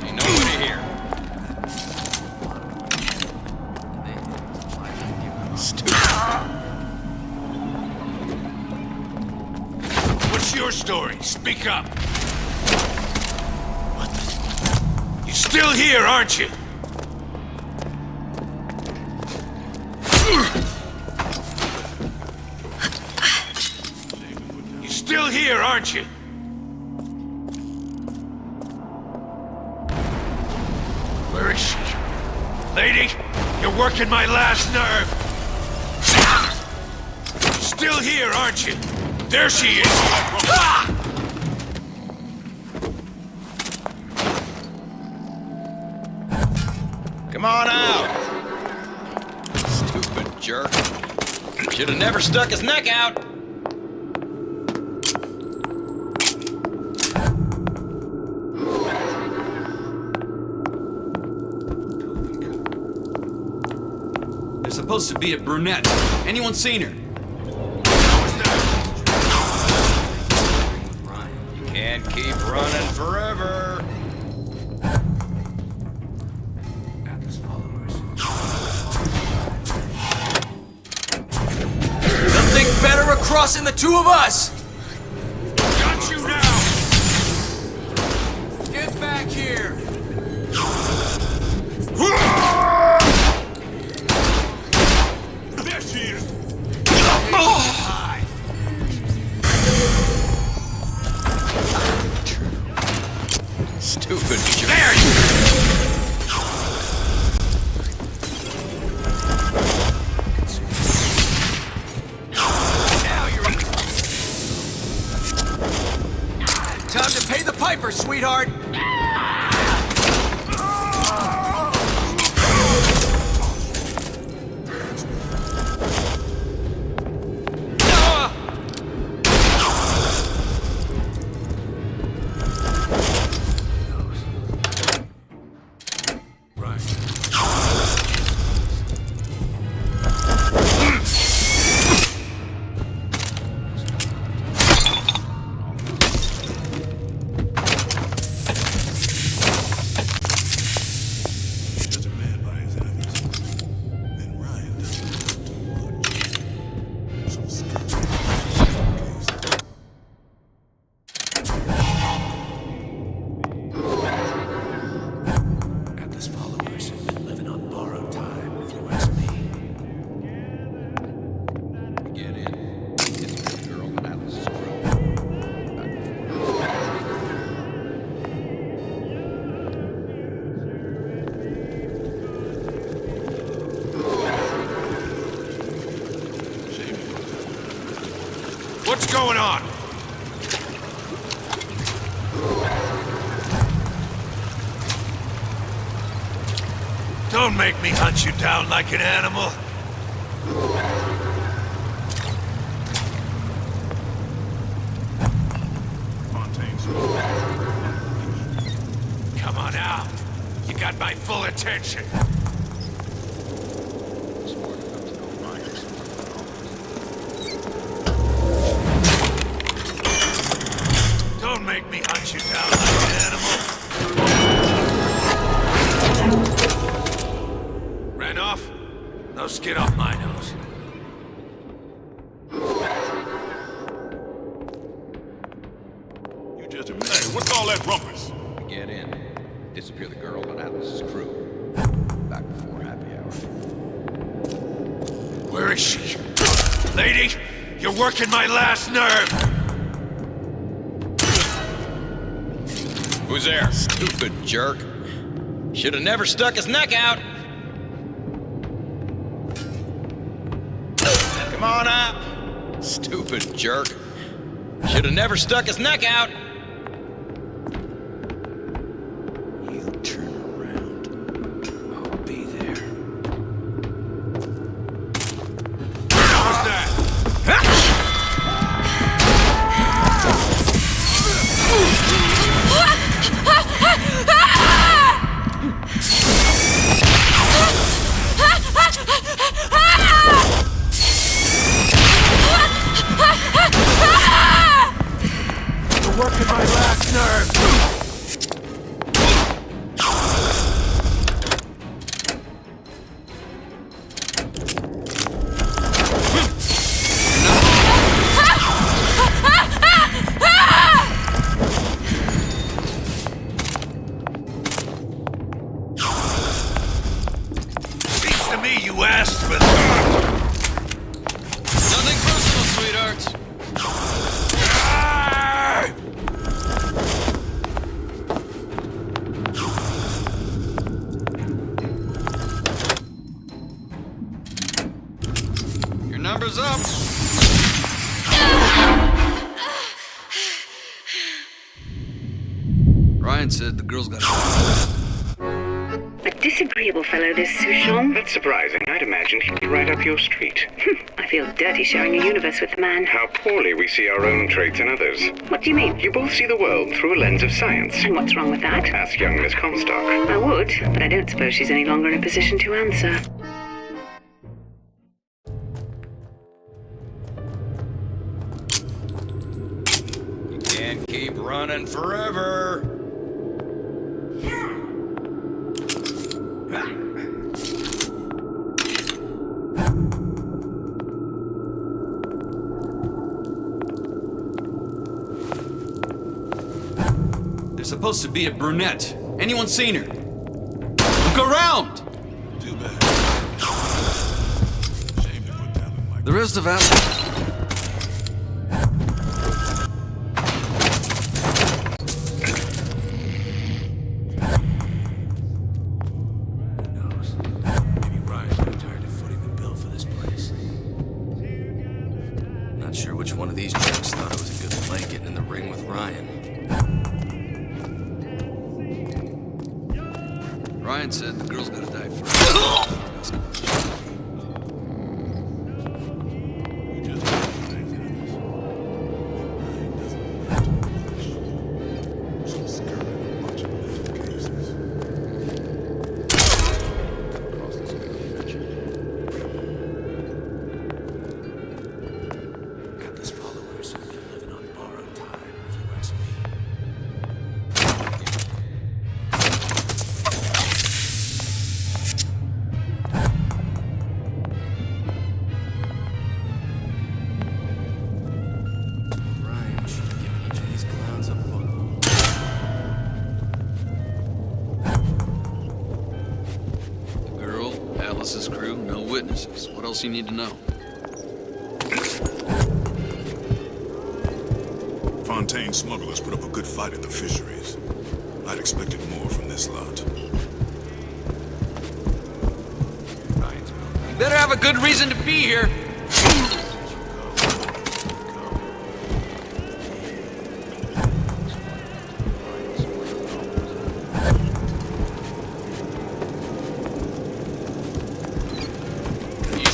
Ain't nobody here. Stupid. What's your story? Speak up. What the... You're still here, aren't you? You're still here, aren't you? Where is she? Lady? You're working my last nerve. Still here, aren't you? There she is. Ah! Come on out! Stupid jerk. Should have never stuck his neck out. There's supposed to be a brunette. Anyone seen her? You can't keep running forever. Better crossing the two of us! Got you now! Get back here! There she is! Stupid jerk. There! Time to pay the piper, sweetheart! What's going on? Don't make me hunt you down like an animal. Come on out. You got my full attention. Don't make me hunt you down like an animal. Ran off? No skin off my nose. You just hey, what's all that rumpus? Get in. Disappear the girl and Atlas's crew. Back before happy hour. Where is she? Lady, you're working my last nerve! Who's there? Stupid jerk. Should have never stuck his neck out. Come on up. Stupid jerk. Should have never stuck his neck out. You turn around. I'll be there. How's that? You're working Ryan said the girl's got A disagreeable fellow, this Souchon. That's surprising. I'd imagined he'd be right up your street. I feel dirty sharing a universe with the man. How poorly we see our own traits in others. What do you mean? You both see the world through a lens of science. And what's wrong with that? Ask young Miss Comstock. I would, but I don't suppose she's any longer in a position to answer. You can't keep running forever. There's supposed to be a brunette. Anyone seen her? Look around! Too bad. Shame to put that in my... The rest of us. Sure which one of these jerks thought it was a good play getting in the ring with Ryan. Ryan said the girl's gotta die first. Alice's crew, no witnesses. What else you need to know? Fontaine smugglers put up a good fight in the fisheries. I'd expected more from this lot. You better have a good reason to be here.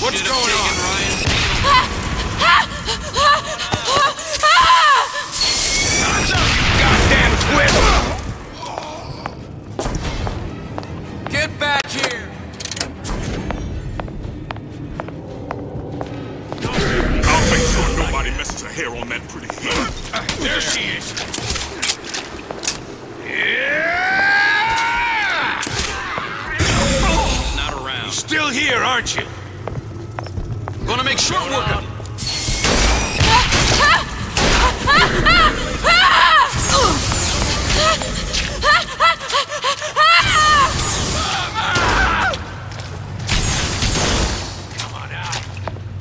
What's going on, Ryan? Goddamn twit! Get back here! I'll make sure nobody messes a hair on that pretty head. There she is! Not around. You're still here, aren't you? Gonna make short work of you. Come on out.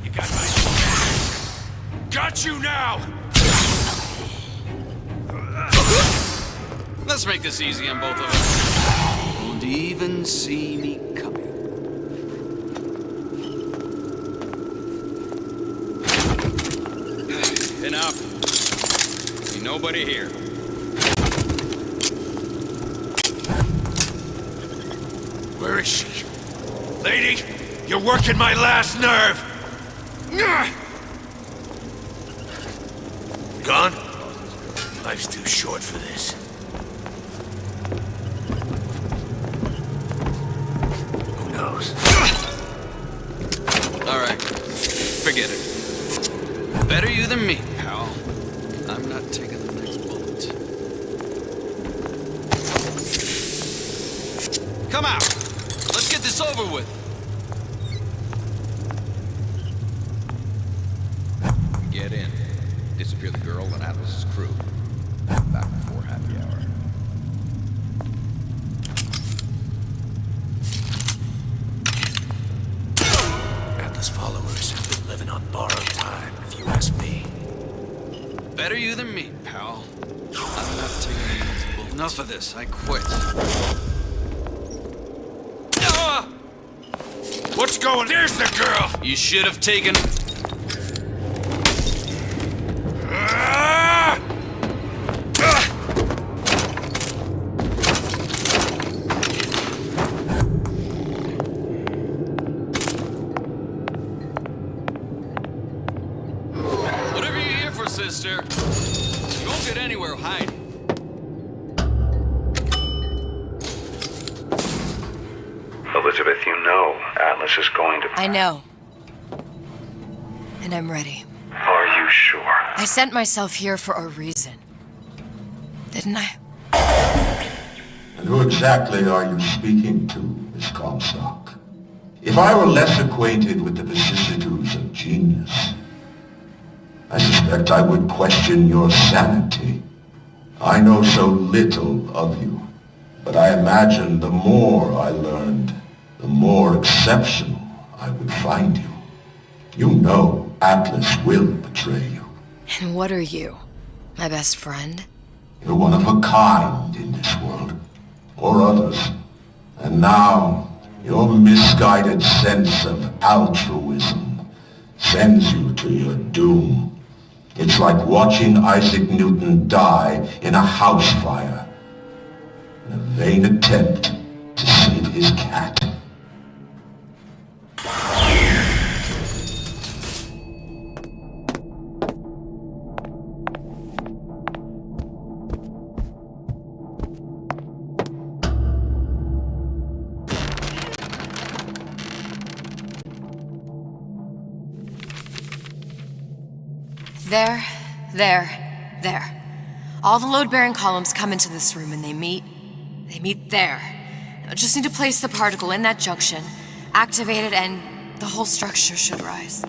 You got my... Got you now! Let's make this easy on both of us. Won't even see me coming. Enough. See nobody here. Where is she? Lady, you're working my last nerve! Gone? Life's too short for this. Who knows? All right. Forget it. Better you than me, pal. I'm not taking the next bullet. Come out! Let's get this over with. Get in. Disappear the girl and Atlas's crew. Back before happy hour. Atlas followers have been living on borrowed time, if you ask me. Better you than me, pal. I'm not taking the next bullet. Enough of this. I quit. What's going? There's the girl! You should have taken... mister. You won't get anywhere hiding. Elizabeth, you know Atlas is going to... I know. And I'm ready. Are you sure? I sent myself here for a reason. Didn't I? And who exactly are you speaking to, Miss Comstock? If I were less acquainted with the vicissitudes of genius, I suspect I would question your sanity. I know so little of you, but I imagine the more I learned, the more exceptional I would find you. You know Atlas will betray you. And what are you? My best friend? You're one of a kind in this world, or others. And now, your misguided sense of altruism sends you to your doom. It's like watching Isaac Newton die in a house fire, in a vain attempt to save his cat. There. All the load-bearing columns come into this room and they meet there. I just need to place the particle in that junction, activate it, and the whole structure should rise.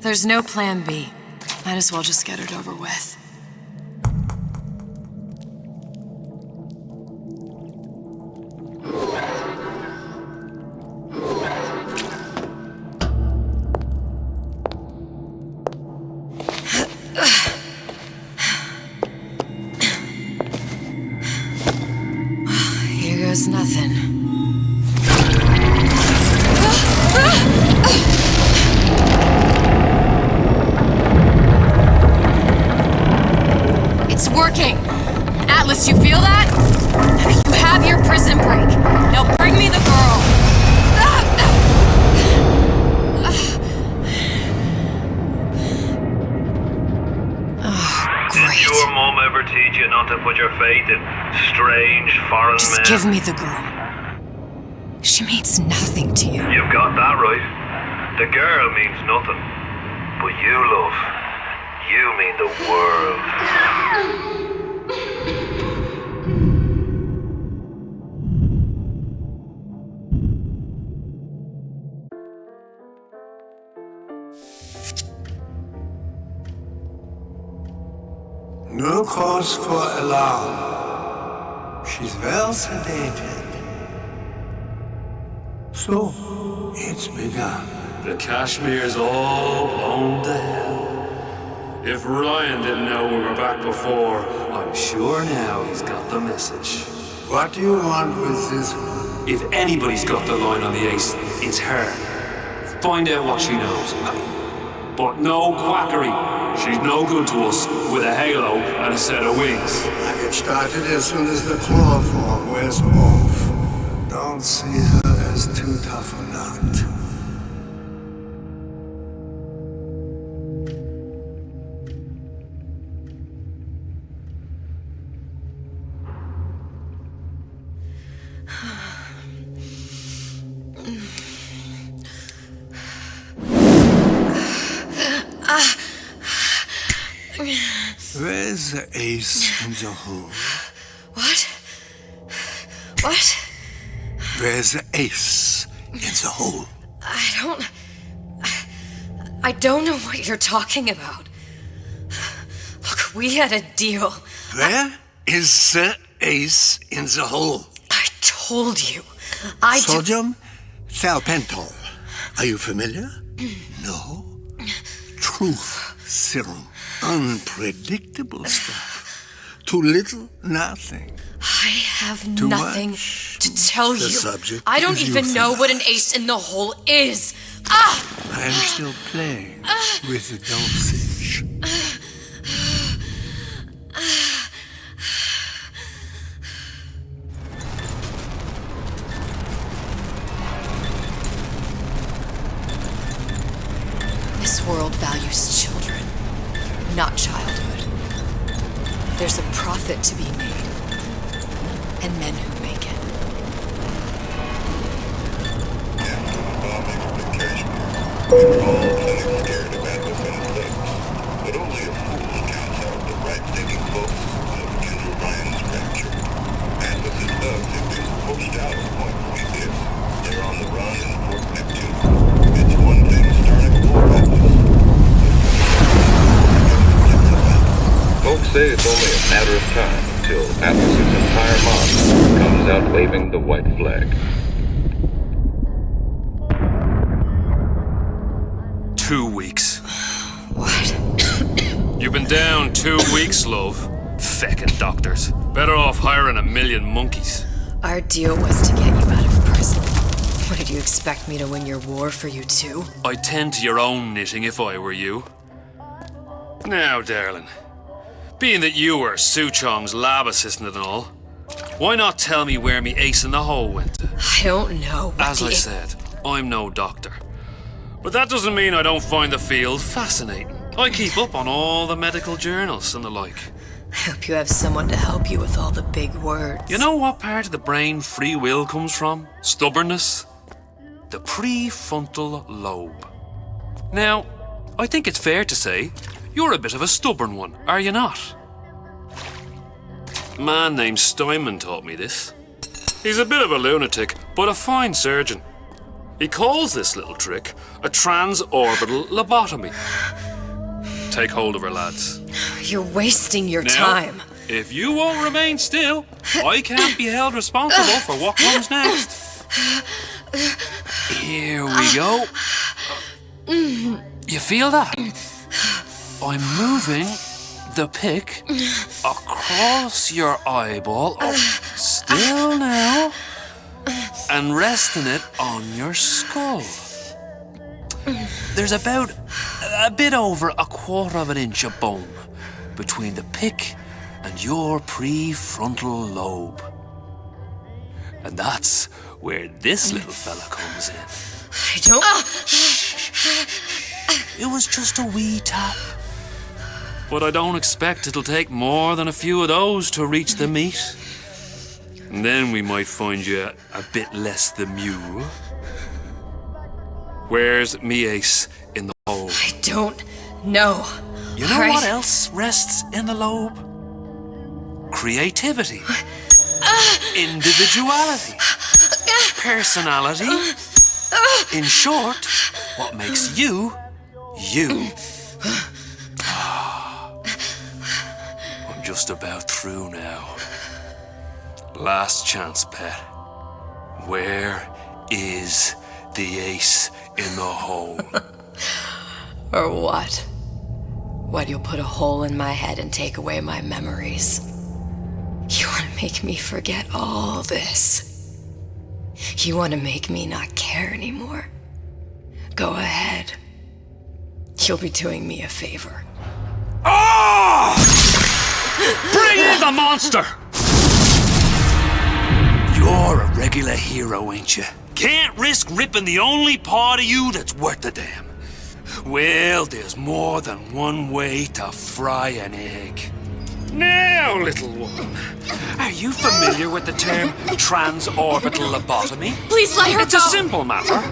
There's no plan B. Might as well just get it over with. Nothing. It's working! Atlas, you feel that? You have your prison break. Now bring me the girl. Did your mom ever teach you not to put your faith in strange foreign men? Just give me the girl. She means nothing to you. You've got that right. The girl means nothing. But you, love, you mean the world. No cause for alarm. She's well sedated. So, it's begun. The Kashmir's all blown to hell. If Ryan didn't know we were back before, I'm sure now he's got the message. What do you want with this one? If anybody's got the line on the ace, it's her. Find out what she knows. But no quackery. She's no good to us with a halo and a set of wings. I get started as soon as the claw form wears off. Don't see her as too tough a nut. Where's the ace in the hole? What? What? Where's the ace in the hole? I don't know what you're talking about. Look, we had a deal. Where is the ace in the hole? I told you. Sodium thiopental. Are you familiar? No? Truth serum. Unpredictable stuff. Too little, nothing. I have Too nothing much. to tell The you. subject I don't is even know what an ace in the hole is. Ah! I am still playing with the dosage. This world values children, not childhood. There's a profit to be made, and men who make it. We're all plenty scared of adolescent things, but only a fool counts out the right-thinking folks of Andrew Ryan's rapture. Atlas's thugs have been pushed out of points like this. They're on the run in Fort Neptune. It's one thing starting a war Atlas. Folks say it's only a matter of time until Atlas's entire mob comes out waving the white flag. 2 weeks. What? You've been down 2 weeks, love. Feckin' doctors. Better off hiring 1,000,000 monkeys. Our deal was to get you out of prison. What, did you expect me to win your war for you too? I'd tend to your own knitting if I were you. Now, darling, being that you were Su Chong's lab assistant and all, why not tell me where me ace in the hole went to? I don't know. As I said, I'm no doctor. But that doesn't mean I don't find the field fascinating. I keep up on all the medical journals and the like. I hope you have someone to help you with all the big words. You know what part of the brain free will comes from? Stubbornness? The prefrontal lobe. Now, I think it's fair to say you're a bit of a stubborn one, are you not? A man named Steinman taught me this. He's a bit of a lunatic, but a fine surgeon. He calls this little trick a transorbital lobotomy. Take hold of her, lads. You're wasting your Now, time. If you won't remain still, I can't be held responsible for what comes next. Here we go. You feel that? I'm moving the pick across your eyeball. Oh, still now. And resting it on your skull. There's about a bit over 1/4 inch of bone between the pick and your prefrontal lobe. And that's where this little fella comes in. I don't... It was just a wee tap. But I don't expect it'll take more than a few of those to reach the meat. And then we might find you a bit less the mule. Where's me ace in the hole? I don't know. You know what else rests in the lobe? Creativity. Individuality. Personality. In short, what makes you, you. I'm just about through now. Last chance, pet. Where is the ace in the hole? Or what? What, you'll put a hole in my head and take away my memories? You want to make me forget all this? You want to make me not care anymore? Go ahead. You'll be doing me a favor. Oh! Bring in the monster! You're a regular hero, ain't you? Can't risk ripping the only part of you that's worth a damn. Well, there's more than one way to fry an egg. Now, little one, are you familiar with the term transorbital lobotomy? Please let her It's a simple matter.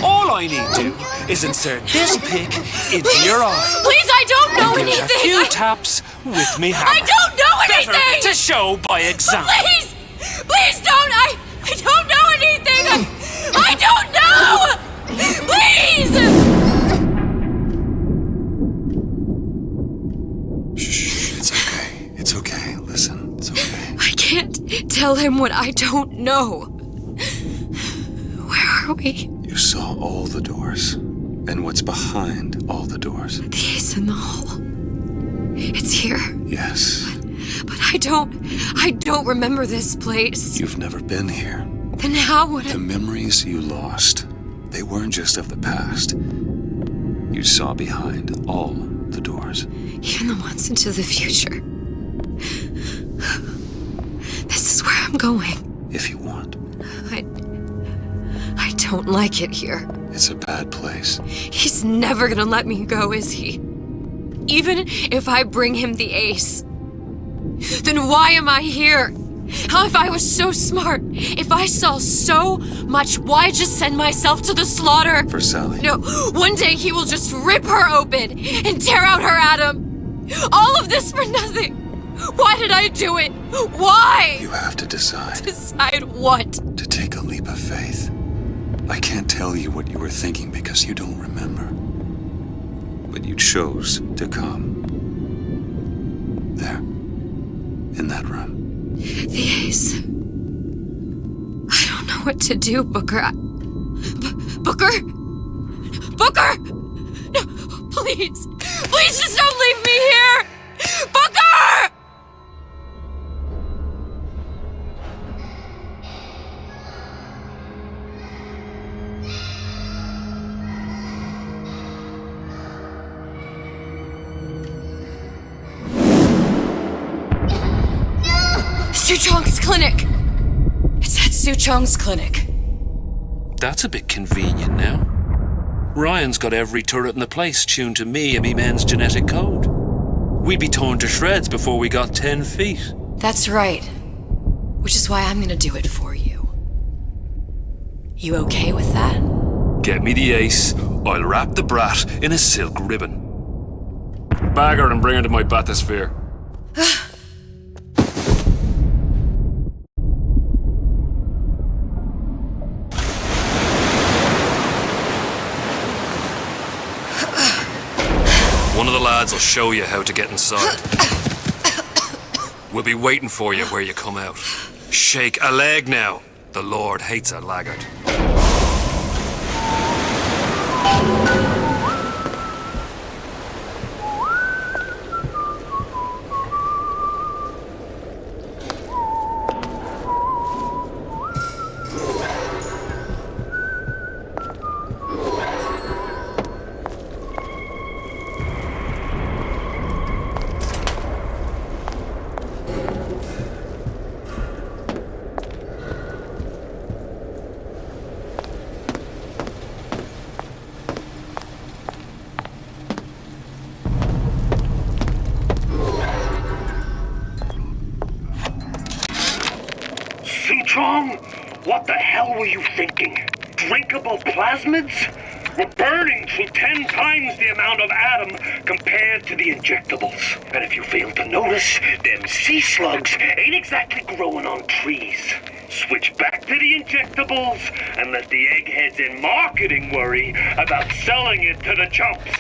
All I need to do is insert this pick into your eye. Please, I don't know and give anything. A few taps with me hammer. I don't know anything. Better to show by example. Please, please don't. I don't know anything. I don't know. Please. Shh, it's okay. It's okay. Listen, it's okay. I can't tell him what I don't know. Where are we? You saw all the doors. And what's behind all the doors? The ace in the hole. It's here. Yes. But I don't remember this place. You've never been here. Then how would The memories you lost, they weren't just of the past. You saw behind all the doors. Even the ones into the future. This is where I'm going. If you want. I don't like it here. It's a bad place. He's never gonna let me go, is he? Even if I bring him the ace. Then why am I here? How if I was so smart? If I saw so much, why just send myself to the slaughter? For Sally. No, one day he will just rip her open and tear out her atom. All of this for nothing. Why did I do it? Why? You have to decide. Decide what? To take a leap of faith. I can't tell you what you were thinking because you don't remember. But you chose to come. There. In that room. The ace. I don't know what to do, Booker. Booker? Booker! No, please. Please just don't leave me here! Booker! Suchong's clinic! It's at Suchong's clinic. That's a bit convenient now. Ryan's got every turret in the place tuned to me and me men's genetic code. We'd be torn to shreds before we got 10 feet. That's right. Which is why I'm gonna do it for you. You okay with that? Get me the ace, I'll wrap the brat in a silk ribbon. Bag her and bring her to my bathysphere. One of the lads will show you how to get inside. We'll be waiting for you where you come out. Shake a leg now. The Lord hates a laggard. What the hell were you thinking? Drinkable plasmids? We're burning through 10 times the amount of atom compared to the injectables. And if you fail to notice, them sea slugs ain't exactly growing on trees. Switch back to the injectables and let the eggheads in marketing worry about selling it to the chumps.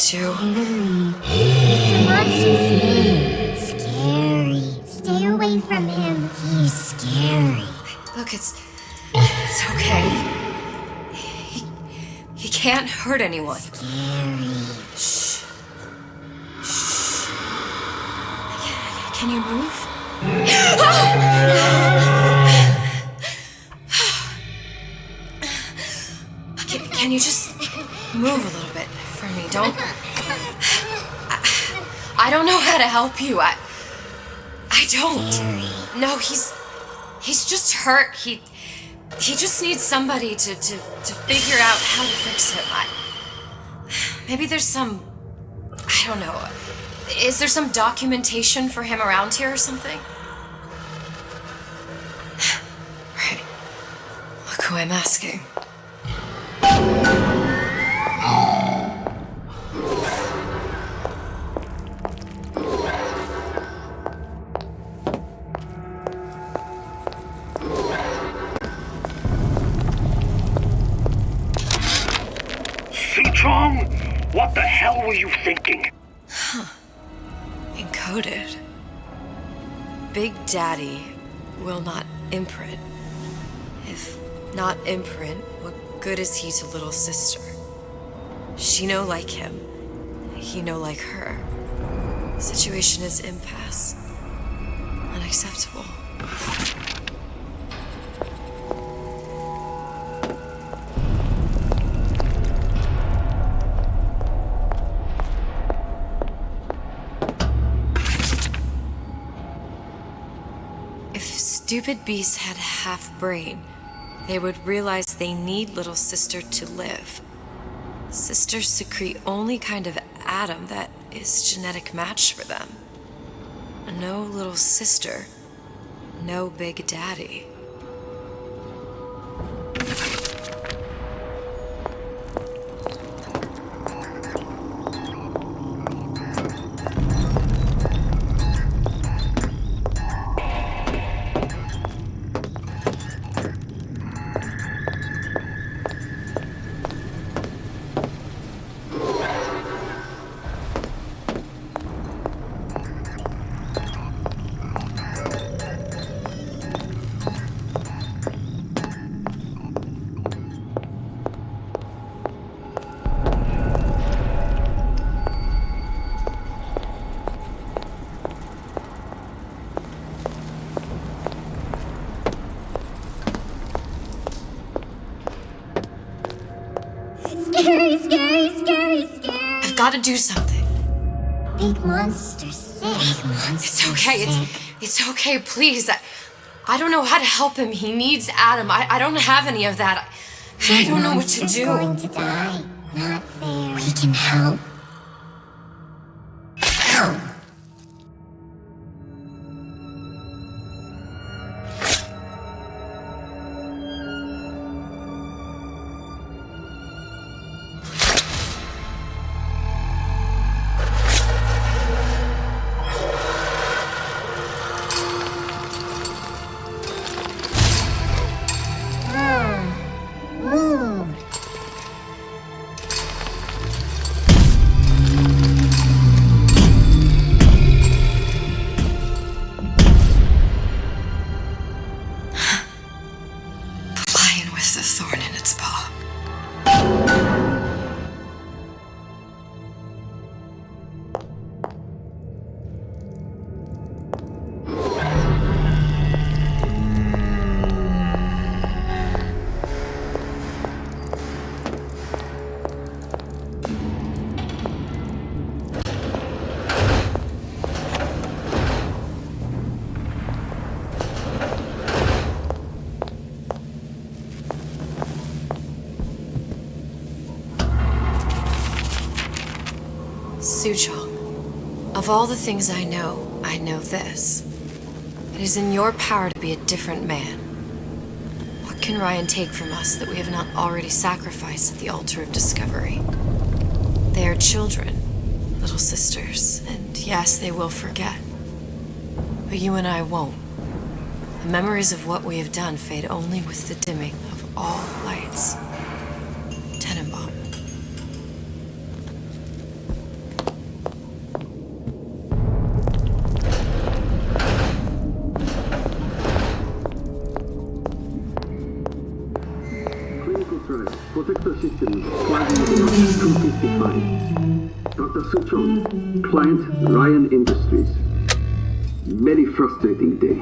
Mr. Monster's scary. Stay away from him. He's scary. Look, it's okay. He can't hurt anyone. Scary. Shh. Shh. Can you move? Can you just move a little bit for me? Don't. I don't know how to help you. I don't. No, he's just hurt. He just needs somebody to figure out how to fix him. Maybe there's some, I don't know. Is there some documentation for him around here or something? Right. Look who I'm asking. Suchong? What the hell were you thinking? Encoded. Big Daddy will not imprint. If not imprint, what good is he to little sister? She no like him. He no like her. Situation is impasse. Unacceptable. If stupid beasts had half brain, they would realize they need little sister to live. Sisters secrete only kind of atom that is genetic match for them. No little sister, no Big Daddy. I've got to do something. Big monster sick. It's okay. It's okay, please. I don't know how to help him. He needs Adam. I don't have any of that. I don't know what to do. Going to die. Not fair. We can help. Help. Suchong, of all the things I know this. It is in your power to be a different man. What can Ryan take from us that we have not already sacrificed at the altar of discovery? They are children, little sisters, and yes, they will forget. But you and I won't. The memories of what we have done fade only with the dimming of all lights. Tenenbaum. Protector systems flagging the not completely fine. Dr. Suchong, client Ryan Industries. Very frustrating day.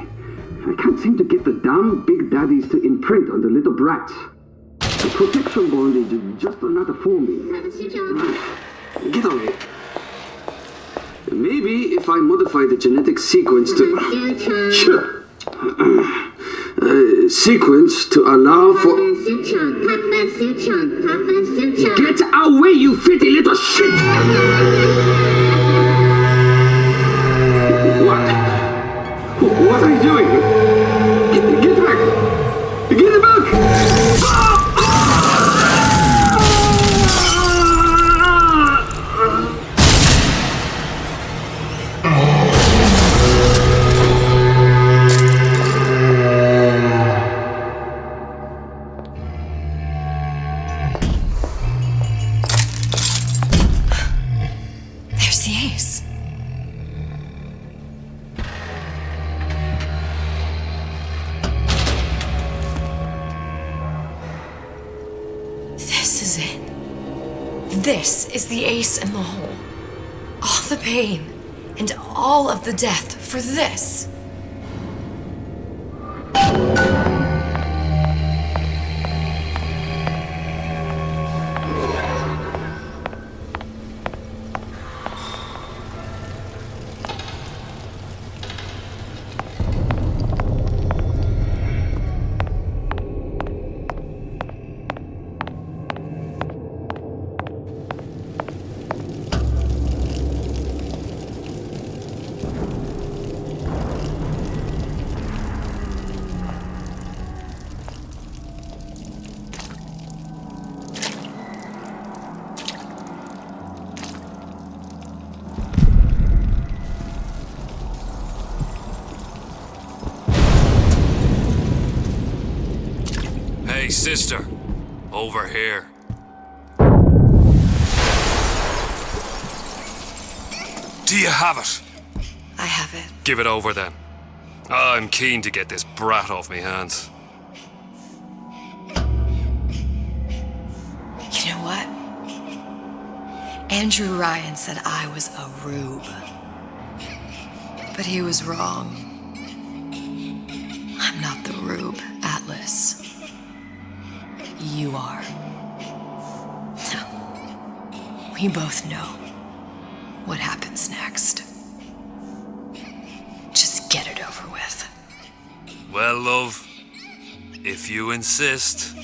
I can't seem to get the damn big daddies to imprint on the little brats. The protection bondage is just another forming. Get on it. Maybe if I modify the genetic sequence to... Sure. Sequence to allow for... Get away, you filthy little shit! What are you doing? Get back! Get back! This is it. This is the ace in the hole. All the pain and all of the death for this. Hey, sister. Over here. Do you have it? I have it. Give it over then. I'm keen to get this brat off me hands. You know what? Andrew Ryan said I was a rube. But he was wrong. I'm not the rube, Atlas. You are. We both know what happens next. Just get it over with. Well, love, if you insist.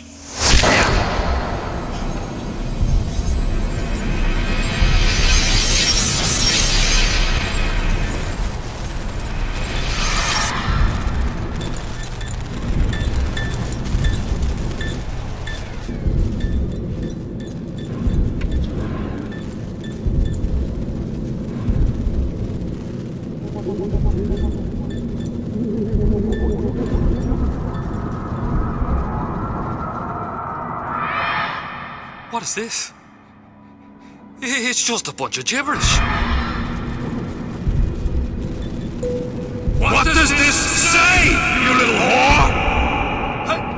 What is this? It's just a bunch of gibberish. What does this say, you little whore?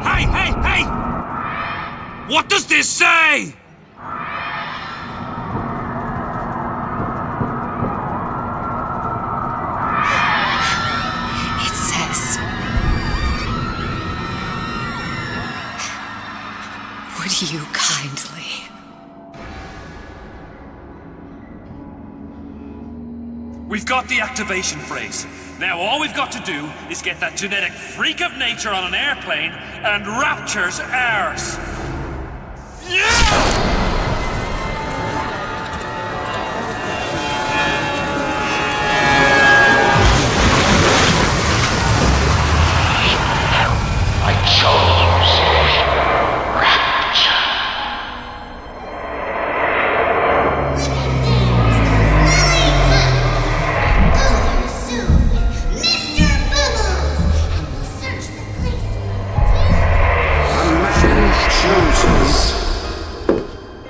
Hey! What does this say? It says, would you kindly? We've got the activation phrase. Now all we've got to do is get that genetic freak of nature on an airplane and Rapture's ours. Yeah!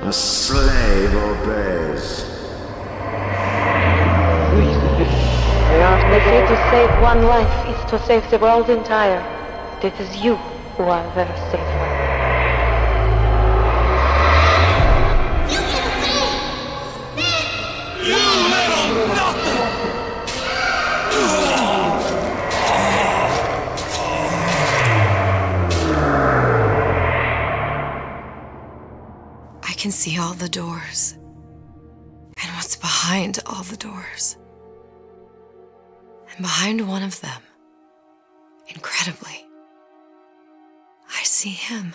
A slave obeys. They say to save one life is to save the world entire. It is you who are the savior. You little nothing! I can see all the doors. And what's behind all the doors. And behind one of them, incredibly, I see him.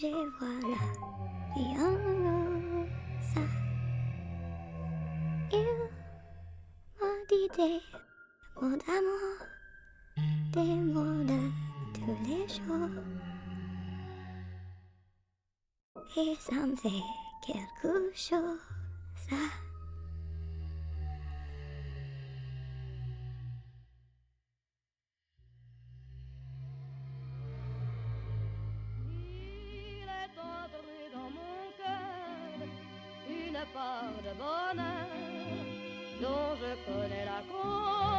Et voilà, Rosa. Il m'a dit des mots d'amour, des mots de tous les jours. Et ça me fait quelque chose. part de bonheur dont je connais la cause.